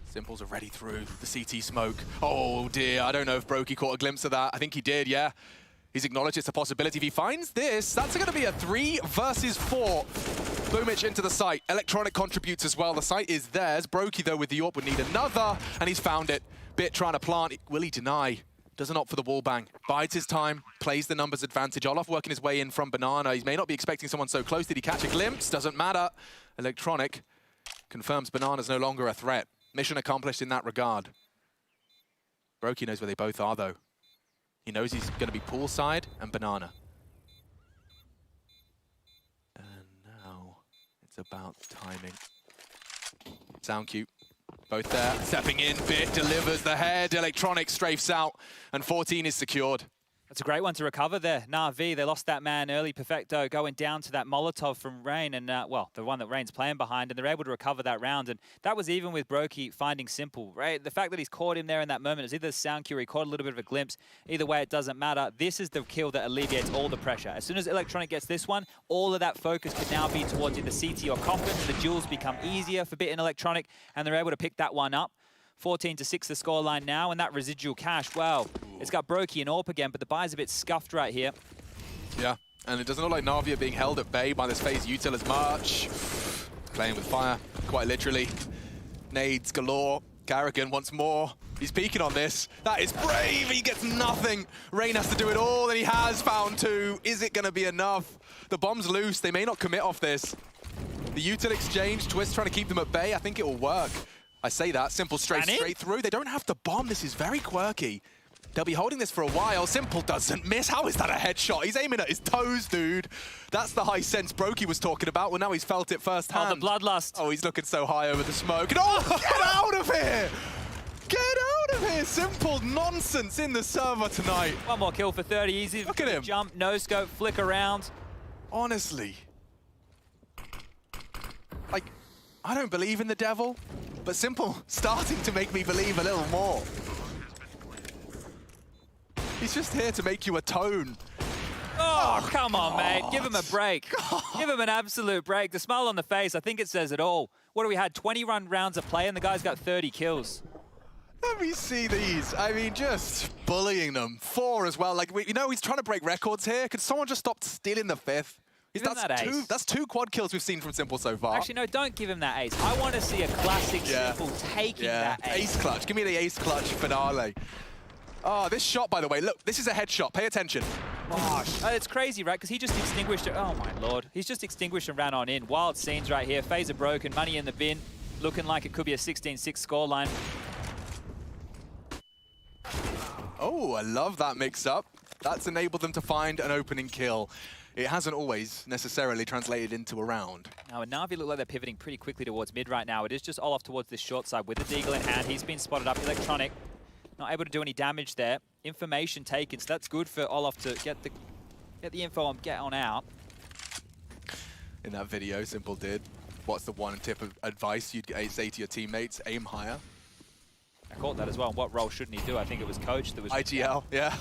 Simple's already through the CT smoke. Oh dear, I don't know if Broky caught a glimpse of that. I think he did, yeah. He's acknowledged it's a possibility. If he finds this, that's going to be a 3 versus 4. Boomich into the site. Electronic contributes as well. The site is theirs. Broky, though, with the AWP would need another, and he's found it. Bit trying to plant. Will he deny? Doesn't opt for the wall bang. Bides his time, plays the numbers advantage. Olof working his way in from Banana. He may not be expecting someone so close. Did he catch a glimpse? Doesn't matter. Electronic confirms Banana's no longer a threat. Mission accomplished in that regard. Broky knows where they both are, though. He knows he's going to be poolside and Banana. And now it's about timing. Sound cute. Both there. Stepping in. Bit delivers the head. Electronic strafes out. And 14 is secured. That's a great one to recover there. Navi, they lost that man early. Perfecto going down to that Molotov from Rain, and well, the one that Rain's playing behind, and they're able to recover that round. And that was even with Broky finding Simple, right? The fact that he's caught him there in that moment is either sound cue or he caught a little bit of a glimpse. Either way, it doesn't matter. This is the kill that alleviates all the pressure. As soon as Electronic gets this one, all of that focus could now be towards either CT or Coffin. The duels become easier for Bit and Electronic, and they're able to pick that one up. 14-6 the scoreline now, and that residual cash, wow. It's got Broky and AWP again, but the buy's a bit scuffed right here. Yeah, and it doesn't look like Navi are being held at bay by this FaZe util as much. Playing with fire, quite literally. Nades galore. Carrigan wants more. He's peeking on this. That is brave. He gets nothing. Rain has to do it all, and he has found 2. Is it going to be enough? The bomb's loose. They may not commit off this. The util exchange, Twist trying to keep them at bay. I think it will work. I say that. Simple straight through. They don't have to bomb. This is very quirky. They'll be holding this for a while. Simple doesn't miss. How is that a headshot? He's aiming at his toes, dude. That's the high sense Broky was talking about. Well, now he's felt it firsthand. Oh, the bloodlust. Oh, he's looking so high over the smoke. And oh, get out of here! Get out of here! Simple nonsense in the server tonight. One more kill for 30. Easy. Look at him. Jump, no scope, flick around. Honestly. Like, I don't believe in the devil, but Simple starting to make me believe a little more. He's just here to make you atone. Oh, come on, mate. Give him a break. Give him an absolute break. The smile on the face, I think it says it all. What do we had? 20 rounds of play, and the guy's got 30 kills. Let me see these. I mean, just bullying them. 4 as well. Like, you know, he's trying to break records here. Could someone just stop stealing the 5th? That's 2 quad kills we've seen from Simple so far. Actually, no, don't give him that ace. I want to see a classic Simple taking that ace. Ace clutch. Give me the ace clutch finale. Oh, this shot, by the way, look, this is a headshot. Pay attention. Gosh. It's crazy, right? Because he just extinguished it. Oh, my lord. He's just extinguished and ran on in. Wild scenes right here. Faze are broken. Money in the bin. Looking like it could be a 16-6 scoreline. Oh, I love that mix-up. That's enabled them to find an opening kill. It hasn't always necessarily translated into a round. Now, Navi look like they're pivoting pretty quickly towards mid right now. It is just all off towards this short side with the Deagle in hand. He's been spotted up. Electronic not able to do any damage there. Information taken, so that's good for Olaf to get the info and get on out. In that video, Simple did. What's the one tip of advice you'd say to your teammates? Aim higher. I caught that as well. What role shouldn't he do? I think it was coach that was... IGL, yeah.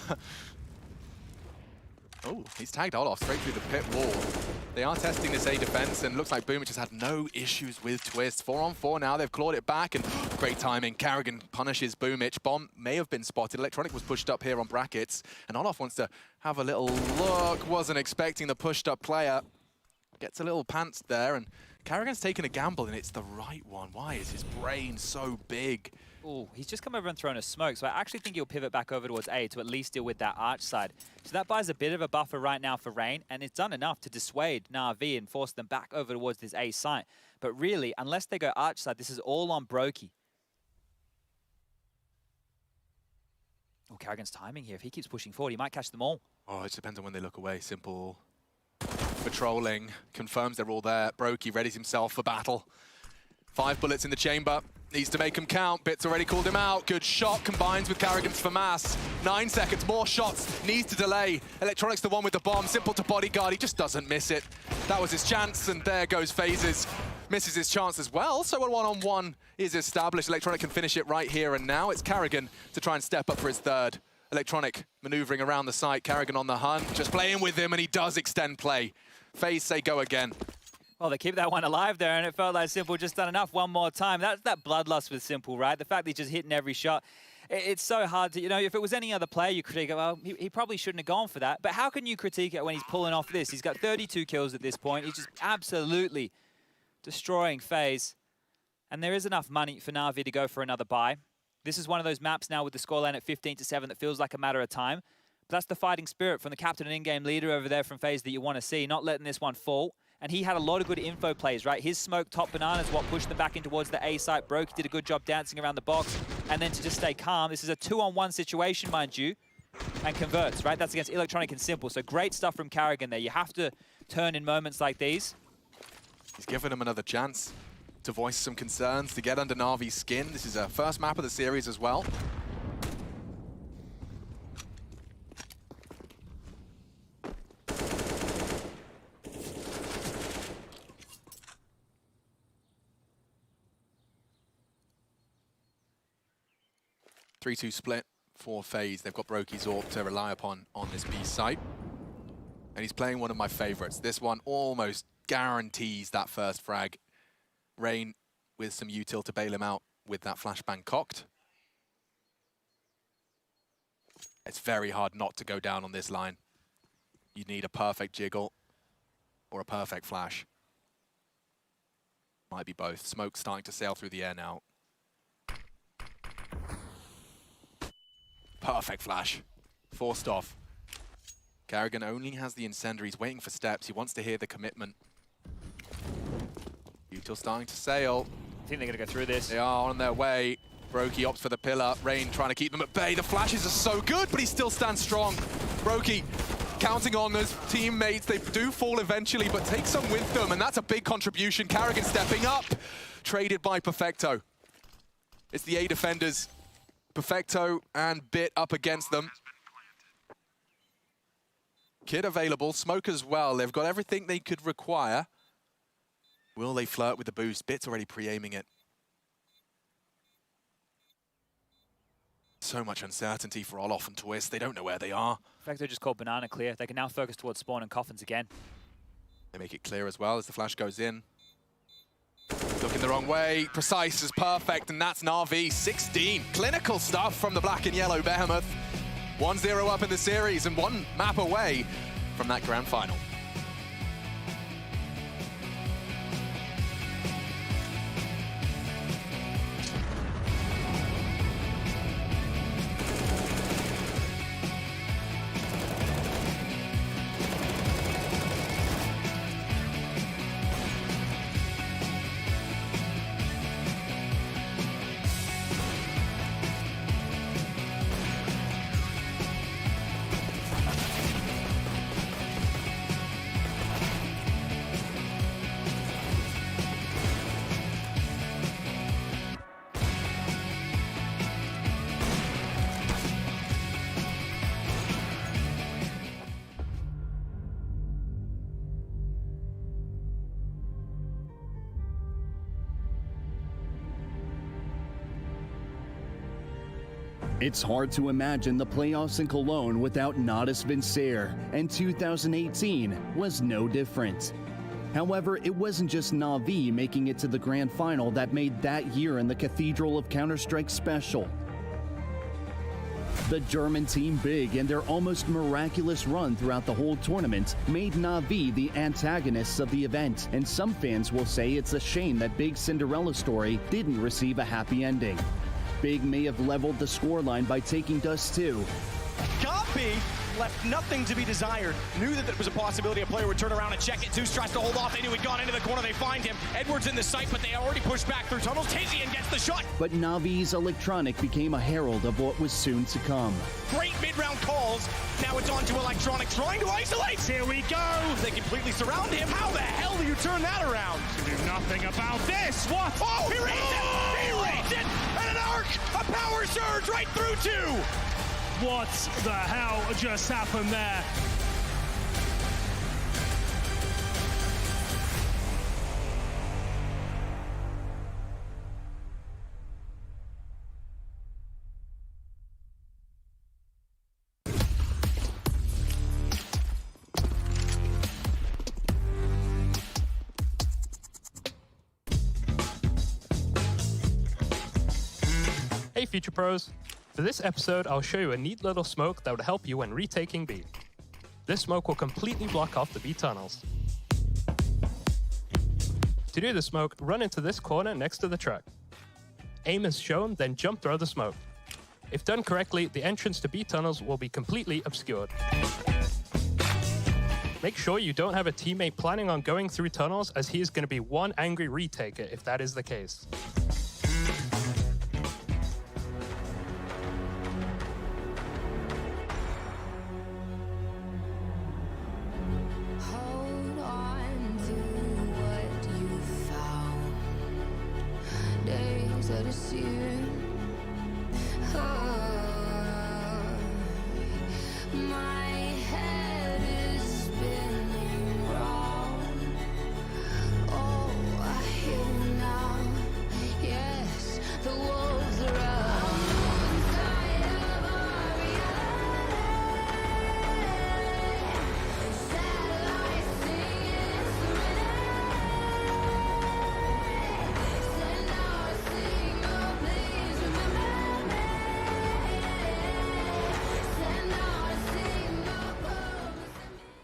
Oh, he's tagged Olaf straight through the pit wall. They are testing this A defense, and looks like Boomich has had no issues with Twist. 4-on-4 now, they've clawed it back, and great timing. Carrigan punishes Boomich. Bomb may have been spotted. Electronic was pushed up here on brackets, and Olaf wants to have a little look. Wasn't expecting the pushed up player. Gets a little pants there, and Carrigan's taken a gamble, and it's the right one. Why is his brain so big? Oh, he's just come over and thrown a smoke, so I actually think he'll pivot back over towards A to at least deal with that arch side. So that buys a bit of a buffer right now for Rain, and it's done enough to dissuade Navi and force them back over towards this A site. But really, unless they go arch side, this is all on Broky. Oh, Carrigan's timing here. If he keeps pushing forward, he might catch them all. Oh, it depends on when they look away. Simple patrolling, confirms they're all there. Broky readies himself for battle. 5 bullets in the chamber. Needs to make him count. Bit's already called him out. Good shot combines with Carrigan's FAMAS. 9 seconds, more shots. Needs to delay. Electronic's the one with the bomb. Simple to bodyguard. He just doesn't miss it. That was his chance, and there goes Phases. Misses his chance as well. So a one-on-one is established. Electronic can finish it right here and now. It's Carrigan to try and step up for his 3rd. Electronic maneuvering around the site. Carrigan on the hunt. Just playing with him, and he does extend play. Faze say go again. Well, they keep that one alive there, and it felt like Simple just done enough one more time. That's that bloodlust with Simple, right? The fact that he's just hitting every shot. It's so hard to, you know, if it was any other player, you critique it, well, he probably shouldn't have gone for that. But how can you critique it when he's pulling off this? He's got 32 kills at this point. He's just absolutely destroying Faze. And there is enough money for Navi to go for another buy. This is one of those maps now with the scoreline at 15-7 that feels like a matter of time. But that's the fighting spirit from the captain and in-game leader over there from Faze that you want to see, not letting this one fall. And he had a lot of good info plays, right? His smoke top banana is what pushed them back in towards the A site. Broky did a good job dancing around the box. And then to just stay calm. This is a 2-on-1 situation, mind you. And converts, right? That's against Electronic and Simple. So great stuff from Carrigan there. You have to turn in moments like these. He's given him another chance to voice some concerns, to get under Navi's skin. This is a first map of the series as well. Three-two split for Faze. They've got Broky's AWP to rely upon on this B site. And he's playing one of my favorites. This one almost guarantees that first frag. Rain with some util to bail him out with that flashbang cocked. It's very hard not to go down on this line. You need a perfect jiggle or a perfect flash. Might be both. Smoke's starting to sail through the air now. Perfect flash. Forced off. Carrigan only has the incendiary. He's waiting for steps. He wants to hear the commitment. Util starting to sail. I think they're going to go through this. They are on their way. Broky opts for the pillar. Rain trying to keep them at bay. The flashes are so good, but he still stands strong. Broky counting on his teammates. They do fall eventually, but take some with them, and that's a big contribution. Carrigan stepping up. Traded by Perfecto. It's the A defenders. Perfecto and Bit up against them. Kid available, Smoke as well. They've got everything they could require. Will they flirt with the boost? Bit's already pre-aiming it. So much uncertainty for Olof and Twist. They don't know where they are. Veto just called banana clear. They can now focus towards spawn and coffins again. They make it clear as well as the flash goes in. Looking the wrong way. Precise is perfect, and that's Navi. 16. Clinical stuff from the black and yellow Behemoth. 1-0 up in the series and one map away from that grand final. It's hard to imagine the playoffs in Cologne without Natus Vincere, and 2018 was no different. However, it wasn't just Navi making it to the grand final that made that year in the Cathedral of Counter-Strike special. The German team big and their almost miraculous run throughout the whole tournament made Navi the antagonists of the event, and some fans will say it's a shame that Big's Cinderella story didn't receive a happy ending. Big may have leveled the scoreline by taking dust too. Copy left nothing to be desired. Knew that there was a possibility a player would turn around and check it. Zeus tries to hold off. They knew he'd gone into the corner. They find him. Edwards in the sight, but they already pushed back through tunnels. Tizian gets the shot. But Navi's Electronic became a herald of what was soon to come. Great mid-round calls. Now it's on to Electronic trying to isolate. Here we go. They completely surround him. How the hell do you turn that around? To do nothing about this. What? Oh, he reads it. He reads it. And an arc. A power surge right through two. What the hell just happened there? Hey Future Pros! For this episode, I'll show you a neat little smoke that would help you when retaking B. This smoke will completely block off the B tunnels. To do the smoke, run into this corner next to the truck. Aim as shown, then jump throw the smoke. If done correctly, the entrance to B tunnels will be completely obscured. Make sure you don't have a teammate planning on going through tunnels, as he is going to be one angry retaker if that is the case.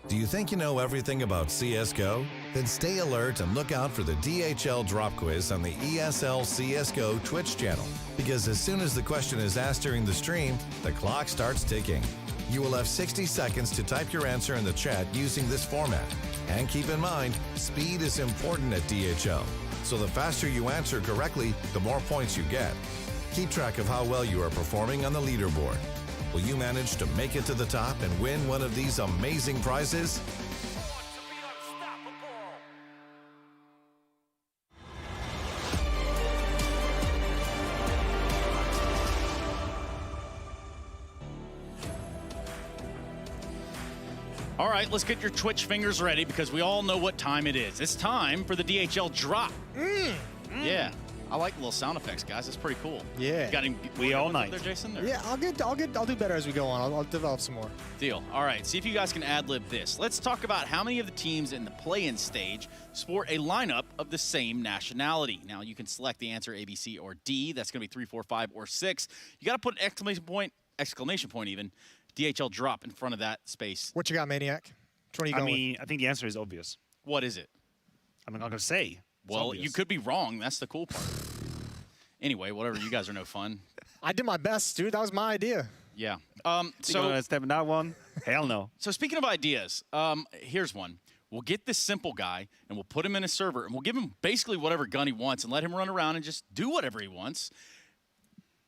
Do you think you know everything about CSGO? Then stay alert and look out for the DHL drop quiz on the ESL CSGO Twitch channel. Because as soon as the question is asked during the stream, the clock starts ticking. You will have 60 seconds to type your answer in the chat using this format. And keep in mind, speed is important at DHL. So the faster you answer correctly, the more points you get. Keep track of how well you are performing on the leaderboard. Will you manage to make it to the top and win one of these amazing prizes? All right, let's get your Twitch fingers ready because we all know what time it is. It's time for the DHL drop. Yeah. I like the little sound effects, guys. That's pretty cool. Yeah. You got any We all ones up night. there, Jason? Or? Yeah, I'll do better as we go on. I'll develop some more. Deal. All right, see if you guys can ad-lib this. Let's talk about how many of the teams in the play-in stage sport a lineup of the same nationality. Now, you can select the answer A, B, C, or D. That's going to be 3, 4, 5, or 6. You got to put an exclamation point even, DHL drop in front of that space. What you got, Maniac? Which one are you going with? I think the answer is obvious. What is it? I'm not going to say. Well, you could be wrong. That's the cool part. Anyway, whatever. You guys are no fun. I did my best, dude. That was my idea. Yeah. So step in that one. Hell no. So speaking of ideas, here's one. We'll get this simple guy, and we'll put him in a server, and we'll give him basically whatever gun he wants and let him run around and just do whatever he wants.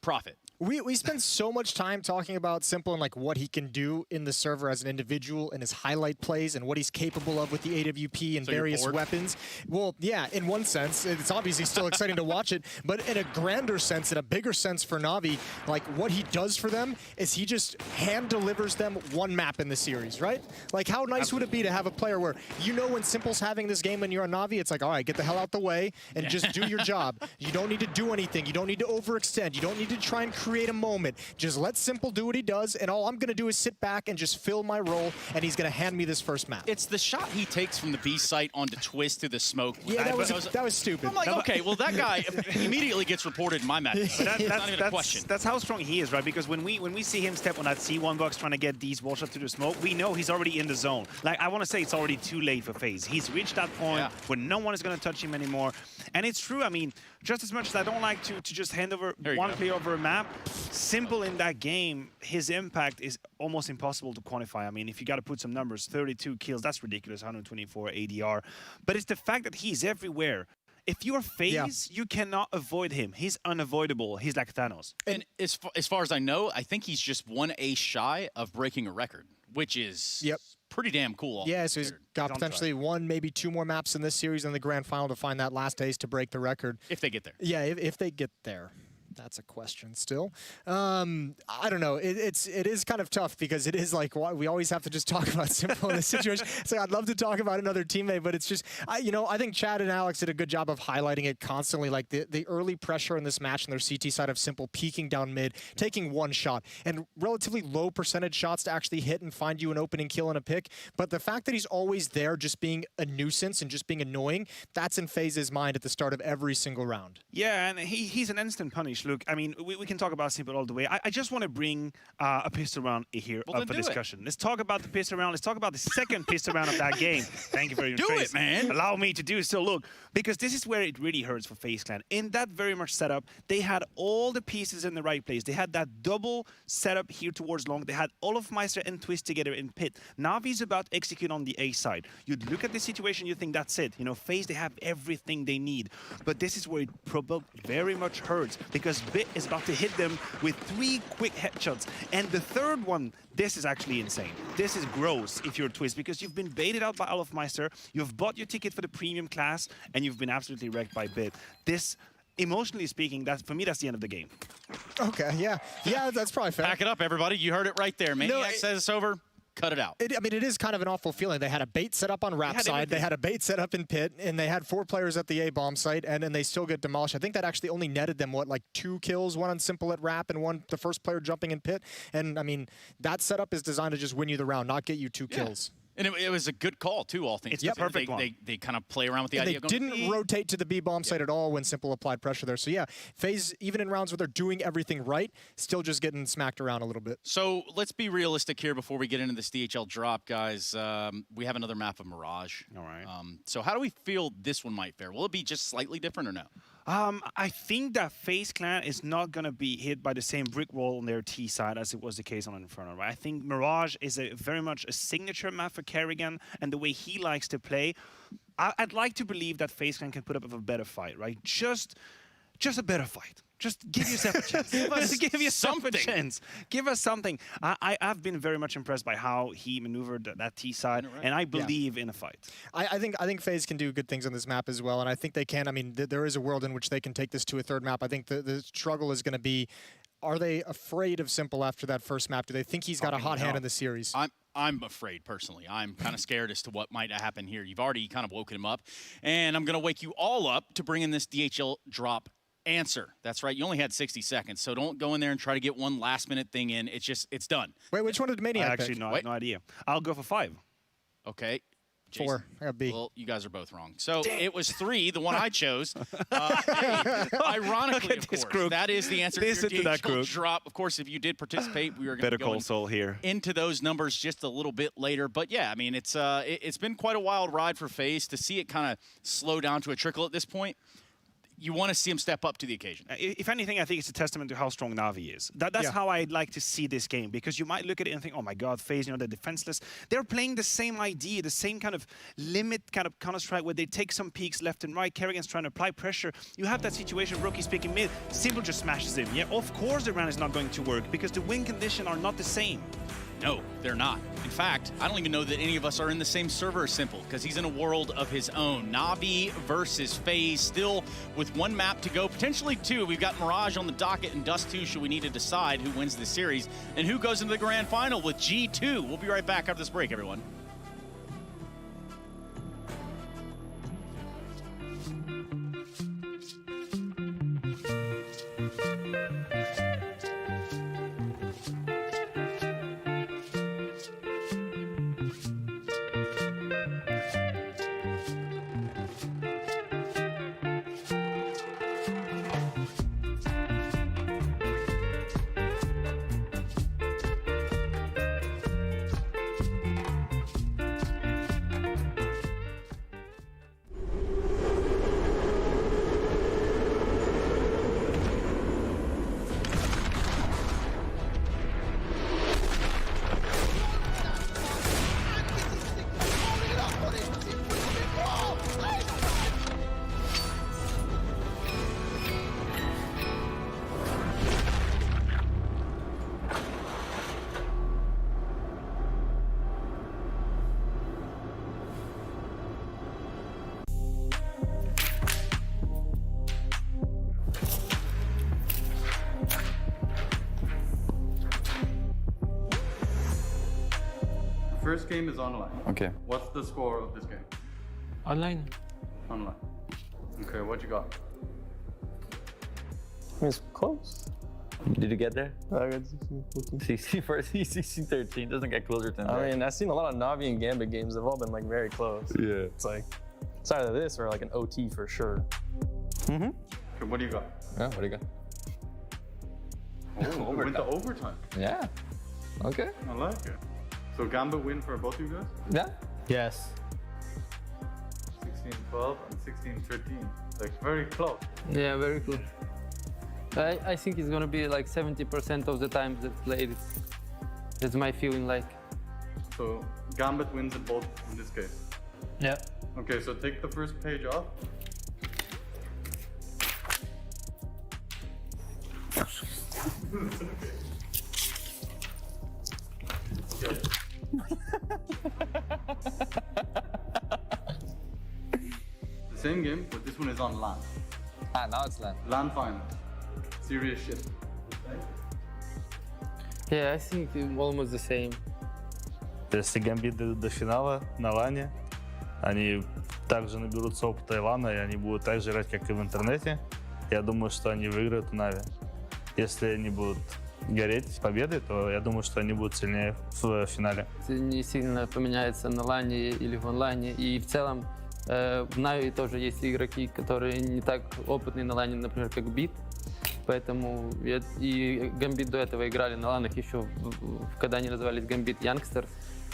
Profit. We spend so much time talking about Simple and like what he can do in the server as an individual and his highlight plays and what he's capable of with the AWP and various weapons. Well, yeah, in one sense, it's obviously still exciting to watch it, but in a grander sense, in a bigger sense for Navi, like what he does for them is he just hand delivers them one map in the series, right? Like how nice would it be to have a player where you know when Simple's having this game and you're on Navi, it's like, all right, get the hell out the way and just do your job. You don't need to do anything. You don't need to overextend. You don't need to try and create a moment. Just let Simple do what he does, and all I'm going to do is sit back and just fill my role, and he's going to hand me this first map. It's the shot he takes from the B site onto Twist through the smoke. Yeah, that was stupid. I'm like, okay, well, that guy immediately gets reported in my match. But That's not even a question. That's how strong he is, right? Because when we see him step on that C1 box trying to get these wall shots through the smoke, we know he's already in the zone. Like, I want to say it's already too late for Faze. He's reached that point where no one is going to touch him anymore. And it's true, I mean, just as much as I don't like to just hand over one player over a map, Simple in that game, his impact is almost impossible to quantify. I mean, if you got to put some numbers, 32 kills, that's ridiculous, 124 ADR. But it's the fact that he's everywhere. If you're Faze, you cannot avoid him. He's unavoidable. He's like Thanos. And as far as I know, I think he's just one ace shy of breaking a record, which is pretty damn cool. Yeah, so he's got potentially one, maybe two more maps in this series in the grand final to find that last ace to break the record. If they get there. Yeah, if they get there. That's a question still. I don't know. It is kind of tough because it is like we always have to just talk about Simple in this situation. So I'd love to talk about another teammate, but it's just, I think Chad and Alex did a good job of highlighting it constantly. Like the early pressure in this match on their CT side of Simple peeking down mid, taking one shot, and relatively low percentage shots to actually hit and find you an opening kill and a pick. But the fact that he's always there just being a nuisance and just being annoying, that's in Faze's mind at the start of every single round. Yeah, and he's an instant punish. Look, I mean, we can talk about Simple all the way. I just want to bring a pistol round here up for discussion. Let's talk about the pistol round. Let's talk about the second pistol round of that game. Thank you for your Do it, man. Allow me to do so. Look, because this is where it really hurts for FaZe Clan. In that very much setup, they had all the pieces in the right place. They had that double setup here towards long. They had all of Meister and Twist together in pit. Navi's about to execute on the A side. You'd look at the situation, you think that's it. You know, FaZe, they have everything they need. But this is where it very much hurts because Bit is about to hit them with 3 quick headshots. And the third one, this is actually insane. This is gross if you're Twist because you've been baited out by Olofmeister, you've bought your ticket for the premium class, and you've been absolutely wrecked by Bit. This, emotionally speaking, for me, that's the end of the game. Okay, yeah. Yeah, that's probably fair. Pack it up, everybody. You heard it right there. Maniac says it's over. Cut it out. I mean, it is kind of an awful feeling. They had a bait set up on Rap side, they had a bait set up in pit, and they had 4 players at the A-bomb site, and then they still get demolished. I think that actually only netted them, what, like 2 kills, one on Simple at Rap and one the first player jumping in pit. And, I mean, that setup is designed to just win you the round, not get you 2 kills. And it was a good call, too, all things. It's the perfect one. They kind of play around with the and idea they didn't rotate to the B-bomb site at all when Simple applied pressure there. So, yeah, FaZe, even in rounds where they're doing everything right, still just getting smacked around a little bit. So let's be realistic here before we get into this DHL drop, guys. We have another map of Mirage. All right. So how do we feel this one might fare? Will it be just slightly different or no? I think that FaZe Clan is not going to be hit by the same brick wall on their T side as it was the case on Inferno, right? I think Mirage is very much a signature map for Kerrigan and the way he likes to play. I'd like to believe that FaZe Clan can put up a better fight, right? Just a better fight. Just give yourself a chance. Give yourself a chance. Give us something. I've been very much impressed by how he maneuvered that T side, and I believe in a fight. I think FaZe can do good things on this map as well, and I think they can. I mean, there is a world in which they can take this to a third map. I think the struggle is going to be, are they afraid of Simple after that first map? Do they think he's got a hot hand in the series? I'm afraid, personally. I'm kind of scared as to what might happen here. You've already kind of woken him up, and I'm going to wake you all up to bring in this DHL drop answer. That's right. You only had 60 seconds, so don't go in there and try to get one last-minute thing in. It's done. Wait, which one did Maniac Actually, pick? no idea. I'll go for 5. Okay. 4. I got B. Well, you guys are both wrong. So it was 3, the one I chose. Ironically, of course, that is the answer. Listen to to that your crook. drop. Of course, if you did participate, we were going Better to call go Saul here. into those numbers just a little bit later. But yeah, I mean, it's been quite a wild ride for Faze. To see it kind of slow down to a trickle at this point, you want to see him step up to the occasion. If anything, I think it's a testament to how strong Navi is. That's how I'd like to see this game, because you might look at it and think, oh my God, Faze, they're defenseless. They're playing the same idea, the same kind of limit kind of Counter-Strike where they take some peaks left and right, Kerrigan's trying to apply pressure. You have that situation, Broky's picking mid, Simple just smashes him. Yeah, of course the round is not going to work because the win conditions are not the same. No, they're not. In fact, I don't even know that any of us are in the same server as Simple, because he's in a world of his own. Navi versus Faze, still with 1 map to go, potentially 2. We've got Mirage on the docket and Dust 2 should we need to decide who wins this series and who goes into the grand final with G2. We'll be right back after this break, everyone. First game is online. Okay. What's the score of this game? Online. Online. Okay, what you got? It's close. Did you get there? I got 16 first, 16, 13. Doesn't get closer than that. I mean, I've seen a lot of Navi and Gambit games. They've all been like very close. Yeah. It's like, it's either this or like an OT for sure. Mm-hmm. Okay, what do you got? Yeah, what do you got? Oh, we went to overtime. Yeah. Okay. I like it. So Gambit win for both you guys? Yeah. Yes. 16-12 and 16-13. Like very close. Yeah, very close. I think it's gonna be like 70% of the times that played. That's my feeling like. So Gambit wins it both in this case. Yeah. Okay, so take the first page off. The same game, but this one is on LAN. Ah, now it's LAN. LAN final. Serious shit. Yeah, I think almost the same. Если Гамбит дойдут до финала на лане, они также наберутся опыта и лана, и они будут так же играть, как и в интернете. Я думаю, что они выиграют у Нави. Если они будут гореть победой, то я думаю, что они будут сильнее в финале. Не сильно поменяется на лане или в онлайне. И в целом в Нави тоже есть игроки, которые не так опытные на лане, например, как Бит. Поэтому и Гамбит до этого играли на ланах еще, когда они назывались Гамбит Youngsters.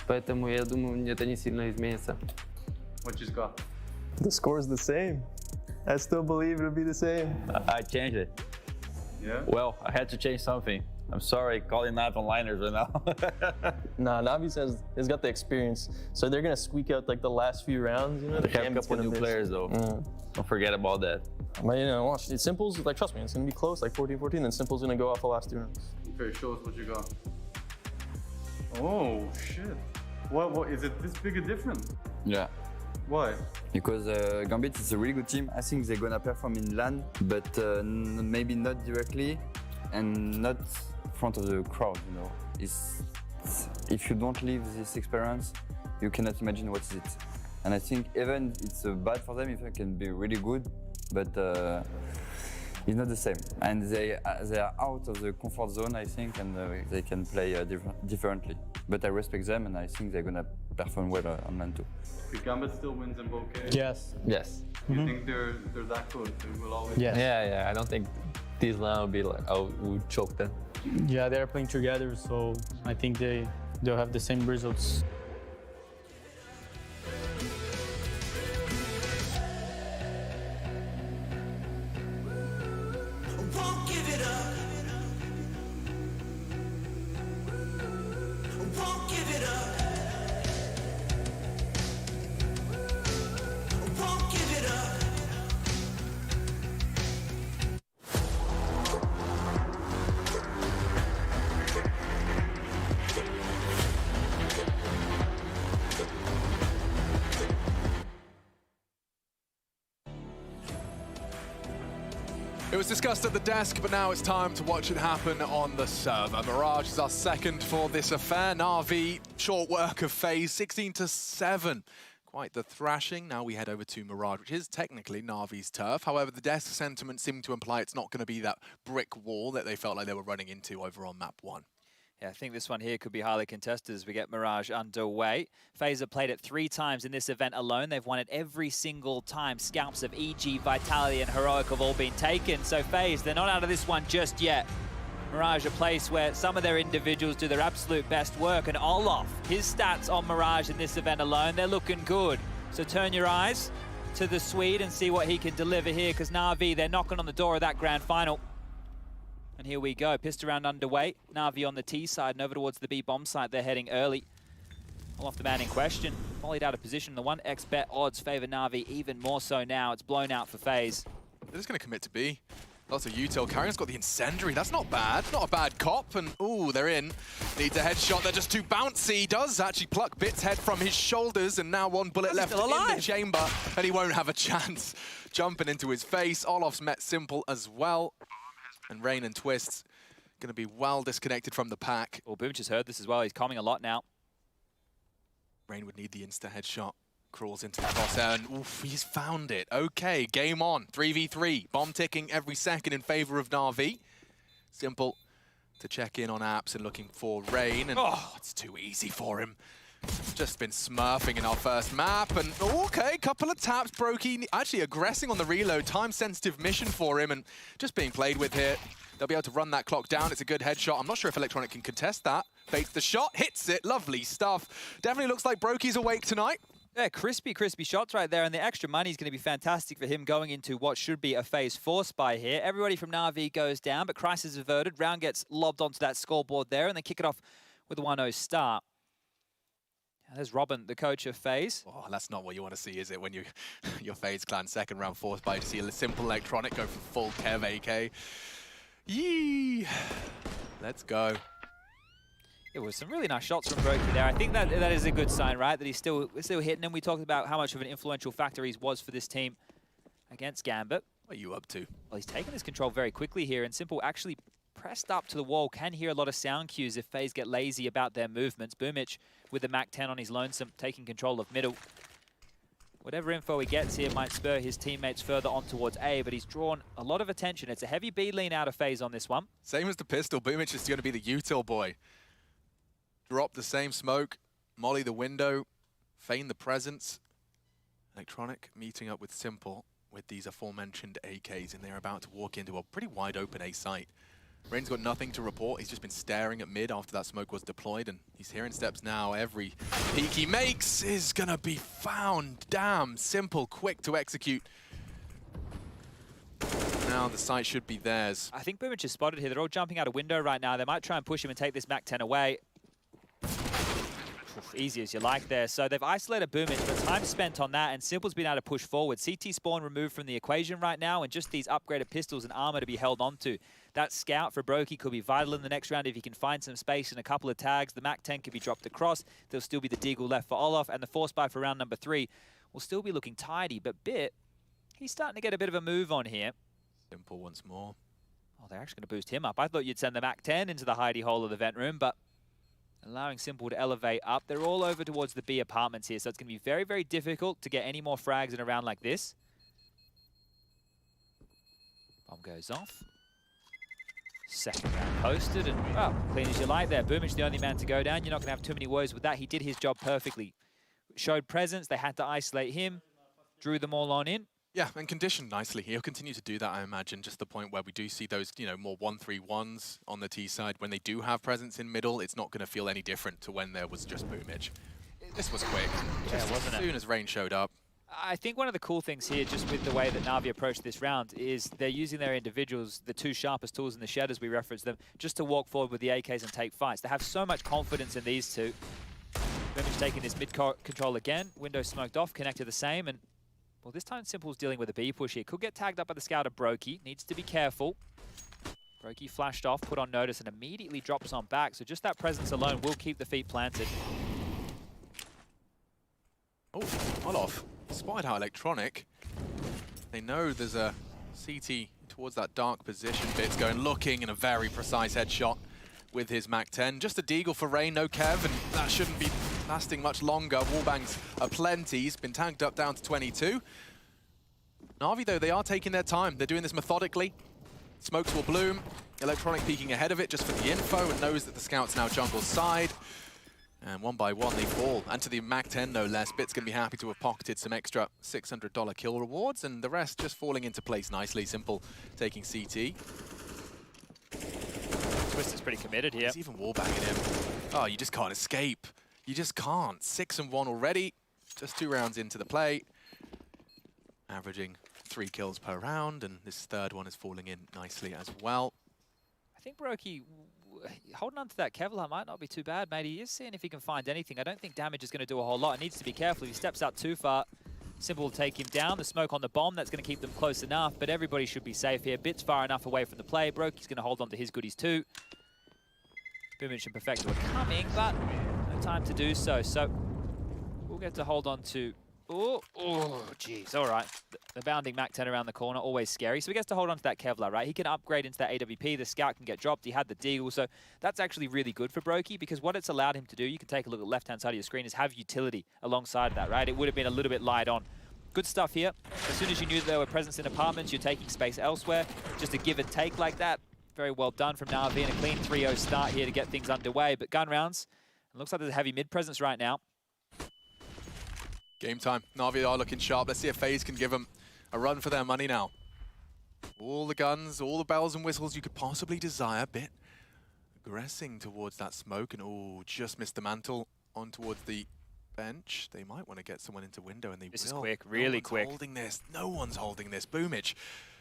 Поэтому я думаю, это не сильно изменится. What you got? The score's the same. I still believe it'll be the same. I changed it. Yeah? Well, I had to change something. I'm sorry, calling Navi onliners right now. Nah, Navi has got the experience, so they're gonna squeak out like the last few rounds. You know, They have a couple new players though. Don't forget about that. But you know, watch. Simple's like, trust me, it's gonna be close, like 14-14. Then Simple's gonna go off the last 2 rounds. Okay, show us what you got. Oh shit! What is it? This big a difference? Yeah. Why? Because Gambit is a really good team. I think they're gonna perform in LAN, but maybe not directly and not in front of the crowd. You know, if you don't live this experience, you cannot imagine what is it. And I think even it's bad for them if it can be really good, but It's not the same, and they are out of the comfort zone, I think, and they can play differently. But I respect them, and I think they're gonna perform well on LAN too. If Gambit still wins in both cases. Yes. Yes. You think they're that good? They will always. Yeah. Yeah. I don't think this LAN will be like would choke them. Yeah, they're playing together, so I think they'll have the same results. It was discussed at the desk, but now it's time to watch it happen on the server. Mirage is our second for this affair. Navi, short work of Faze, 16-7. Quite the thrashing. Now we head over to Mirage, which is technically Navi's turf. However, the desk sentiment seemed to imply it's not going to be that brick wall that they felt like they were running into over on map 1. Yeah, I think this one here could be highly contested as we get Mirage underway. Faze have played it 3 times in this event alone. They've won it every single time. Scalps of EG, Vitality, and Heroic have all been taken. So Faze, they're not out of this one just yet. Mirage, a place where some of their individuals do their absolute best work. And Olaf, his stats on Mirage in this event alone, they're looking good. So turn your eyes to the Swede and see what he can deliver here, because Navi, they're knocking on the door of that grand final. And here we go, pissed around underway. Navi on the T side and over towards the B bomb site. They're heading early. Off the man in question, volleyed out of position. The 1x bet odds favor Navi even more so now. It's blown out for Faze. They're just going to commit to B. Lots of util. Carrion's got the incendiary. That's not bad. Not a bad cop. And ooh, they're in. Needs a headshot. They're just too bouncy. Does actually pluck Bit's head from his shoulders, and now 1 bullet left in the chamber, and he won't have a chance. Jumping into his face. Olaf's met Simple as well. And Rain and Twists going to be well disconnected from the pack. Well, Boomich has heard this as well. He's coming a lot now. Rain would need the insta headshot. Crawls into the crosshair and oof, he's found it. Okay, game on. 3v3. Bomb ticking every second in favor of Navi. Simple to check in on apps and looking for Rain. And oh, it's too easy for him. Just been smurfing in our first map, and okay, couple of taps. Broky actually aggressing on the reload. Time-sensitive mission for him, and just being played with here. They'll be able to run that clock down. It's a good headshot. I'm not sure if Electronic can contest that. Baits the shot, hits it. Lovely stuff. Definitely looks like Broky's awake tonight. Yeah, crispy shots right there, and the extra money is going to be fantastic for him going into what should be a Phase 4 spy here. Everybody from Navi goes down, but crisis averted. Round gets lobbed onto that scoreboard there, and they kick it off with a 1-0 start. There's Robin, the coach of Faze. Oh, that's not what you want to see, is it? When your Faze clan second round forced by to see a simple Electronic go for full Kev AK. Yee! Let's go. It was some really nice shots from Broky there. I think that is a good sign, right? That he's still hitting him. We talked about how much of an influential factor he was for this team against Gambit. What are you up to? Well, he's taken this control very quickly here, and Simple actually pressed up to the wall. Can hear a lot of sound cues if Faze get lazy about their movements. Boomich with the Mac-10 on his lonesome, taking control of middle. Whatever info he gets here might spur his teammates further on towards A, but he's drawn a lot of attention. It's a heavy B lean out of Faze on this one. Same as the pistol. Boomich is going to be the util boy. Drop the same smoke, molly the window, feign the presence. Electronic meeting up with Simple with these aforementioned AKs, and they're about to walk into a pretty wide open A site. Rain's got nothing to report. He's just been staring at mid after that smoke was deployed, and he's hearing steps now. Every peek he makes is gonna be found. Damn, Simple, quick to execute. Now the site should be theirs. I think Boomich is spotted here. They're all jumping out a window right now. They might try and push him and take this Mac-10 away. Easy as you like there. So they've isolated Boomich, but time spent on that, and Simple's been able to push forward. CT spawn removed from the equation right now, and just these upgraded pistols and armor to be held onto. That scout for Broky could be vital in the next round if he can find some space and a couple of tags. The Mac-10 could be dropped across. There'll still be the Deagle left for Olaf, and the force buy for round number 3 will still be looking tidy, but Bit, he's starting to get a bit of a move on here. Simple once more. Oh, they're actually going to boost him up. I thought you'd send the Mac-10 into the hidey hole of the vent room, but allowing Simple to elevate up. They're all over towards the B apartments here, so it's going to be very, very difficult to get any more frags in a round like this. Bomb goes off. Second round posted, and well, clean as you like there. Boomich the only man to go down. You're not going to have too many worries with that. He did his job perfectly. Showed presence. They had to isolate him. Drew them all on in. Yeah, and conditioned nicely. He'll continue to do that, I imagine. Just the point where we do see those, you know, more 1-3-1s on the T side. When they do have presence in middle, it's not going to feel any different to when there was just Boomich. This was quick. Yeah, wasn't it? As soon as Rain showed up. I think one of the cool things here, just with the way that Navi approached this round, is they're using their individuals, the two sharpest tools in the shed, as we referenced them, just to walk forward with the AKs and take fights. They have so much confidence in these two. Boomich taking this mid-control again. Window smoked off, connected the same, and well, this time Simple's dealing with a B push here. Could get tagged up by the scout of Broky. Needs to be careful. Broky flashed off, put on notice, and immediately drops on back. So just that presence alone will keep the feet planted. Oh, Olof spotted out Electronic. They know there's a CT towards that dark position. Bits going looking, and a very precise headshot with his Mac-10. Just a deagle for Rain, no Kev, and that shouldn't be lasting much longer. Wallbangs are plenty. He's been tagged up down to 22. Navi, though, they are taking their time. They're doing this methodically. Smokes will bloom. Electronic peeking ahead of it just for the info and knows that the scout's now jungle side. And one by one they fall. And to the Mac-10, no less. Bit's going to be happy to have pocketed some extra $600 kill rewards, and the rest just falling into place nicely. Simple taking CT. Twister's pretty committed here. He's even wallbanging him. Oh, you just can't escape. You just can't. 6-1 already. Just 2 rounds into the play. Averaging 3 kills per round, and this third one is falling in nicely as well. I think Broky holding on to that Kevlar might not be too bad, mate. He is seeing if he can find anything. I don't think damage is going to do a whole lot. He needs to be careful. If he steps out too far, Simple will take him down. The smoke on the bomb, that's going to keep them close enough, but everybody should be safe here. Bits far enough away from the play. Broky's going to hold on to his goodies too. Boomich and Perfecto are coming, but no time to do so. So we'll get to hold on to... Oh, jeez, all right. The bounding Mac-10 around the corner, always scary. So he gets to hold on to that Kevlar, right? He can upgrade into that AWP. The scout can get dropped. He had the deagle, so that's actually really good for Broky, because what it's allowed him to do, you can take a look at the left-hand side of your screen, is have utility alongside of that, right? It would have been a little bit light on. Good stuff here. As soon as you knew there were presence in apartments, you're taking space elsewhere. Just a give and take like that. Very well done from Navi, and a clean 3-0 start here to get things underway. But gun rounds, it looks like there's a heavy mid presence right now. Game time. Navi are looking sharp. Let's see if Faze can give them a run for their money now. All the guns, all the bells and whistles you could possibly desire. Bit aggressing towards that smoke, and oh, just missed the mantle on towards the bench. They might want to get someone into window, and they will. This is quick, really quick. Holding this. No one's holding this. Boomich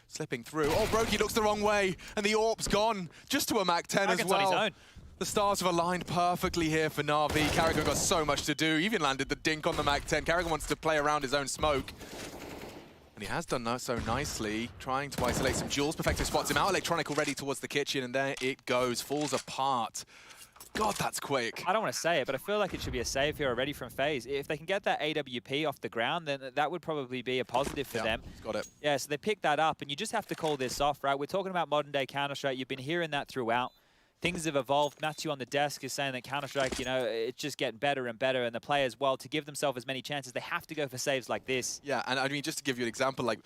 slipping through. Oh, Broky looks the wrong way, and the AWP's gone just to a Mac-10 as well. On his own. The stars have aligned perfectly here for Navi. Carragher got so much to do. Even landed the dink on the Mac-10. Carragher wants to play around his own smoke. And he has done that so nicely, trying to isolate some jewels. Perfecto spots him out. Electronic already towards the kitchen, and there it goes. Falls apart. God, that's quick. I don't want to say it, but I feel like it should be a save here already from Faze. If they can get that AWP off the ground, then that would probably be a positive for them. He's got it. Yeah, so they picked that up, and you just have to call this off, right? We're talking about modern-day Counter-Strike. You've been hearing that throughout. Things have evolved. Matthew on the desk is saying that Counter-Strike, you know, it's just getting better and better, and the players, well, to give themselves as many chances, they have to go for saves like this. Yeah, and I mean, just to give you an example, like,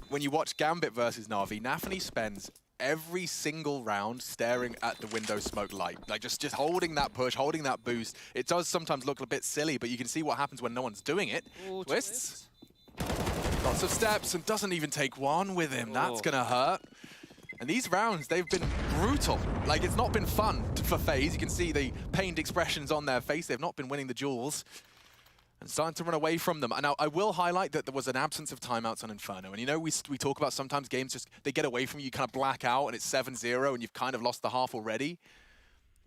when you watch Gambit versus Navi, Nafany spends every single round staring at the window smoke light. Like, just holding that push, holding that boost. It does sometimes look a bit silly, but you can see what happens when no one's doing it. Ooh, Twists. Lots of steps, and doesn't even take one with him. That's gonna hurt. And these rounds, they've been brutal. Like, it's not been fun for FaZe. You can see the pained expressions on their face. They've not been winning the duels. And starting to run away from them. And now, I will highlight that there was an absence of timeouts on Inferno. And you know, we talk about sometimes games just, they get away from you, kind of black out, and it's 7-0, and you've kind of lost the half already.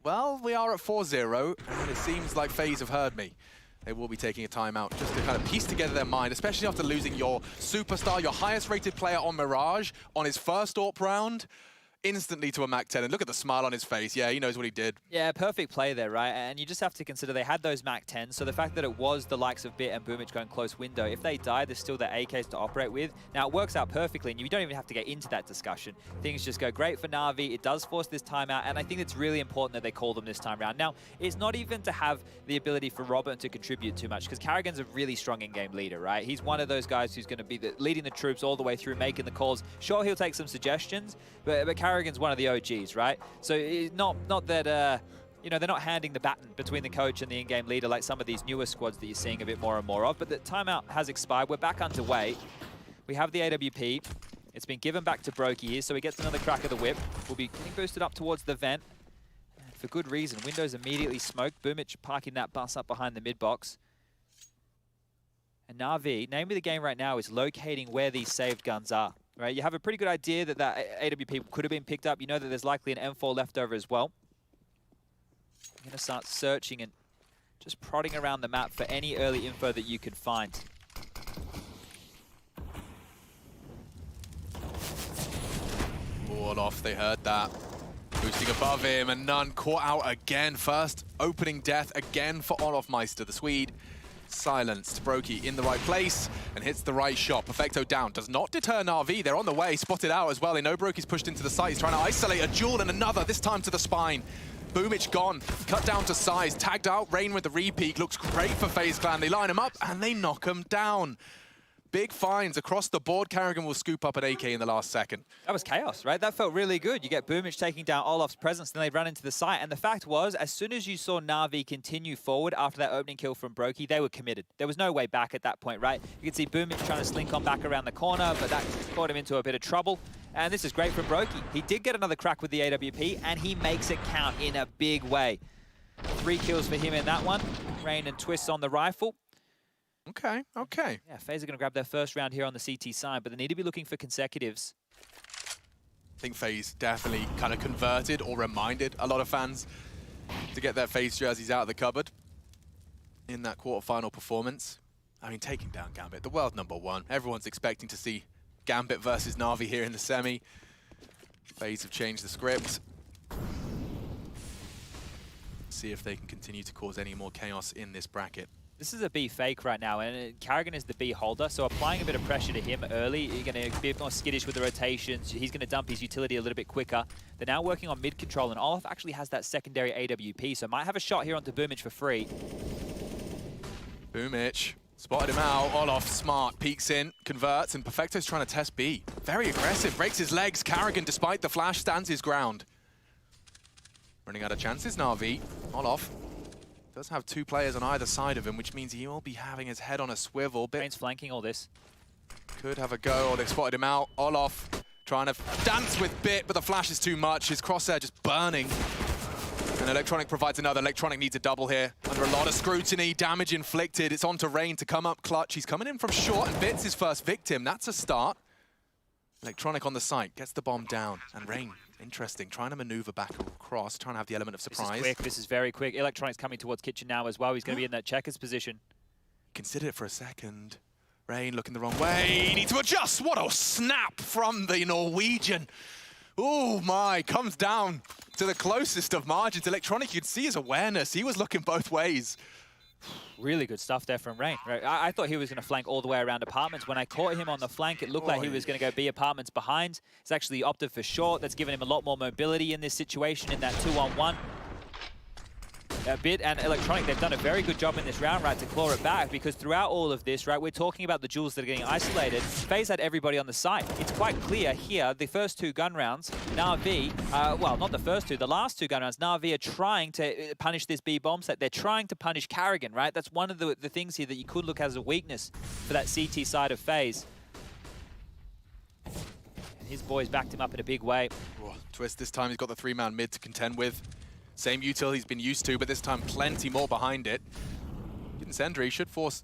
Well, we are at 4-0, and it seems like FaZe have heard me. They will be taking a timeout just to kind of piece together their mind, especially after losing your superstar, your highest rated player on Mirage on his first AWP round. instantly to a Mac-10. And look at the smile on his face. Yeah, he knows what he did. Yeah, perfect play there, right? And you just have to consider they had those Mac-10s, so the fact that it was the likes of Bit and Boomich going close window, if they die, there's still their AKs to operate with. Now, it works out perfectly, and you don't even have to get into that discussion. Things just go great for Navi. It does force this timeout, and I think it's really important that they call them this time around. Now, it's not even to have the ability for Robin to contribute too much, because Karrigan's a really strong in-game leader, right? He's one of those guys who's going to be leading the troops all the way through, making the calls. Sure, he'll take some suggestions, but Karrigan's one of the OGs, right? So it's not that, you know, they're not handing the baton between the coach and the in-game leader like some of these newer squads that you're seeing a bit more and more of. But the timeout has expired. We're back underway. We have the AWP. It's been given back to Broky here, so he gets another crack of the whip. We'll be getting boosted up towards the vent. And for good reason. Windows immediately smoked. Boomich parking that bus up behind the mid-box. And Navi, name of the game right now is locating where these saved guns are. Right? You have a pretty good idea that that AWP could have been picked up. You know that there's likely an M4 left over as well. I'm going to start searching and just prodding around the map for any early info that you can find. All off, they heard that. Boosting above him, and none caught out again. First opening death again for Olofmeister, the Swede. Silenced. Broky in the right place and hits the right shot. Perfecto down. Does not deter Navi. They're on the way. Spotted out as well. They know Broky's pushed into the site. He's trying to isolate a duel and another, this time to the spine. Boomich gone. Cut down to size. Tagged out. Rain with the repeat. Looks great for FaZe Clan. They line him up and they knock him down. Big finds across the board. Karrigan will scoop up an AK in the last second. That was chaos, right? That felt really good. You get Boomich taking down Olof's presence, then they run into the site. And the fact was, as soon as you saw Navi continue forward after that opening kill from Broky, they were committed. There was no way back at that point, right? You can see Boomich trying to slink on back around the corner, but that got him into a bit of trouble. And this is great from Broky. He did get another crack with the AWP, and he makes it count in a big way. 3 kills for him in that one. Rain and twists on the rifle. Okay, okay. Yeah, FaZe are going to grab their first round here on the CT side, but they need to be looking for consecutives. I think FaZe definitely kind of converted or reminded a lot of fans to get their FaZe jerseys out of the cupboard in that quarterfinal performance. I mean, taking down Gambit, the world #1. Everyone's expecting to see Gambit versus Navi here in the semi. FaZe have changed the script. See if they can continue to cause any more chaos in this bracket. This is a B fake right now, and Karrigan is the B holder, so applying a bit of pressure to him early, you're going to be a bit more skittish with the rotations. He's going to dump his utility a little bit quicker. They're now working on mid control, and Olof actually has that secondary AWP, so might have a shot here onto Boomich for free. Boomich spotted him out. Olof, smart, peeks in, converts, and Perfecto's trying to test B. Very aggressive, breaks his legs. Karrigan, despite the flash, stands his ground. Running out of chances, Navi. Olof does have 2 players on either side of him, which means he will be having his head on a swivel. Rain's flanking all this. Could have a go, or they've spotted him out. Olof trying to dance with Bit, but the flash is too much. His crosshair just burning. And Electronic provides another. Electronic needs a double here. Under a lot of scrutiny, damage inflicted. It's on to Rain to come up clutch. He's coming in from short, and Bit's his first victim. That's a start. Electronic on the site, gets the bomb down. And Rain, interesting, trying to maneuver back across, trying to have the element of surprise. This is quick, this is very quick. Electronic's coming towards Kitchen now as well. He's going to be in that checkers position. Consider it for a second. Rain looking the wrong way, need to adjust. What a snap from the Norwegian. Oh my, comes down to the closest of margins. Electronic, you'd see his awareness. He was looking both ways. Really good stuff there from Rain. Right? I thought he was going to flank all the way around apartments. When I caught him on the flank, it looked like he was going to go B apartments behind. He's actually opted for short. That's given him a lot more mobility in this situation in that 2-on-1. Bit and Electronic, they've done a very good job in this round, right, to claw it back, because throughout all of this, right, we're talking about the duels that are getting isolated. FaZe had everybody on the site. It's quite clear here, the first 2 gun rounds, Navi, well, not the first 2, the last 2 gun rounds, Navi are trying to punish this B bomb set. They're trying to punish Karrigan, right? That's one of the things here that you could look at as a weakness for that CT side of FaZe. And his boys backed him up in a big way. Oh, Twist this time, he's got the 3-man mid to contend with. Same util he's been used to, but this time plenty more behind it. Incendiary should force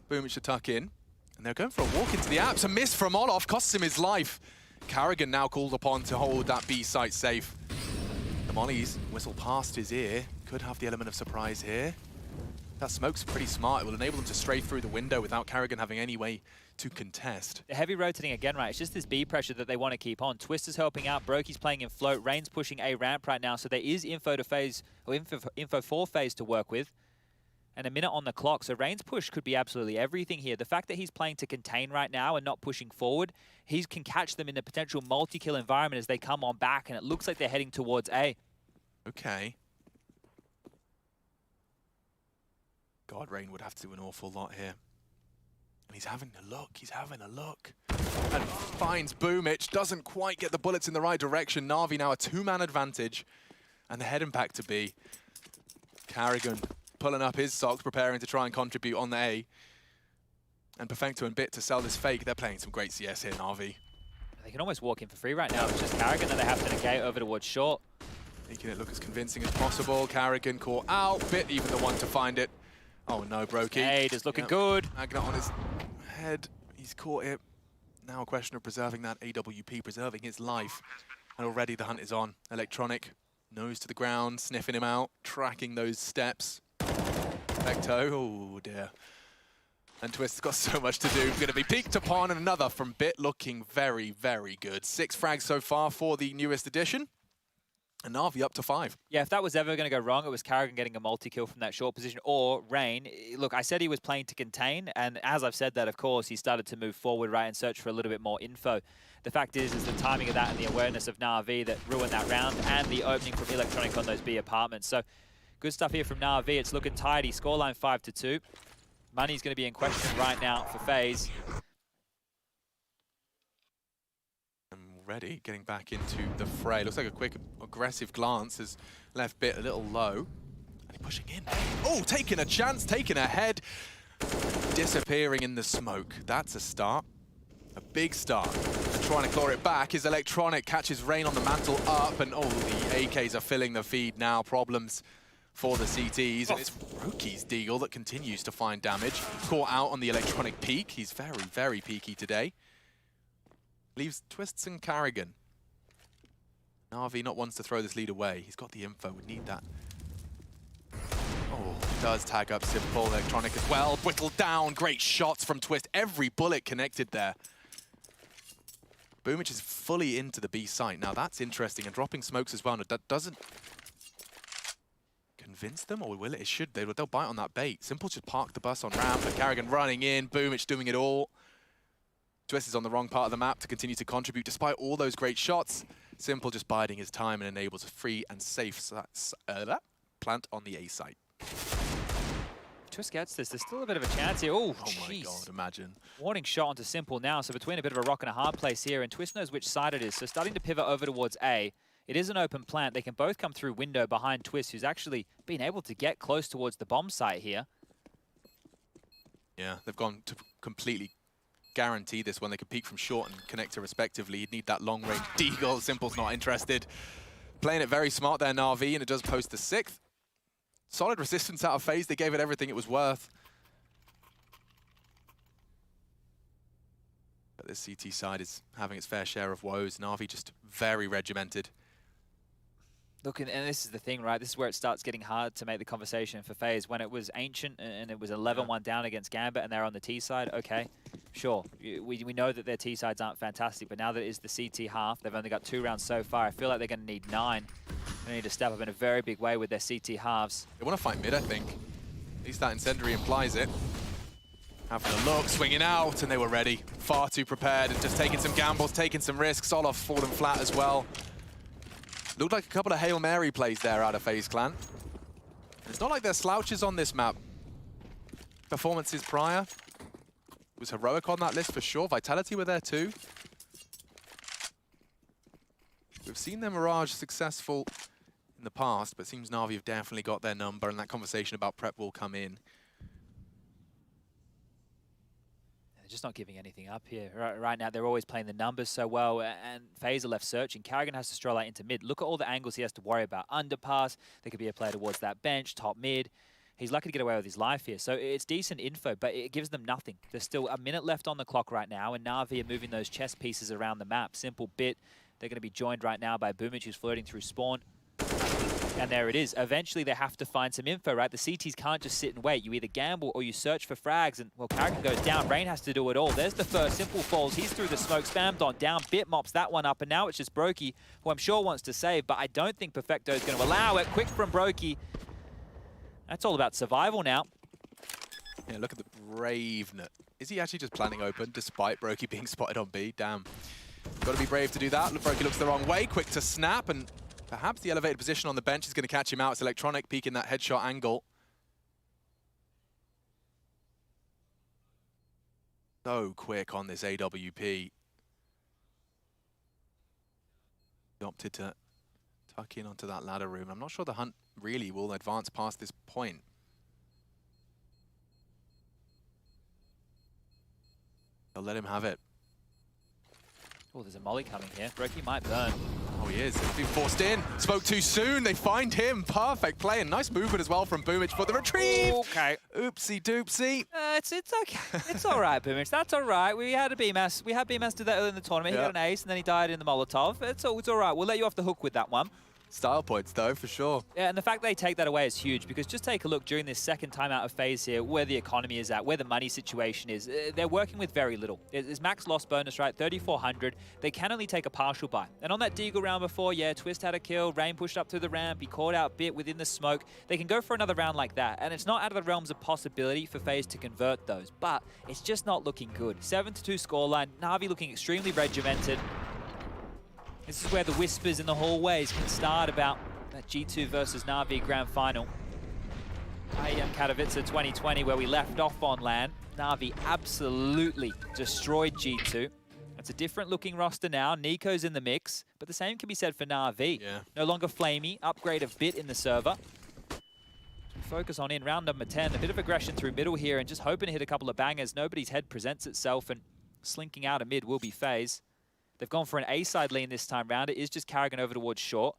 Boomich to tuck in. And they're going for a walk into the apps. A miss from Olof costs him his life. Karrigan now called upon to hold that B site safe. The mollies whistle past his ear. Could have the element of surprise here. That smoke's pretty smart. It will enable them to stray through the window without Karrigan having any way to contest. They're heavy rotating again, right? It's just this B pressure that they want to keep on. Twist is helping out. Broky's playing in float. Rain's pushing A ramp right now. So there is info to Faze, or info for Faze to work with. And a minute on the clock. So Rain's push could be absolutely everything here. The fact that he's playing to contain right now and not pushing forward, he can catch them in a potential multi-kill environment as they come on back. And it looks like they're heading towards A. Okay. God, Rain would have to do an awful lot here. And he's having a look, And finds Boomich, doesn't quite get the bullets in the right direction. Navi now a two-man advantage. And the head impact to B. Karrigan pulling up his socks, preparing to try and contribute on the A. And Perfecto and Bit to sell this fake. They're playing some great CS here, Navi. They can almost walk in for free right now. It's just Karrigan that they have to negate over towards short. Making it look as convincing as possible. Karrigan caught out. Bit even the one to find it. Oh no, Broky. Nade is looking good. Magnet on his head. He's caught it. Now a question of preserving that AWP, preserving his life. And already the hunt is on. Electronic, nose to the ground, sniffing him out, tracking those steps. Veto, oh dear. And Twist's got so much to do. Going to be peeked upon, and another from Bit looking very, very good. 6 frags so far for the newest edition. And Navi up to 5. Yeah, if that was ever going to go wrong, it was Karrigan getting a multi-kill from that short position, or Rain. Look, I said he was playing to contain, and as I've said that, of course, he started to move forward, right, and search for a little bit more info. The fact is the timing of that and the awareness of Navi that ruined that round, and the opening from Electronic on those B apartments. So, good stuff here from Navi. It's looking tidy. Scoreline 5-2. Money's going to be in question right now for Faze. Ready, getting back into the fray. Looks like a quick, aggressive glance has left Bit a little low. And he's pushing in. Oh, taking a chance, taking a head. Disappearing in the smoke. That's a start. A big start. And trying to claw it back. His Electronic catches Rain on the mantle up. And oh, the AKs are filling the feed now. Problems for the CTs. And it's Broky's Deagle that continues to find damage. Caught out on the Electronic peak. He's very, very peaky today. Leaves Twists and Karrigan. Navi not wants to throw this lead away. He's got the info, would need that. Oh, does tag up Simple. Electronic as well. Whittled down, great shots from Twist. Every bullet connected there. Boomich is fully into the B site. Now that's interesting, and dropping smokes as well. No, that doesn't convince them, or will it? It should. They'll bite on that bait. Simple should park the bus on ramp, but Karrigan running in. Boomich doing it all. Twist is on the wrong part of the map to continue to contribute despite all those great shots. Simple just biding his time and enables a free and safe plant on the A site. Twist gets this. There's still a bit of a chance here. Oh, my God, imagine. Warning shot onto Simple now, so between a bit of a rock and a hard place here, and Twist knows which side it is, so starting to pivot over towards A. It is an open plant. They can both come through window behind Twist, who's actually been able to get close towards the bomb site here. Yeah, they've gone to completely guarantee this one. They could peek from short and connect to respectively. You'd need that long-range deagle. Simple's not interested. Playing it very smart there, Navi, and it does post the 6th. Solid resistance out of Faze. They gave it everything it was worth. But this CT side is having its fair share of woes. Navi just very regimented. Look, and this is the thing, right? This is where it starts getting hard to make the conversation for Faze. When it was Ancient and it was 11-1 down against Gambit and they're on the T side, okay, sure. We know that their T sides aren't fantastic, but now that it is the CT half, they've only got 2 rounds so far. I feel like they're going to need 9. They need to step up in a very big way with their CT halves. They want to fight mid, I think. At least that incendiary implies it. Having a look, swinging out, and they were ready. Far too prepared and just taking some gambles, taking some risks. Olof falling flat as well. Looked like a couple of Hail Mary plays there out of FaZe Clan. It's not like they're slouches on this map. Performances prior was heroic on that list for sure. Vitality were there too. We've seen their Mirage successful in the past, but it seems Navi have definitely got their number, and that conversation about prep will come in. Just not giving anything up here. Right now, they're always playing the numbers so well, and FaZe are left searching. Karrigan has to stroll out into mid. Look at all the angles he has to worry about. Underpass, there could be a player towards that bench, top mid. He's lucky to get away with his life here. So it's decent info, but it gives them nothing. There's still a minute left on the clock right now, and Navi are moving those chess pieces around the map. Simple Bit. They're going to be joined right now by Boomich, who's flirting through spawn. And there it is. Eventually, they have to find some info, right? The CTs can't just sit and wait. You either gamble or you search for frags, and, well, Carrigan goes down. Rain has to do it all. There's the first. Simple falls. He's through the smoke, spammed on down. Bit mops that one up, and now it's just Broky, who I'm sure wants to save, but I don't think Perfecto is going to allow it. Quick from Broky. That's all about survival now. Yeah, look at the braveness. Is he actually just planning open, despite Broky being spotted on B? Damn. Got to be brave to do that. Broky looks the wrong way. Quick to snap, and perhaps the elevated position on the bench is going to catch him out. It's Electronic peeking that headshot angle. So quick on this AWP. He opted to tuck in onto that ladder room. I'm not sure the hunt really will advance past this point. They'll let him have it. Oh, there's a molly coming here. Broky might burn. Oh, he is. He's been forced in. Spoke too soon. They find him. Perfect play and nice movement as well from Boomich for the retrieve. Okay. Oopsie doopsie. It's okay. It's all right, Boomich. That's all right. We had BMS. We had BMS do that early in the tournament. He got an ace and then he died in the Molotov. It's all right. We'll let you off the hook with that one. Style points, though, for sure. Yeah, and the fact they take that away is huge, because just take a look during this second timeout of Faze here, where the economy is at, where the money situation is. They're working with very little. It's max loss bonus, right? 3,400. They can only take a partial buy. And on that Deagle round before, yeah, Twist had a kill. Rain pushed up through the ramp. He caught out Bit within the smoke. They can go for another round like that. And it's not out of the realms of possibility for Faze to convert those. But it's just not looking good. 7-2 scoreline. Navi looking extremely regimented. This is where the whispers in the hallways can start about that G2 versus Navi grand final. IEM Katowice 2020, where we left off on LAN. Navi absolutely destroyed G2. It's a different looking roster now. Nico's in the mix, but the same can be said for Navi. Yeah. No longer Flamey, upgrade of Bit in the server. Focus on in round number 10. A bit of aggression through middle here and just hoping to hit a couple of bangers. Nobody's head presents itself, and slinking out of mid will be Faze. They've gone for an A-side lane this time round. It is just Carrigan over towards short.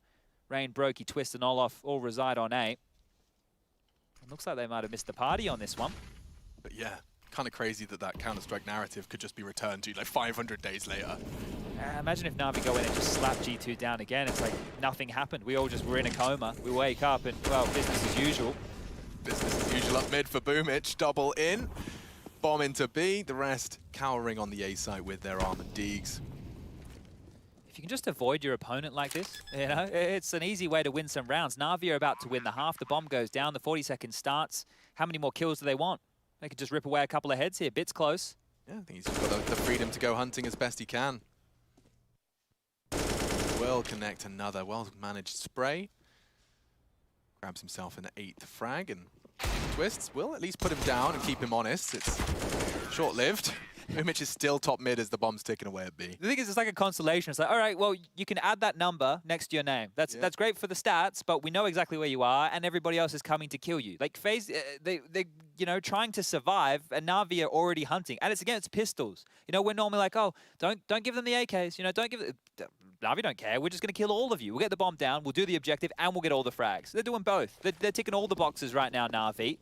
Rain, Broky, Twist, and Olaf all reside on A. It looks like they might have missed the party on this one. But yeah, kind of crazy that that Counter-Strike narrative could just be returned to like 500 days later. Imagine if Navi go in and just slap G2 down again. It's like nothing happened. We all just were in a coma. We wake up and, well, business as usual. Business as usual up mid for Boomich. Double in. Bomb into B. The rest cowering on the A side with their armored Deegs. If you can just avoid your opponent like this, you know, it's an easy way to win some rounds. Navi are about to win the half. The bomb goes down. The 40 seconds starts. How many more kills do they want? They could just rip away a couple of heads here. Bit's close. Yeah, I think he's got the freedom to go hunting as best he can. Will connect another well-managed spray. Grabs himself an 8th frag, and Twists will at least put him down and keep him honest. It's short-lived. Boomich is still top mid as the bomb's ticking away at B. The thing is, it's like a consolation. It's like, all right, well, you can add that number next to your name. That's great for the stats, but we know exactly where you are, and everybody else is coming to kill you. Like Faze, they you know, trying to survive, and Navi are already hunting, and it's against pistols. You know, we're normally like, oh, don't give them the AKs. You know, don't give it. Navi don't care. We're just going to kill all of you. We'll get the bomb down. We'll do the objective, and we'll get all the frags. They're doing both. They're ticking all the boxes right now, Navi.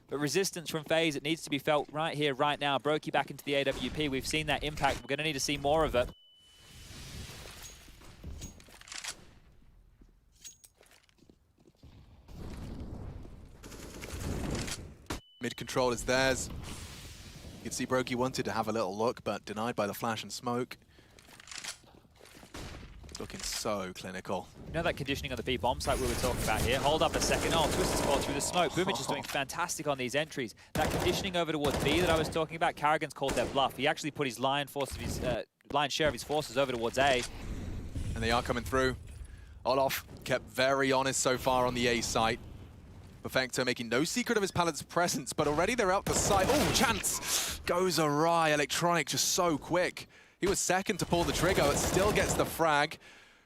But resistance from Faze, it needs to be felt right here, right now. Broky back into the AWP. We've seen that impact. We're going to need to see more of it. Mid control is theirs. You can see Broky wanted to have a little look, but denied by the flash and smoke. Looking so clinical. You know that conditioning on the B bomb site we were talking about here? Hold up a second. Oh, Twister's caught through the smoke. Boomich is doing fantastic on these entries. That conditioning over towards B that I was talking about, Carrigan's called their bluff. He actually put his lion's share of his forces over towards A. And they are coming through. Olaf kept very honest so far on the A site. Perfecto making no secret of his pallet's presence, but already they're out the side. Oh, chance goes awry. Electronic just so quick. He was second to pull the trigger, but still gets the frag.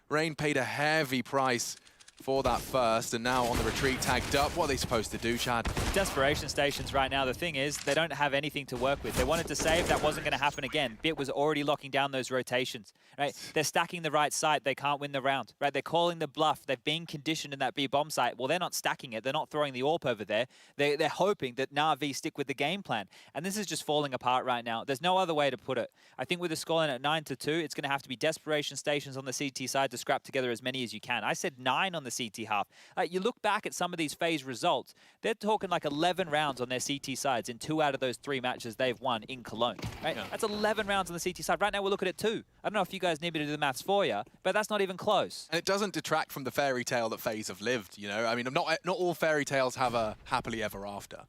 Rain paid a heavy price for that first, and now on the retreat, tagged up. What are they supposed to do, Chad? Desperation stations right now. The thing is, they don't have anything to work with. They wanted to save. That wasn't going to happen again. Bit was already locking down those rotations, right? They're stacking the right site. They can't win the round, right? They're calling the bluff. They've been conditioned in that B bomb site. Well, they're not stacking it. They're not throwing the AWP over there. They're hoping that Navi stick with the game plan. And this is just falling apart right now. There's no other way to put it. I think with the scoreline at 9-2, it's going to have to be desperation stations on the CT side to scrap together as many as you can. I said 9 on the the CT half. You look back at some of these Faze results, they're talking like 11 rounds on their CT sides in 2 out of those 3 matches they've won in Cologne. Right? Yeah. That's 11 rounds on the CT side. Right now we're looking at 2. I don't know if you guys need me to do the maths for you, but that's not even close. And it doesn't detract from the fairy tale that Faze have lived, you know? I mean, not all fairy tales have a happily ever after.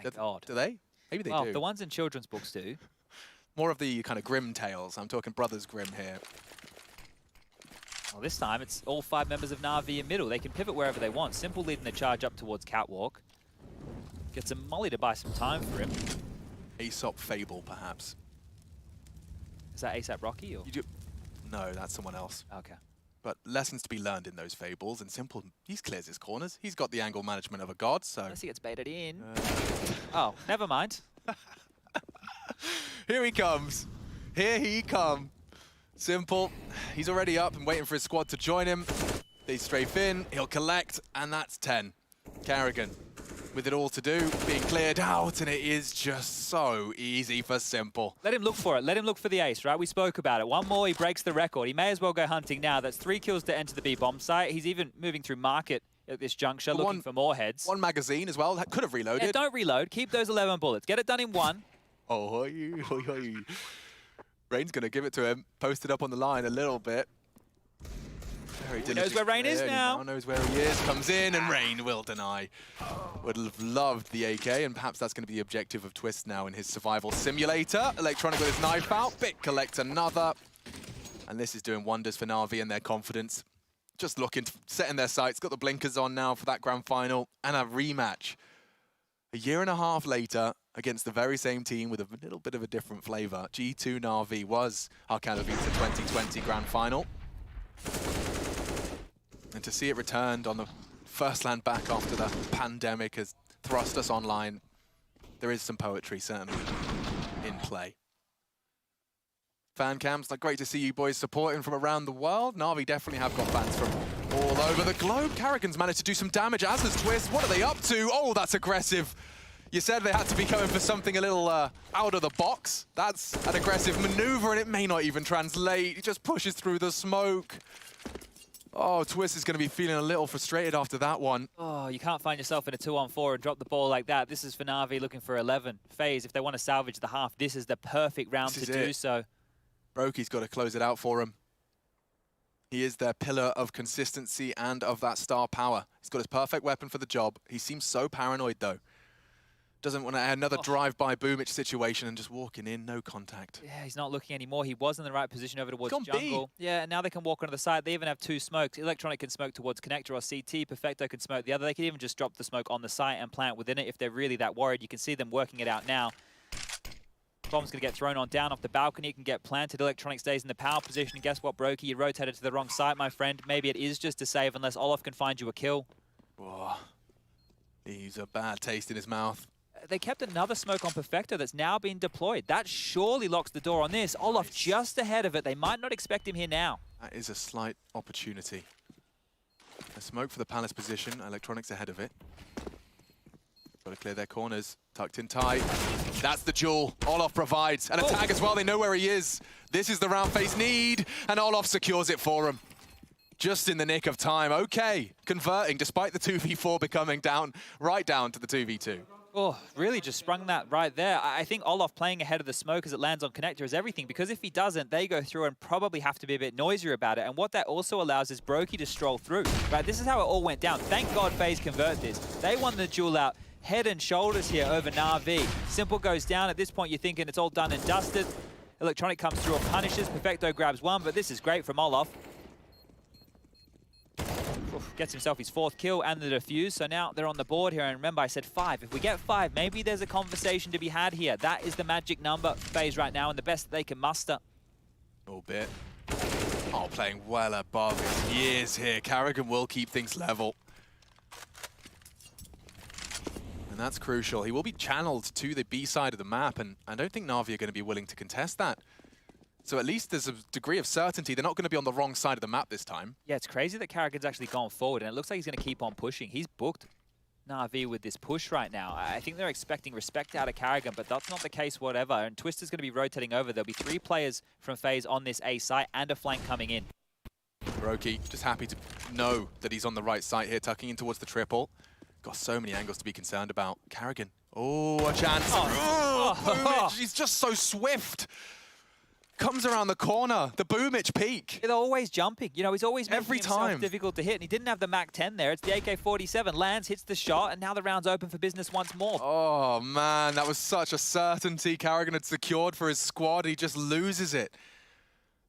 Thank God. Do they? Maybe they do. Well, the ones in children's books do. More of the kind of grim tales. I'm talking Brothers Grimm here. Well, this time it's all 5 members of Navi in middle. They can pivot wherever they want. Simple leading the charge up towards Catwalk. Gets a molly to buy some time for him. Aesop Fable, perhaps. Is that ASAP Rocky? Or? No, that's someone else. Okay. But lessons to be learned in those fables. And Simple, he clears his corners. He's got the angle management of a god, so... Unless he gets baited in. Oh, never mind. Here he comes. Here he come. Simple, he's already up and waiting for his squad to join him. They strafe in, he'll collect, and that's 10. Carrigan, with it all to do, being cleared out, and it is just so easy for Simple. Let him look for it. Let him look for the ace, right? We spoke about it. One more, he breaks the record. He may as well go hunting now. That's 3 kills to enter the B bomb site. He's even moving through market at this juncture, looking for more heads. 1 magazine as well. Could have reloaded. Yeah, don't reload. Keep those 11 bullets. Get it done in 1. Oh, hoi, hoi, hoi. Rain's going to give it to him. Posted up on the line a little bit. He knows where Rain is now. He knows where he is. Comes in, and Rain will deny. Would have loved the AK, and perhaps that's going to be the objective of Twist now in his survival simulator. Electronic with his knife out. Bit collects another. And this is doing wonders for Navi and their confidence. Just looking, setting their sights. Got the blinkers on now for that grand final. And a rematch. A year and a half later, against the very same team with a little bit of a different flavor. G2 Navi was our Katowice 2020 Grand Final. And to see it returned on the first land back after the pandemic has thrust us online, there is some poetry certainly in play. Fan cams, like great to see you boys supporting from around the world. Navi definitely have got fans from all over the globe. Carrigan's managed to do some damage, as has Twist. What are they up to? Oh, that's aggressive. You said they had to be going for something a little out of the box. That's an aggressive maneuver, and it may not even translate. He just pushes through the smoke. Oh, Twist is going to be feeling a little frustrated after that one. Oh, you can't find yourself in a 2-on-4 and drop the ball like that. This is for Navi looking for 11. Faze, if they want to salvage the half, this is the perfect round to do so. Broky's got to close it out for him. He is their pillar of consistency and of that star power. He's got his perfect weapon for the job. He seems so paranoid, though. Doesn't want to add another drive-by Boomich situation and just walking in, no contact. Yeah, he's not looking anymore. He was in the right position over towards jungle. B. Yeah, and now they can walk onto the side. They even have 2 smokes. Electronic can smoke towards Connector or CT. Perfecto can smoke the other. They can even just drop the smoke on the site and plant within it if they're really that worried. You can see them working it out now. Bomb's going to get thrown on down off the balcony. It can get planted. Electronic stays in the power position. And guess what, Broky? You rotated to the wrong side, my friend. Maybe it is just a save unless Olaf can find you a kill. Whoa. He's a bad taste in his mouth. They kept another smoke on Perfecto that's now been deployed. That surely locks the door on this. Olaf just ahead of it. They might not expect him here now. That is a slight opportunity. A smoke for the Palace position. Electronics ahead of it. Got to clear their corners. Tucked in tight. That's the jewel. Olaf provides. And a tag as well. They know where he is. This is the round face need. And Olaf secures it for him. Just in the nick of time. Okay. Converting despite the 2v4 becoming down, right down to the 2v2. Oh, really just sprung that right there. I think Olaf playing ahead of the smoke as it lands on Connector is everything, because if he doesn't, they go through and probably have to be a bit noisier about it. And what that also allows is Broky to stroll through. Right, this is how it all went down. Thank God Faze convert this. They won the duel out head and shoulders here over Navi. Simple goes down. At this point, you're thinking it's all done and dusted. Electronic comes through and punishes. Perfecto grabs 1, but this is great from Olaf. Gets himself his 4th kill and the defuse, so now they're on the board here. And remember, I said 5. If we get 5, maybe there's a conversation to be had here. That is the magic number for Faze right now, and the best that they can muster. A little bit. Oh, playing well above his years here. Carrigan will keep things level. And that's crucial. He will be channeled to the B side of the map, and I don't think Navi are going to be willing to contest that. So at least there's a degree of certainty. They're not going to be on the wrong side of the map this time. Yeah, it's crazy that Carrigan's actually gone forward, and it looks like he's going to keep on pushing. He's booked Navi with this push right now. I think they're expecting respect out of Carrigan, but that's not the case whatever. And Twister's going to be rotating over. There'll be 3 players from Faze on this A site and a flank coming in. Broky just happy to know that he's on the right side here, tucking in towards the triple. Got so many angles to be concerned about. Carrigan. Oh, a chance. Boomich, he's just so swift. Comes around the corner. The Boomich peak. They're always jumping. You know, he's always making every himself time difficult to hit. And he didn't have the MAC-10 there. It's the AK-47. Lands, hits the shot, and now the round's open for business once more. Oh, man, that was such a certainty Carrigan had secured for his squad. He just loses it.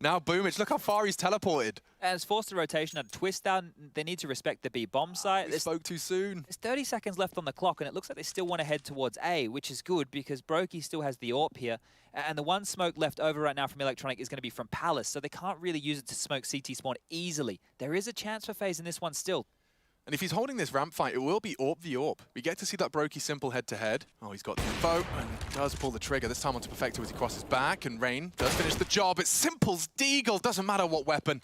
Now Boomich, look how far he's teleported. And it's forced a rotation and a twist down. They need to respect the B bomb site. They spoke too soon. There's 30 seconds left on the clock, and it looks like they still want to head towards A, which is good because Broky still has the AWP here. And the one smoke left over right now from Electronic is going to be from Palace, so they can't really use it to smoke CT spawn easily. There is a chance for Faze in this one still. And if he's holding this ramp fight, it will be AWP v AWP. We get to see that Broky simple head-to-head. Oh, he's got the info and does pull the trigger. This time onto Perfecto as he crosses back, and Rain does finish the job. It's Simple's Deagle, doesn't matter what weapon.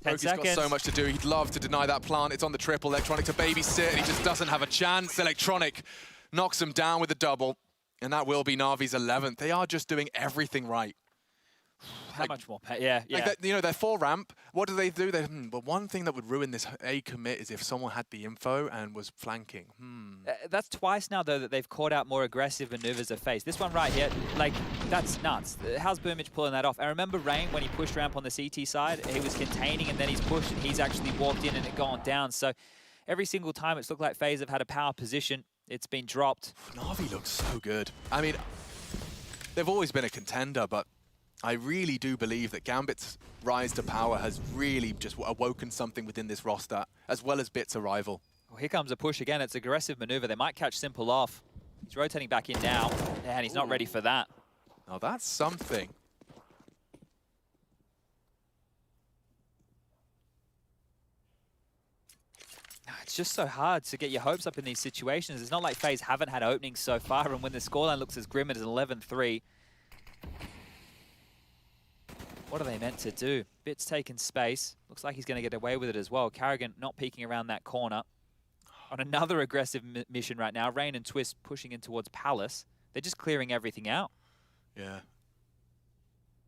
10 Broky's got so much to do. He'd love to deny that plant. It's on the triple. Electronic to babysit, and he just doesn't have a chance. Electronic knocks him down with the double, and that will be Navi's 11th. They are just doing everything right. How much more? Yeah. Like you know, they're full ramp. What do? But one thing that would ruin this A commit is if someone had the info and was flanking. That's twice now, though, that they've caught out more aggressive maneuvers of Faze. This one right here, like, that's nuts. How's Boomich pulling that off? I remember Rain, when he pushed ramp on the CT side, he was containing and then he's pushed and he's actually walked in and it gone down. So every single time it's looked like Faze have had a power position, it's been dropped. Navi looks so good. I mean, they've always been a contender, but I really do believe that Gambit's rise to power has really just awoken something within this roster, as well as Bit's arrival. Well, here comes a push again. It's aggressive maneuver. They might catch Simple off. He's rotating back in now, and he's not ready for that. Now that's something. It's just so hard to get your hopes up in these situations. It's not like FaZe haven't had openings so far, and when the scoreline looks as grim as 11-3, what are they meant to do? Bit's taking space. Looks like he's going to get away with it as well. Carrigan not peeking around that corner. On another aggressive mission right now. Rain and Twist pushing in towards Palace. They're just clearing everything out. Yeah.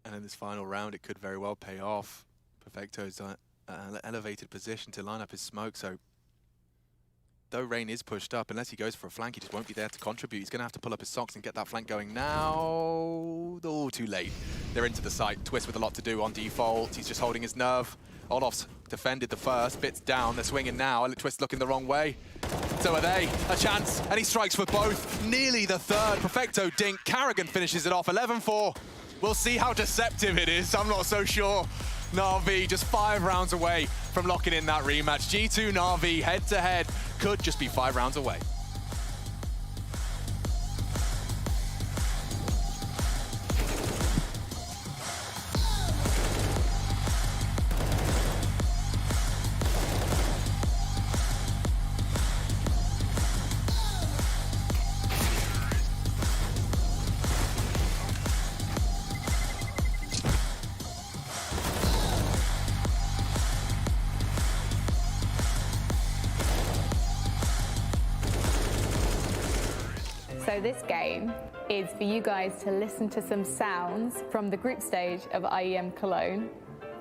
And in this final round, it could very well pay off. Perfecto's elevated position to line up his smoke, so though Rain is pushed up, unless he goes for a flank, he just won't be there to contribute. He's going to have to pull up his socks and get that flank going now. Oh, too late. They're into the site. Twist with a lot to do on default. He's just holding his nerve. Olof's defended the first. Bit's down. They're swinging now. Twist looking the wrong way. So are they. A chance. And he strikes for both. Nearly the third. Perfecto dink. Carrigan finishes it off. 11-4. We'll see how deceptive it is. I'm not so sure. Navi just 5 rounds away from locking in that rematch. G2 Navi head-to-head could just be 5 rounds away. So this game is for you guys to listen to some sounds from the group stage of IEM Cologne,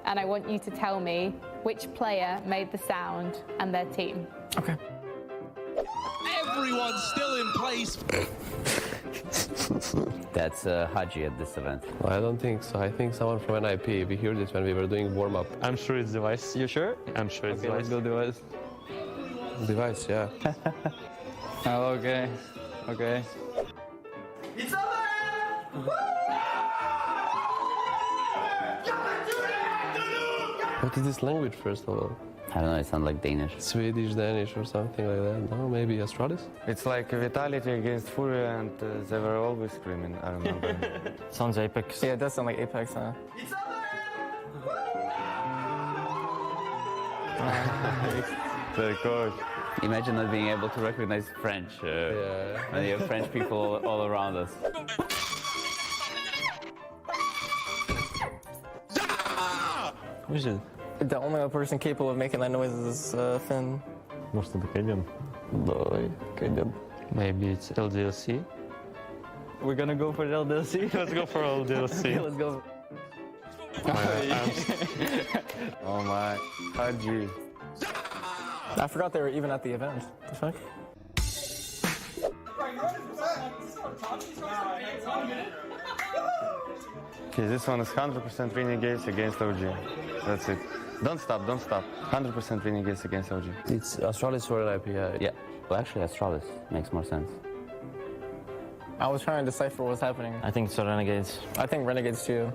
and I want you to tell me which player made the sound and their team. Okay. Everyone's still in place. That's Haji at this event. Well, I don't think so. I think someone from NIP. We heard this when we were doing warm-up. I'm sure it's Device. You sure? I'm sure it's Okay, let's go Device. Device, yeah. Oh, okay. Okay. It's over! What is this language, first of all? I don't know, it sounds like Danish. Swedish, Danish, or something like that. No, maybe Astralis? It's like Vitality against Fury, and they were always screaming, I remember. Sounds Apex. Yeah, it does sound like Apex, huh? Very cool. Imagine not being able to recognize French when you have French people all around us. Who is it? The only person capable of making that noise is Finn. Может, это Кэддин? No, Kaidan. Maybe it's LDLC? We're gonna go for LDLC? Let's go for LDLC. Let's go. Oh my. Haji. I forgot they were even at the event. The fuck? Okay, this one is 100% winning against OG. That's it. Don't stop, don't stop. 100% winning against OG. It's Astralis or IP. Yeah. Well, actually, Astralis makes more sense. I was trying to decipher what's happening. I think it's the Renegades. I think Renegades too.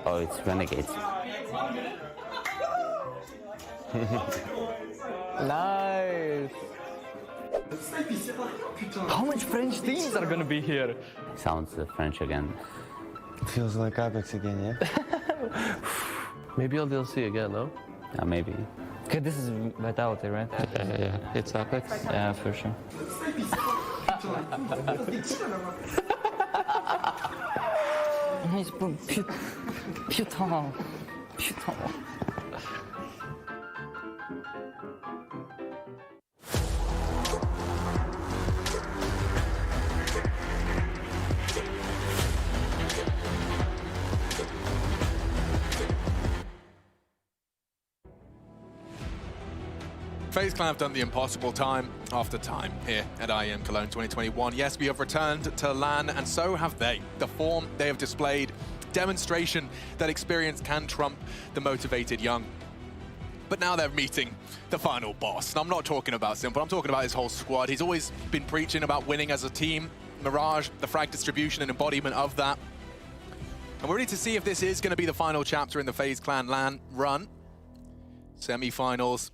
Oh, it's Renegades. Nice. How much French teams are gonna be here? Sounds French again. Feels like Apex again, yeah? Maybe on DLC again, no? Yeah, maybe. Okay, this is Vitality, right? Yeah. It's Apex. Yeah, for sure. Putain. FaZe Clan have done the impossible time after time here at IEM Cologne 2021. Yes, we have returned to LAN, and so have they. The form they have displayed, demonstration that experience can trump the motivated young. But now they're meeting the final boss. And I'm not talking about Simple, I'm talking about his whole squad. He's always been preaching about winning as a team. Mirage, the frag distribution and embodiment of that. And we're ready to see if this is going to be the final chapter in the FaZe Clan LAN run. Semi-finals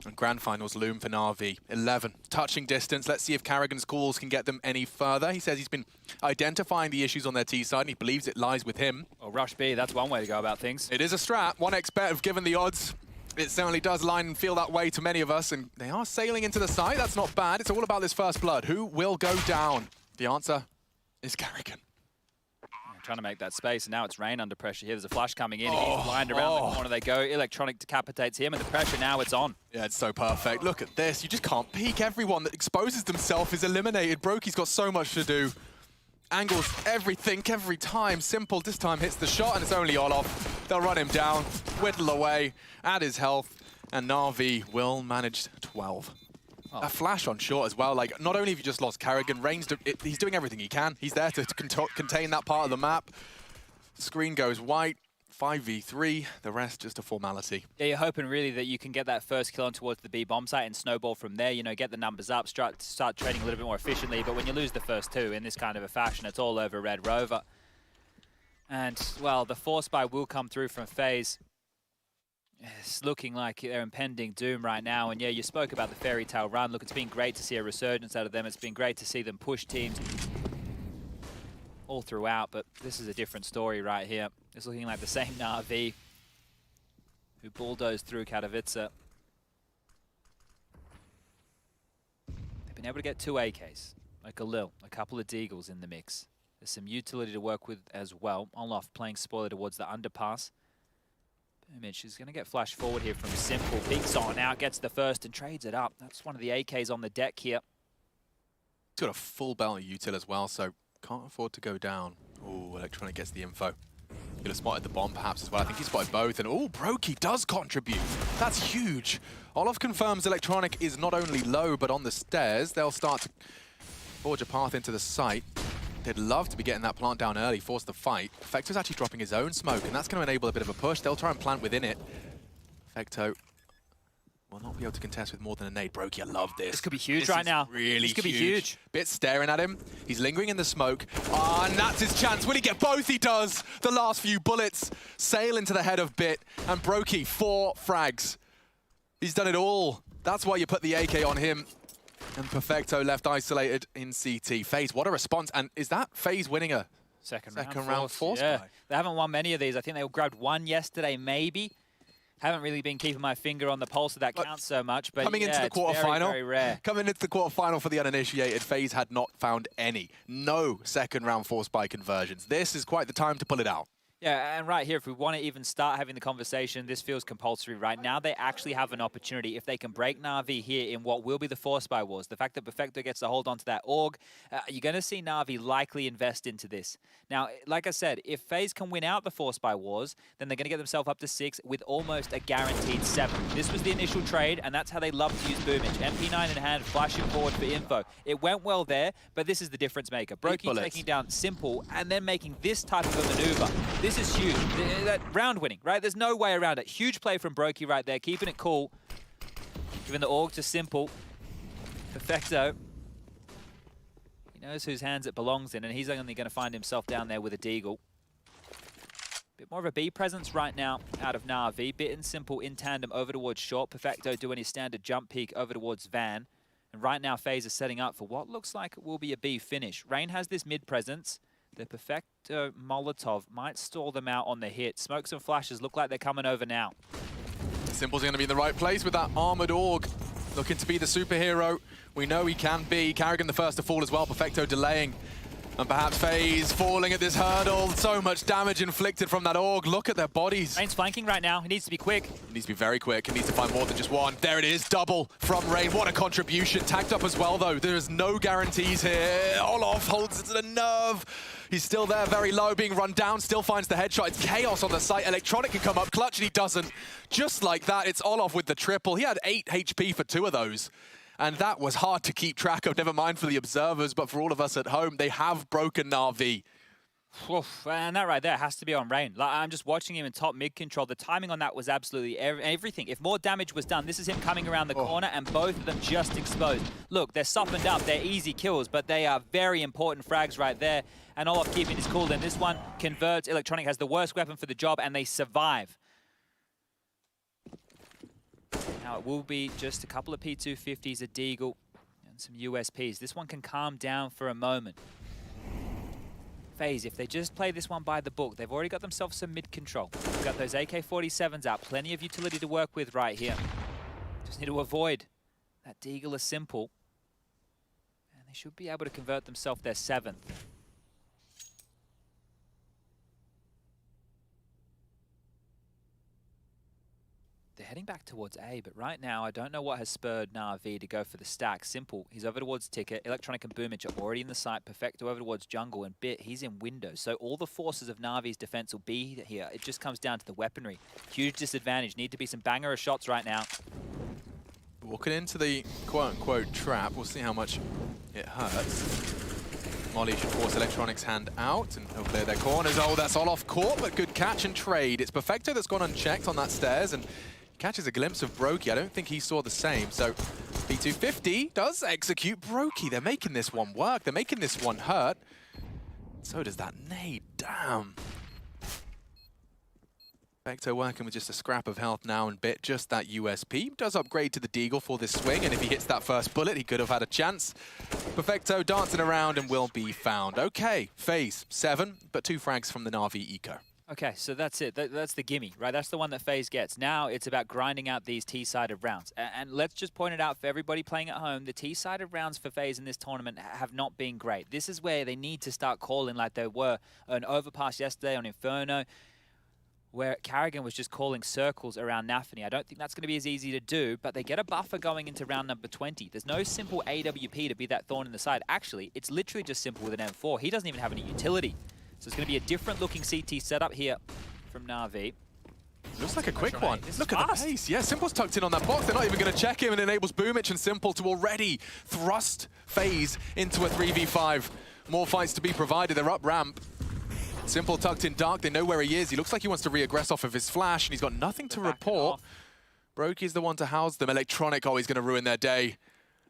and grand finals loom for Navi. 11, touching distance. Let's see if Karrigan's calls can get them any further. He says he's been identifying the issues on their T side, and he believes it lies with him. Well, Rush B, that's one way to go about things. It is a strat. 1x bet of given the odds. It certainly does line and feel that way to many of us, and they are sailing into the side. That's not bad. It's all about this first blood. Who will go down? The answer is Karrigan. Trying to make that space, and now it's Rain under pressure here. There's a flash coming in. He's blind around the corner. They go. Electronic decapitates him, and the pressure now it's on. Yeah, it's so perfect. Look at this. You just can't peek. Everyone that exposes themselves is eliminated. Broky's got so much to do. Angles everything, every time. Simple this time hits the shot, and it's only Olof. They'll run him down, whittle away, add his health, and Navi will manage 12. A flash on short as well. Like, not only have you just lost Karrigan, he's doing everything he can. He's there to contain that part of the map. Screen goes white, 5v3, the rest just a formality. Yeah, you're hoping really that you can get that first kill on towards the B bomb site and snowball from there, you know, get the numbers up, start trading a little bit more efficiently. But when you lose the first two in this kind of a fashion, it's all over Red Rover. And, well, the force buy will come through from FaZe. It's looking like they're impending doom right now. And yeah, you spoke about the fairy tale run. Look, it's been great to see a resurgence out of them. It's been great to see them push teams all throughout, but this is a different story right here. It's looking like the same Navi who bulldozed through Katowice. They've been able to get 2 AKs, like a Lil, a couple of Deagles in the mix. There's some utility to work with as well. Olof playing spoiler towards the underpass. Boomich is going to get flashed forward here from Simple. Peeks on out, gets the first and trades it up. That's one of the AKs on the deck here. He's got a full belt of util as well, so can't afford to go down. Oh, Electronic gets the info. Could have spotted the bomb perhaps as well. I think he spotted both. And oh, Broky does contribute. That's huge. Olof confirms Electronic is not only low, but on the stairs. They'll start to forge a path into the site. They'd love to be getting that plant down early, force the fight. Fecto's actually dropping his own smoke, and that's going to enable a bit of a push. They'll try and plant within it. Fecto will not be able to contest with more than a nade. Broky, I love this. This could be huge right now. Really this could be huge. Bit staring at him. He's lingering in the smoke. And that's his chance. Will he get both? He does. The last few bullets sail into the head of Bit. And Broky, 4 frags. He's done it all. That's why you put the AK on him. And Perfecto left isolated in CT. FaZe, what a response. And is that FaZe winning a second round force yeah. buy? They haven't won many of these. I think they grabbed 1 yesterday, maybe. Haven't really been keeping my finger on the pulse of that count so much. But coming into the quarterfinal, very rare. Coming into the quarterfinal for the uninitiated, FaZe had not found any. No second round force buy conversions. This is quite the time to pull it out. Yeah, and right here, if we want to even start having the conversation, this feels compulsory right now. They actually have an opportunity if they can break Navi here in what will be the Force by Wars. The fact that Perfecto gets to hold on to that Org, you're going to see Navi likely invest into this. Now, like I said, if FaZe can win out the Force by Wars, then they're going to get themselves up to 6 with almost a guaranteed 7. This was the initial trade, and that's how they love to use Boomich. MP9 in hand, flashing forward for info. It went well there, but this is the difference maker. Broky taking down Simple and then making this type of a maneuver. This is huge. That round winning, right? There's no way around it. Huge play from Broky right there, keeping it cool. Giving the Org to Simple. Perfecto. He knows whose hands it belongs in, and he's only going to find himself down there with a Deagle. Bit more of a B presence right now out of Navi. Bit and Simple in tandem over towards Short. Perfecto doing his standard jump peek over towards Van. And right now, FaZe is setting up for what looks like it will be a B finish. Rain has this mid presence. The Perfecto Molotov might stall them out on the hit. Smokes and flashes look like they're coming over now. Simple's going to be in the right place with that armored Org. Looking to be the superhero. We know he can be. Carrigan the first to fall as well. Perfecto delaying. And perhaps FaZe falling at this hurdle. So much damage inflicted from that Org. Look at their bodies. Rain's flanking right now. He needs to be quick. He needs to be very quick. He needs to find more than just one. There it is. Double from Rain. What a contribution. Tagged up as well, though. There is no guarantees here. Olof holds it to the nerve. He's still there, very low, being run down. Still finds the headshot. It's chaos on the site. Electronic can come up clutch, and he doesn't. Just like that, it's Olof with the triple. He had 8 HP for 2 of those. And that was hard to keep track of, never mind for the observers, but for all of us at home, they have broken Navi. Oof, and that right there has to be on Rain. Like, I'm just watching him in top mid control. The timing on that was absolutely everything. If more damage was done, this is him coming around the corner and both of them just exposed. Look, they're softened up. They're easy kills, but they are very important frags right there. And Olof keeping his cool. Then this one converts. Electronic has the worst weapon for the job, and they survive. Now it will be just a couple of P250s, a Deagle, and some USPs. This one can calm down for a moment. FaZe, if they just play this one by the book, they've already got themselves some mid-control. They've got those AK-47s out, plenty of utility to work with right here. Just need to avoid that Deagle is Simple. And they should be able to convert themselves their 7th. They're heading back towards A, but right now I don't know what has spurred Navi to go for the stack. Simple, he's over towards Ticket. Electronic and Boomich are already in the site. Perfecto over towards Jungle, and Bit, he's in window. So all the forces of Navi's defense will be here. It just comes down to the weaponry. Huge disadvantage. Need to be some banger of shots right now. Walking into the quote-unquote trap. We'll see how much it hurts. Molly should force Electronic's hand out, and they'll clear their corners. Oh, that's all off court, but good catch and trade. It's Perfecto that's gone unchecked on that stairs, and catches a glimpse of Broky. I don't think he saw the same. So P250 does execute Broky. They're making this one work. They're making this one hurt. So does that nade. Damn. Vector working with just a scrap of health now, and Bit just that USP. Does upgrade to the Deagle for this swing, and if he hits that first bullet, he could have had a chance. Perfecto dancing around and will be found. Okay, FaZe 7, but 2 frags from the Navi Eco. Okay, so that's it. That's the gimme, right? That's the one that FaZe gets. Now it's about grinding out these T-sided rounds. And let's just point it out for everybody playing at home, the T-sided rounds for FaZe in this tournament have not been great. This is where they need to start calling like there were an overpass yesterday on Inferno, where Carrigan was just calling circles around Nafi. I don't think that's going to be as easy to do, but they get a buffer going into round number 20. There's no simple AWP to be that thorn in the side. Actually, it's literally just simple with an M4. He doesn't even have any utility. So it's going to be a different looking CT setup here from Navi. Looks like a quick one. Look at the pace. Yeah, Simple's tucked in on that box. They're not even going to check him, and enables Boomich and Simple to already thrust FaZe into a 3v5. More fights to be provided. They're up ramp. Simple tucked in dark. They know where he is. He looks like he wants to re-aggress off of his flash, and he's got nothing to report. Broky's the one to house them. Electronic, oh, he's going to ruin their day.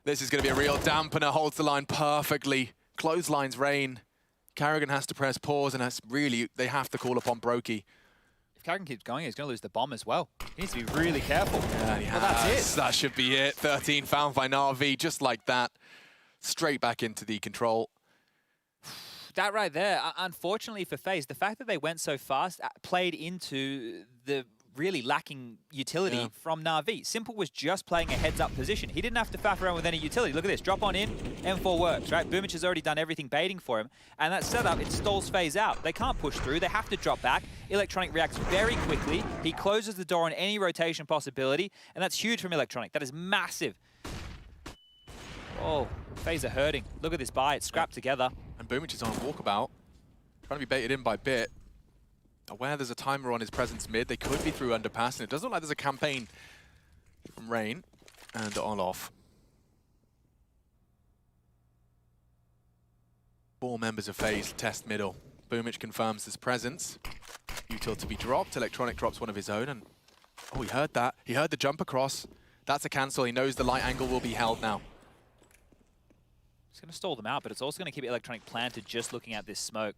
This is going to be a real dampener. Holds the line perfectly. Clotheslines Rain. Carrigan has to press pause, and that's really, they have to call upon Broky. If Carrigan keeps going, he's going to lose the bomb as well. He needs to be really careful. Yeah, well, that's it. That should be it. 13 found by Navi, just like that. Straight back into the control. That right there, unfortunately for FaZe, the fact that they went so fast played into the really lacking utility from Navi. Simple was just playing a heads-up position. He didn't have to faff around with any utility. Look at this, drop on in, M4 works, right? Boomich has already done everything baiting for him, and that setup, it stalls Faze out. They can't push through, they have to drop back. Electronic reacts very quickly. He closes the door on any rotation possibility, and that's huge from Electronic. That is massive. Oh, Faze are hurting. Look at this buy, it's scrapped together. And Boomich is on a walkabout, trying to be baited in by Bit. Aware there's a timer on his presence mid, they could be through underpass, and it doesn't look like there's a campaign from Rain and Olof. 4 members of Faze test middle. Boomich confirms his presence. Util to be dropped, Electronic drops one of his own, and oh, he heard that. He heard the jump across. That's a cancel, he knows the light angle will be held now. It's going to stall them out, but it's also going to keep Electronic planted just looking at this smoke.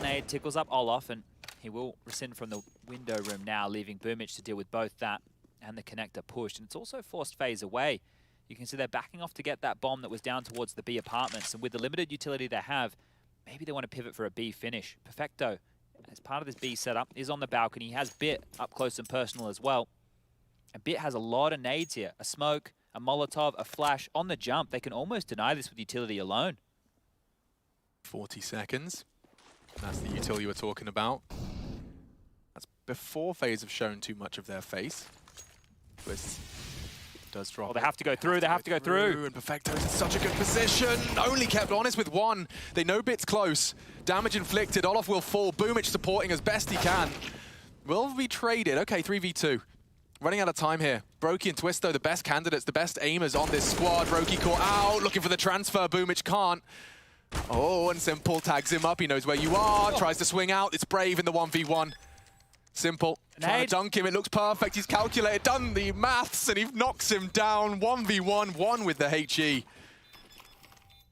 Nade tickles up Olof, and he will rescind from the window room now, leaving Boomich to deal with both that and the connector pushed. And it's also forced Faze away. You can see they're backing off to get that bomb that was down towards the B apartments. And with the limited utility they have, maybe they want to pivot for a B finish. Perfecto, as part of this B setup, is on the balcony. He has Bit up close and personal as well. And Bit has a lot of nades here. A smoke, a Molotov, a flash on the jump. They can almost deny this with utility alone. 40 seconds. That's the util you were talking about. That's before Faze have shown too much of their face. Twist does drop. Oh, they have to go through, they have to go through. And Perfecto's in such a good position. Only kept honest with one. They know Bit's close. Damage inflicted, Olof will fall. Boomich supporting as best he can. Will be traded. Okay, 3v2. Running out of time here. Broky and Twist, though, the best candidates, the best aimers on this squad. Broky caught out, looking for the transfer. Boomich can't. Oh, and Simple tags him up. He knows where you are. Tries to swing out. It's Brave in the 1v1. Simple trying to dunk him. It looks perfect. He's calculated, done the maths, and he knocks him down. 1v1, one with the HE.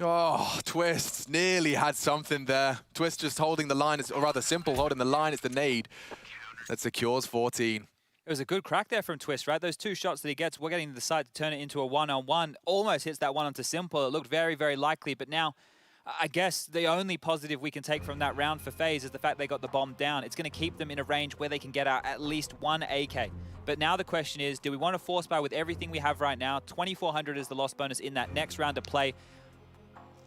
Oh, Twist nearly had something there. Twist just holding the line, or rather Simple holding the line. It's the nade that secures 14. It was a good crack there from Twist, right? Those 2 shots that he gets, we're getting to decide to turn it into a one-on-one. Almost hits that one onto Simple. It looked very, very likely, but now I guess the only positive we can take from that round for Faze is the fact they got the bomb down. It's going to keep them in a range where they can get out at least 1 AK. But now the question is, do we want to force buy with everything we have right now? 2,400 is the loss bonus in that next round of play.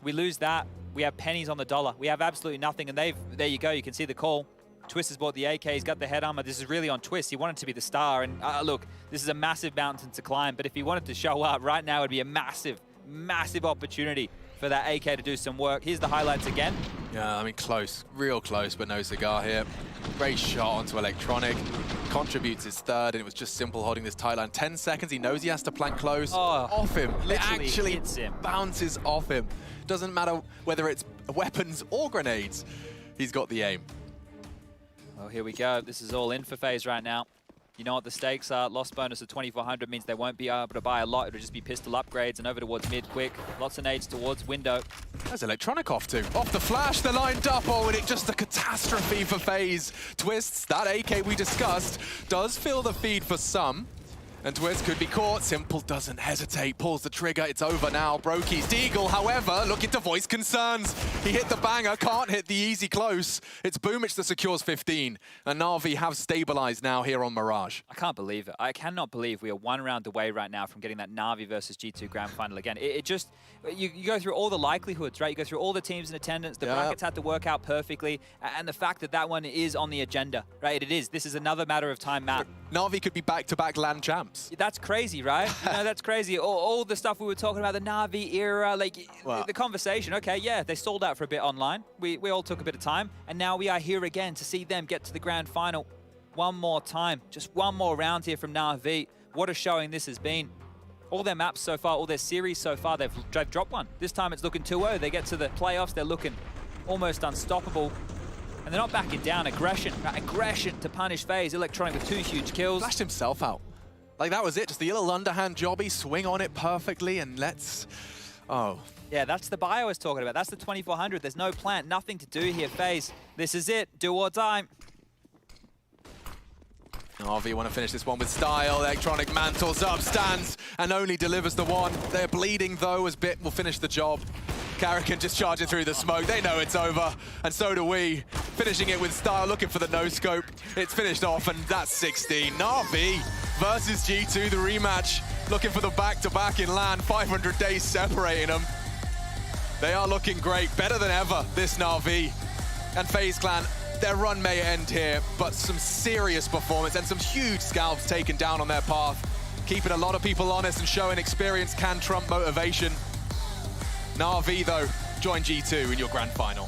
We lose that, we have pennies on the dollar. We have absolutely nothing, and there you go, you can see the call. Twist has bought the AK, he's got the head armor. This is really on Twist. He wanted to be the star, and look, this is a massive mountain to climb, but if he wanted to show up right now, it would be a massive, massive opportunity for that AK to do some work. Here's the highlights again. Yeah, I mean, close, real close, but no cigar here. Great shot onto Electronic. Contributes his third, and it was just Simple holding this tight line. 10 seconds, he knows he has to plant close. Oh, off him. It literally actually hits him. Bounces off him. Doesn't matter whether it's weapons or grenades. He's got the aim. Oh, here we go. This is all in for Faze right now. You know what the stakes are. Loss bonus of 2,400 means they won't be able to buy a lot. It'll just be pistol upgrades and over towards mid quick. Lots of nades towards window. There's Electronic off too. Off the flash, they're lined up. Oh, and it's just a catastrophe for Faze. Twists, that AK we discussed, does fill the feed for some. And Twist could be caught. Simple doesn't hesitate, pulls the trigger. It's over now. Broky's Deagle, however, looking to voice concerns. He hit the banger, can't hit the easy close. It's Boomich that secures 15. And Navi have stabilized now here on Mirage. I can't believe it. I cannot believe we are 1 round away right now from getting that Navi versus G2 Grand Final again. It just, you go through all the likelihoods, right? You go through all the teams in attendance. The brackets had to work out perfectly. And the fact that that one is on the agenda, right? It is. This is another matter of time, Matt. Navi could be back-to-back LAN champs. That's crazy, right? You know, that's crazy. All the stuff we were talking about, the Navi era, like the conversation. Okay, yeah, they stalled out for a bit online. We all took a bit of time, and now we are here again to see them get to the grand final one more time. Just one more round here from Navi. What a showing this has been. All their maps so far, all their series so far, they've dropped one. This time it's looking 2-0. They get to the playoffs, they're looking almost unstoppable. And they're not backing down. Aggression to punish Faze. Electronic with 2 huge kills. Flashed himself out. Like, that was it. Just the little underhand jobby, swing on it perfectly, and let's... Oh. Yeah, that's the buy I was talking about. That's the 2,400. There's no plant, nothing to do here. Faze, this is it. Do or die. Navi want to finish this one with style. Electronic mantles up, stands, and only delivers the one. They're bleeding, though, as Bit will finish the job. Karrakin just charging through the smoke. They know it's over, and so do we. Finishing it with style, looking for the no-scope. It's finished off, and that's 16. Navi versus G2, the rematch. Looking for the back-to-back in LAN, 500 days separating them. They are looking great, better than ever, this Navi. And FaZe Clan, their run may end here, but some serious performance and some huge scalps taken down on their path. Keeping a lot of people honest and showing experience can trump motivation. Navi, though, join G2 in your grand final.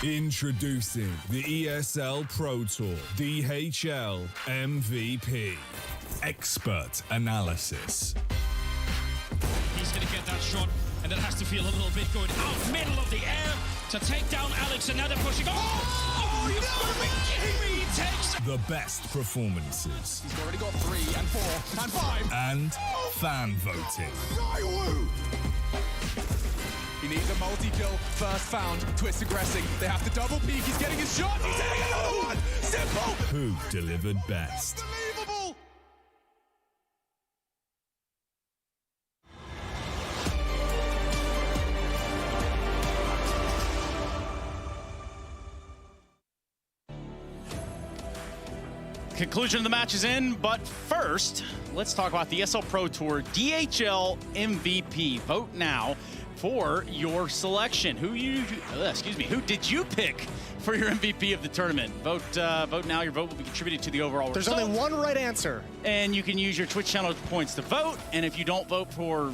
Introducing the ESL Pro Tour DHL MVP. Expert analysis. He's going to get that shot, and that has to feel a little bit going out middle of the air to take down Alex. Another pushing. Oh, you've got to be kidding me! He takes The best performances. He's already got 3 and 4 and 5. And fan voting. He needs a multi-kill, first found, Twist aggressing, they have to double peek, he's getting his shot, he's hitting another one! Simple! Who delivered best? Unbelievable! Conclusion of the match is in, but first, let's talk about the ESL Pro Tour DHL MVP. Vote now for your selection. Who did you pick for your MVP of the tournament? Vote now. Your vote will be contributed to the overall There's result. only one right answer. And you can use your Twitch channel points to vote. And if you don't vote for,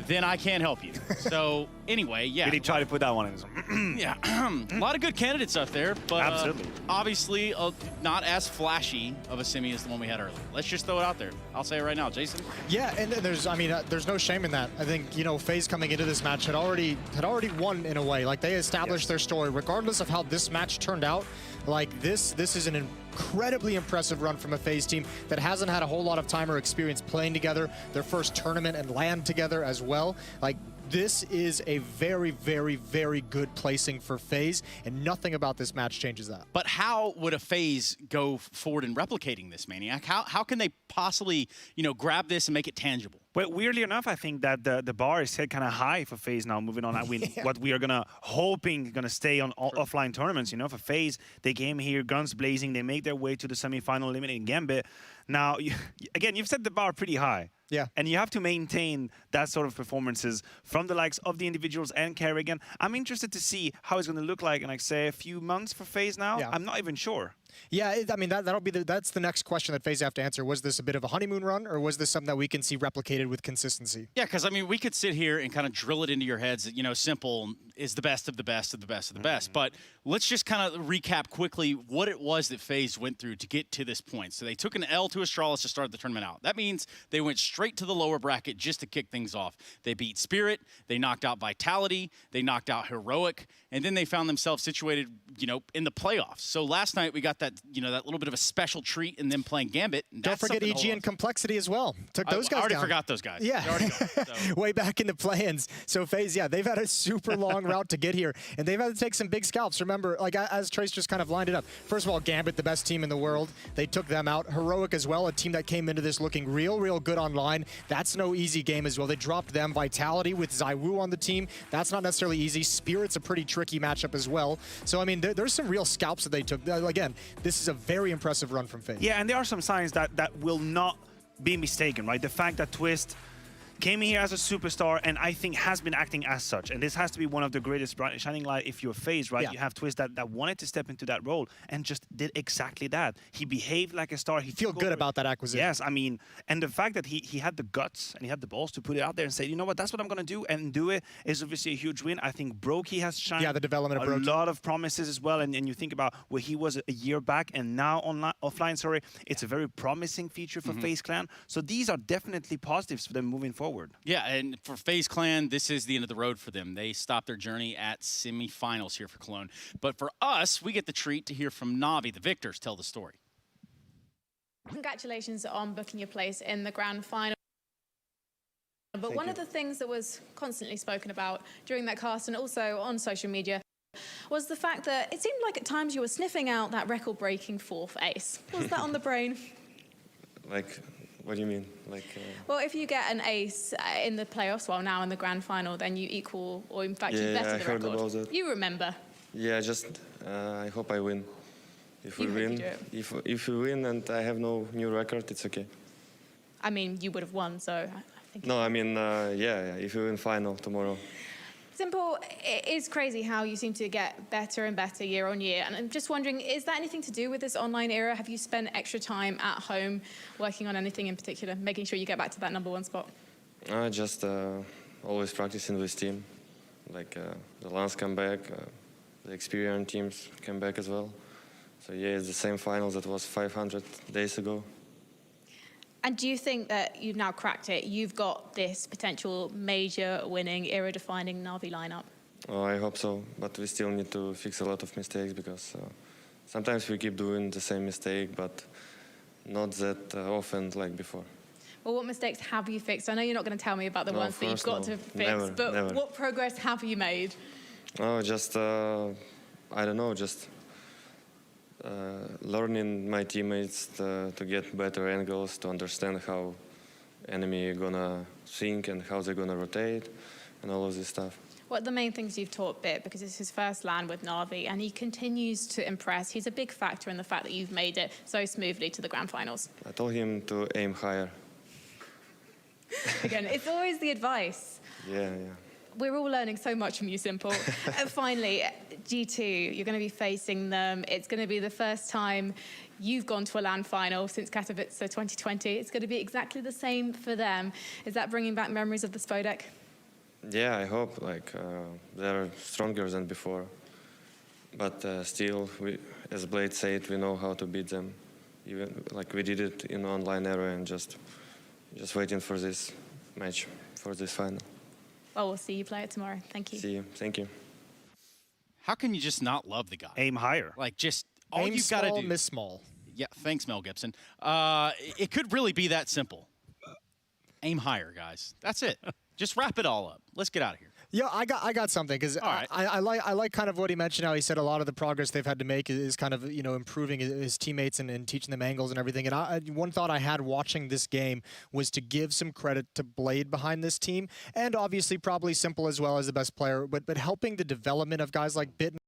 then I can't help you. So anyway, yeah. Really try to put that one in. Yeah, a lot of good candidates up there, but Absolutely. Obviously not as flashy of a semi as the one we had earlier. Let's just throw it out there. I'll say it right now, Jason. Yeah, and there's no shame in that. I think, FaZe coming into this match had already won in a way. Like, they established their story, regardless of how this match turned out. Like, this is an incredibly impressive run from a FaZe team that hasn't had a whole lot of time or experience playing together. Their first tournament and LAN together as well. Like, this is a very, very, very good placing for FaZe, and nothing about this match changes that. But how would a FaZe go forward in replicating this, Maniac? How can they possibly, grab this and make it tangible? Well, weirdly enough, I think that the bar is set kind of high for FaZe now, moving on. What we are hoping gonna stay on offline tournaments. For FaZe, they came here guns blazing, they make their way to the semi-final, eliminating Gambit. Now, again, you've set the bar pretty high. Yeah. And you have to maintain that sort of performances from the likes of the individuals and Karrakin. I'm interested to see how it's going to look like in, say, a few months for FaZe now. Yeah. I'm not even sure. Yeah, that's the next question that FaZe have to answer. Was this a bit of a honeymoon run, or was this something that we can see replicated with consistency? Yeah, because, we could sit here and kind of drill it into your heads that, simple is the best of the best of the best of the best. But let's just kind of recap quickly what it was that FaZe went through to get to this point. So they took an L to Astralis to start the tournament out. That means they went straight to the lower bracket just to kick things off. They beat Spirit, they knocked out Vitality, they knocked out Heroic, and then they found themselves situated, in the playoffs. So last night we got that, that little bit of a special treat in them playing Gambit. And don't forget EG and Complexity as well. Took those guys I already down. forgot those guys. Yeah. Way back in the play-ins. So FaZe, they've had a super long route to get here, and they've had to take some big scalps. Remember, as Trace just kind of lined it up, first of all, Gambit, the best team in the world. They took them out. Heroic as well, a team that came into this looking real good online. That's no easy game as well. They dropped them. Vitality with ZywOo on the team. That's not necessarily easy. Spirit's a pretty tricky matchup as well. So, there's some real scalps that they took. Again, this is a very impressive run from FaZe. Yeah, and there are some signs that will not be mistaken, right? The fact that Twist came here as a superstar, and I think has been acting as such. And this has to be one of the greatest shining light if you're Faze, right? Yeah. You have Twist that wanted to step into that role and just did exactly that. He behaved like a star. He feel good about that acquisition. Yes, I mean, and the fact that he had the guts and he had the balls to put it out there and say, you know what, that's what I'm going to do, and do it is obviously a huge win. I think Broky has shined. Yeah, the development of a Broky. lot of promises as well. And you think about where he was a year back and now offline, sorry, it's a very promising feature for FaZe Clan. So these are definitely positives for them moving forward. Yeah, and for FaZe Clan, this is the end of the road for them. They stopped their journey at semifinals here for Cologne. But for us, we get the treat to hear from Navi. The victors tell the story. Congratulations on booking your place in the grand final. But one of the things that was constantly spoken about during that cast and also on social media was the fact that it seemed like at times you were sniffing out that record-breaking 4th ace. Was that on the brain? Like, what do you mean? Like. Well, if you get an ace in the playoffs, well, now in the grand final, then you equal, or in fact, you better I the heard record. about that. You remember? Yeah, just I hope I win. If we win, if we win and I have no new record, it's okay. I mean, you would have won, so I think. No, I mean, yeah, if we win final tomorrow. Simple, it is crazy how you seem to get better and better year on year. And I'm just wondering, is that anything to do with this online era? Have you spent extra time at home working on anything in particular, making sure you get back to that #1 spot? Just always practicing with team. Like the Lance come back, the experienced teams come back as well. So yeah, it's the same finals that was 500 days ago. And do you think that you've now cracked it? You've got this potential major winning, era-defining Navi lineup? Oh, I hope so, but we still need to fix a lot of mistakes because sometimes we keep doing the same mistake, but not that often like before. Well, what mistakes have you fixed? I know you're not going to tell me about the ones that you've got to fix, never. What progress have you made? Oh, just, I don't know, just learning my teammates to get better angles, to understand how enemy gonna think and how they're gonna rotate and all of this stuff. What are the main things you've taught Bit? Because it's his first LAN with Navi and he continues to impress. He's a big factor in the fact that you've made it so smoothly to the grand finals. I told him to aim higher. Again, it's always the advice. Yeah. We're all learning so much from you, Simple. And finally, G2, you're going to be facing them. It's going to be the first time you've gone to a LAN final since Katowice 2020. It's going to be exactly the same for them. Is that bringing back memories of the Spodek? Yeah, I hope. Like they're stronger than before, but still, as Blade said, we know how to beat them. Even like we did it in online era, and just waiting for this match, for this final. Well, we'll see you play it tomorrow. Thank you. See you. Thank you. How can you just not love the guy? Aim higher. Like, just all Aim you've got to do. miss small. Yeah, thanks, Mel Gibson. It could really be that simple. Aim higher, guys. That's it. Just wrap it all up. Let's get out of here. Yeah, I got something because I like kind of what he mentioned. How he said a lot of the progress they've had to make is kind of improving his teammates and teaching them angles and everything. And one thought I had watching this game was to give some credit to Blade behind this team, and obviously probably Simple as well as the best player, but helping the development of guys like Bit.